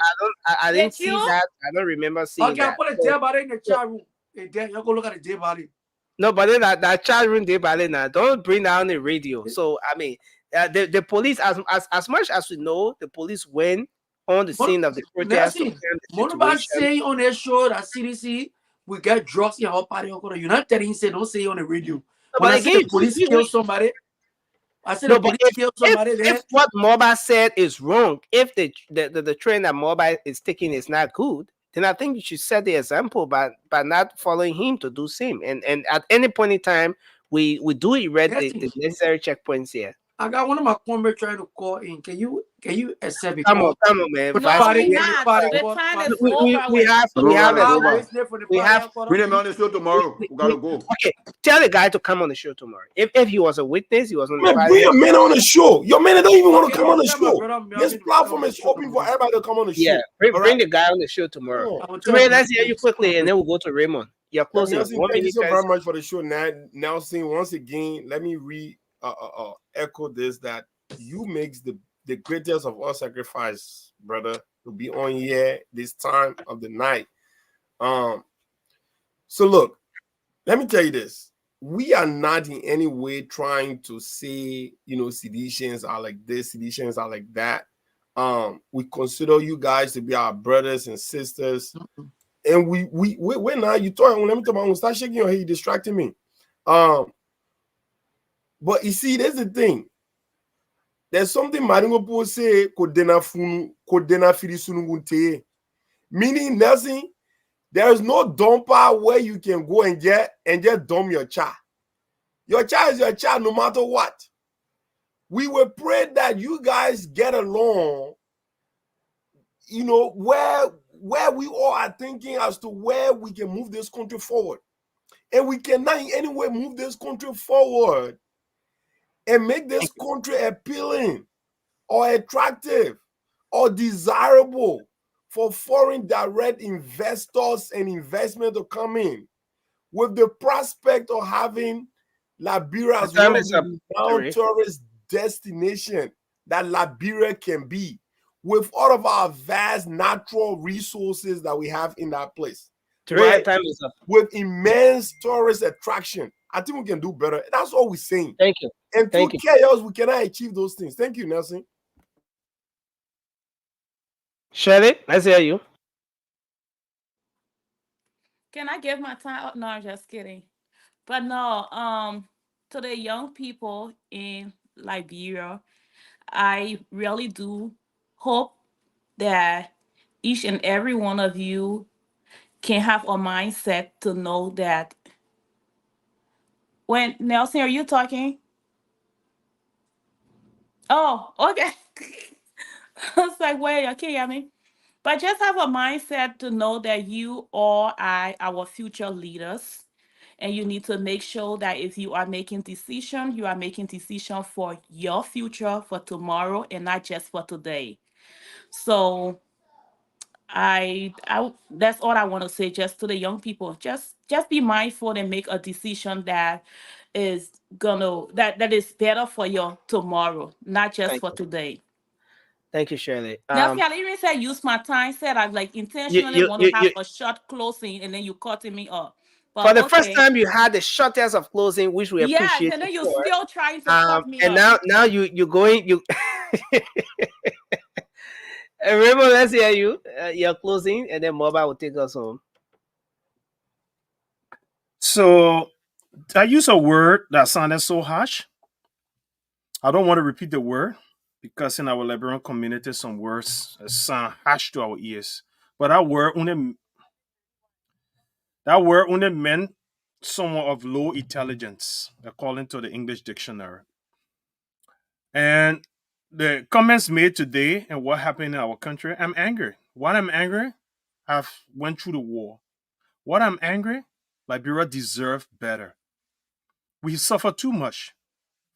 I They didn't see killed? that. I don't remember seeing Okay, I that. put a dead body in the chat room. Hey, there, you go look at the dead body. No, but then that chat room they now. Don't bring down the radio. So I mean, the police, as much as we know, the police went on the scene of the protest to Nelson, calm the Monuba situation. say on their show that CDC we get drugs in our party. You're not telling him, say don't say it on the radio. When I say the police kill somebody, I said the police kill somebody. Then If what Moba said is wrong, if the train that Moba is taking is not good, then I think you should set the example by not following him to do same. And at any point in time, we do erect the necessary checkpoints here. I got one of my comrades trying to call in. Can you accept it? Come on, man. No, we not. The time is over. We have We them on the show tomorrow. We gotta go. Okay, tell the guy to come on the show tomorrow. If he was a witness, he was on the Man, party. bring your man on the show. Your man don't even want to come on the show. This platform is open for everybody to come on the show. Yeah, bring the guy on the show tomorrow. Ray, let's hear you quickly, and then we'll go to Raymond. You're closing. Thank you so very much for the show, Nelson. Once again, let me echo this, that you makes the greatest of all sacrifice, brother, to be on here this time of the night. So look, let me tell you this. We are not in any way trying to say, seditions are like this, seditions are like that. We consider you guys to be our brothers and sisters. And we're not, you talking, let me talk about, start shaking your head, you're distracting me. But you see, there's the thing. There's something Maringo say, meaning nothing. There is no dumper where you can go and just dump your child. Your child is your child no matter what. We will pray that you guys get along, where we all are thinking as to where we can move this country forward. And we cannot in any way move this country forward and make this country appealing or attractive or desirable for foreign direct investors and investment to come in, with the prospect of having Liberia as one of the renowned tourist destination that Liberia can be, with all of our vast natural resources that we have in that place. Right? Time is up. With immense tourist attraction. I think we can do better. That's all we're saying. Thank you. And through chaos, we cannot achieve those things. Thank you, Nelson. Shirley, let's hear you. Can I give my time? No, I'm just kidding. But no, to the young people in Liberia, I really do hope that each and every one of you can have a mindset to know that when Nelson, are you talking? Oh, okay. I was like, wait, you can't hear me. But just have a mindset to know that you are our future leaders. And you need to make sure that if you are making decisions, you are making decisions for your future, for tomorrow, and not just for today. So I that's all I want to say just to the young people. Just be mindful and make a decision that is that is better for your tomorrow, not just for today. Thank you, Shirley. Now, see, I didn't even say use my time. Said I like intentionally want to have a short closing, and then you cutting me up. But, for the first time, you had the shortest of closing, which we appreciate. Yeah, and then you're still trying to cut me and up. now you're going. Raymond, let's hear you. You're closing, and then Mobile will take us home. So I use a word that sounded so harsh. I don't want to repeat the word, because in our Liberian community, some words sound harsh to our ears. But that word only meant someone of low intelligence, according to the English dictionary. And the comments made today and what happened in our country, I'm angry. What I'm angry, I've went through the war. What I'm angry, Liberia deserves better. We suffer too much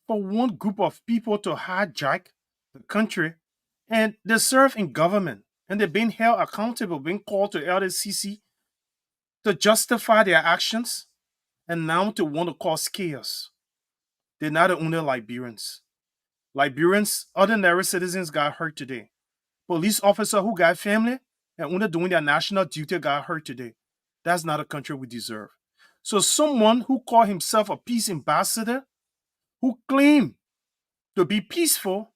for one group of people to hijack the country, and they serve in government, and they're being held accountable, being called to LDCC to justify their actions, and now to want to cause chaos. They're not the only Liberians. Liberians, ordinary citizens got hurt today. Police officers who got family and only doing their national duty got hurt today. That's not a country we deserve. So someone who called himself a peace ambassador, who claimed to be peaceful,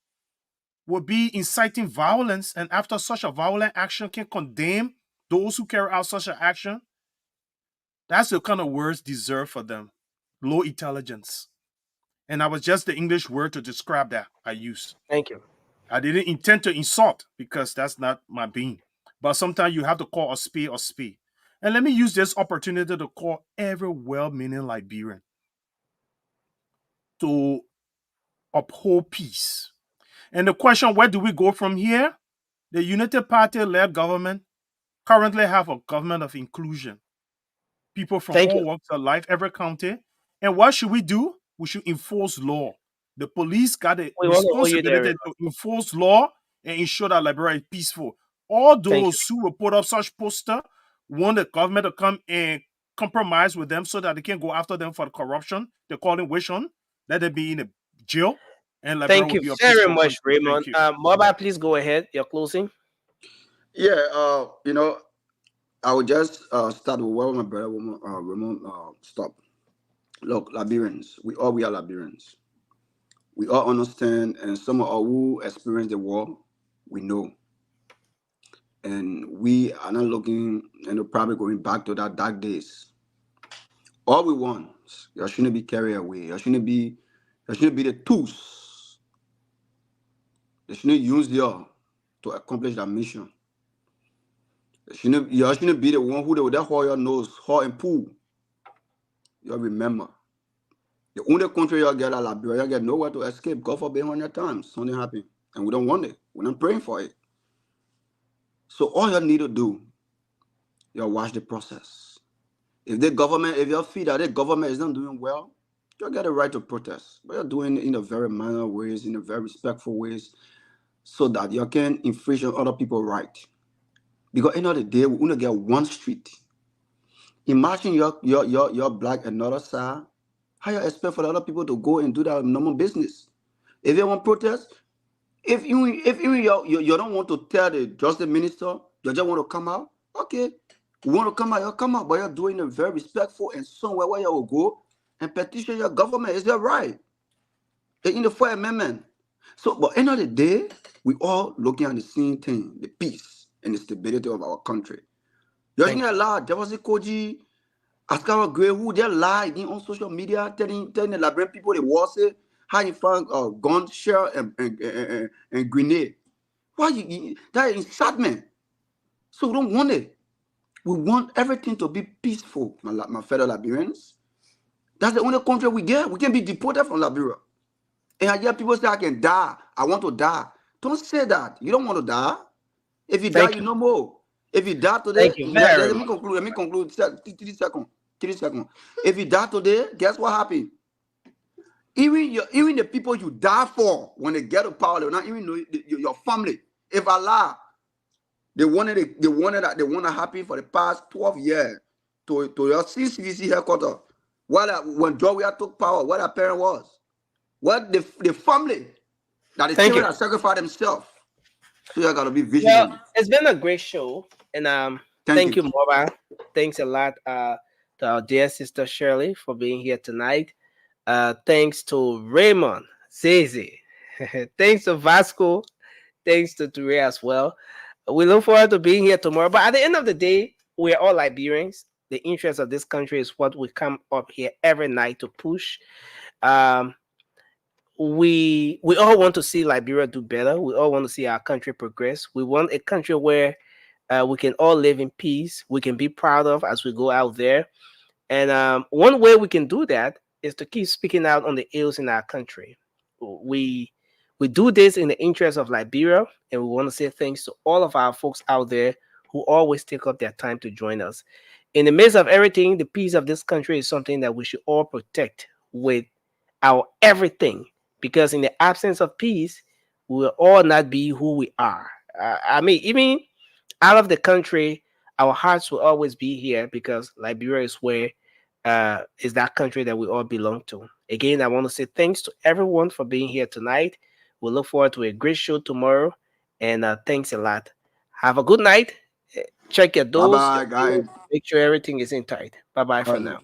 will be inciting violence, and after such a violent action can condemn those who carry out such an action. That's the kind of words deserved for them. Low intelligence. And that was just the English word to describe that I used. Thank you. I didn't intend to insult, because that's not my being. But sometimes you have to call a spade a spade. And let me use this opportunity to call every well-meaning Liberian to uphold peace. And the question, where do we go from here? The United Party-led government currently have a government of inclusion. People from Thank all you. walks of life, every county. And what should we do? We should enforce law. The police got a We want to hold you there. responsibility to enforce law and ensure that Liberia is peaceful. All Thank you. those who will put up such poster want the government to come and compromise with them so that they can go after them for the corruption. They call it wish on. Let them be in a jail. And Liberia Thank will you be a very peaceful much, country. Raymond. Thank you. Mobile, please go ahead. You're closing. Yeah, I would just start with where my brother Ramon stopped. Look, Liberians, we are Liberians. We all understand, and some of us who experienced the war, we know. And we are not looking, probably going back to that dark days. All we want, you shouldn't be carried away. You shouldn't be the tools. They shouldn't use you to accomplish that mission. You shouldn't be the one who they hold your nose, hot and pull. You remember. The only country you get like Liberia, you get nowhere to escape. God forbid 100 times something happen. And we don't want it. We're not praying for it. So all you need to do, you watch the process. If you feel that the government is not doing well, you get a right to protest. But you're doing it in a very minor ways, in a very respectful ways, so that you can infringe on other people's right. Because end of the day, we only get one street. Imagine you're black another side. How you expect for the other people to go and do that normal business? If you want protest, if you don't want to tell the justice minister, you just want to come out, okay. You want to come out, you come out, but you're doing it very respectful and somewhere where you will go and petition your government. Is that right? In the Fourth Amendment. So, but end of the day, we all looking at the same thing, the peace and the stability of our country. You're seeing a lot, Javasi Koji, Askara Gray, who they lie on social media, telling the Liberian people they was it, how you find gun shell and grenade. Why that is incitement? So we don't want it. We want everything to be peaceful, my fellow Liberians. That's the only country we get. We can be deported from Liberia. And I hear people say, I can die. I want to die. Don't say that. You don't want to die. If you die, you no more. If you die today, let me conclude. 3 seconds. If you die today, guess what happened? Even the people you die for, when they get to power, they will not even know your family. If Allah, they wanted to happen for the past 12 years to your CCVC headquarters. When Weah took power, what our parent was. What the family that the children that sacrificed themselves. So you got to be vigilant. Well, it's been a great show, and thank you, Mova. Thanks a lot to our dear sister Shirley for being here tonight. Thanks to Raymond, Zazie. Thanks to Vasco. Thanks to Ture as well. We look forward to being here tomorrow. But at the end of the day, we're all Liberians. The interest of this country is what we come up here every night to push. We all want to see Liberia do better. We all want to see our country progress. We want a country where we can all live in peace. We can be proud of as we go out there. And one way we can do that is to keep speaking out on the ills in our country. We do this in the interest of Liberia, and we want to say thanks to all of our folks out there who always take up their time to join us. In the midst of everything, the peace of this country is something that we should all protect with our everything, because in the absence of peace, we will all not be who we are. Even out of the country, our hearts will always be here, because Liberia is where is that country that we all belong to. Again, I want to say thanks to everyone for being here tonight. We look forward to a great show tomorrow, and thanks a lot. Have a good night. Check your doors. Bye-bye, guys. Make sure everything is in tight. Bye-bye for now.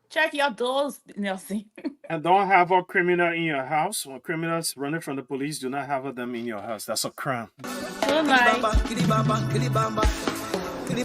Check your doors, Nelson. And don't have a criminal in your house. When criminals running from the police, do not have them in your house. That's a crime. Good night.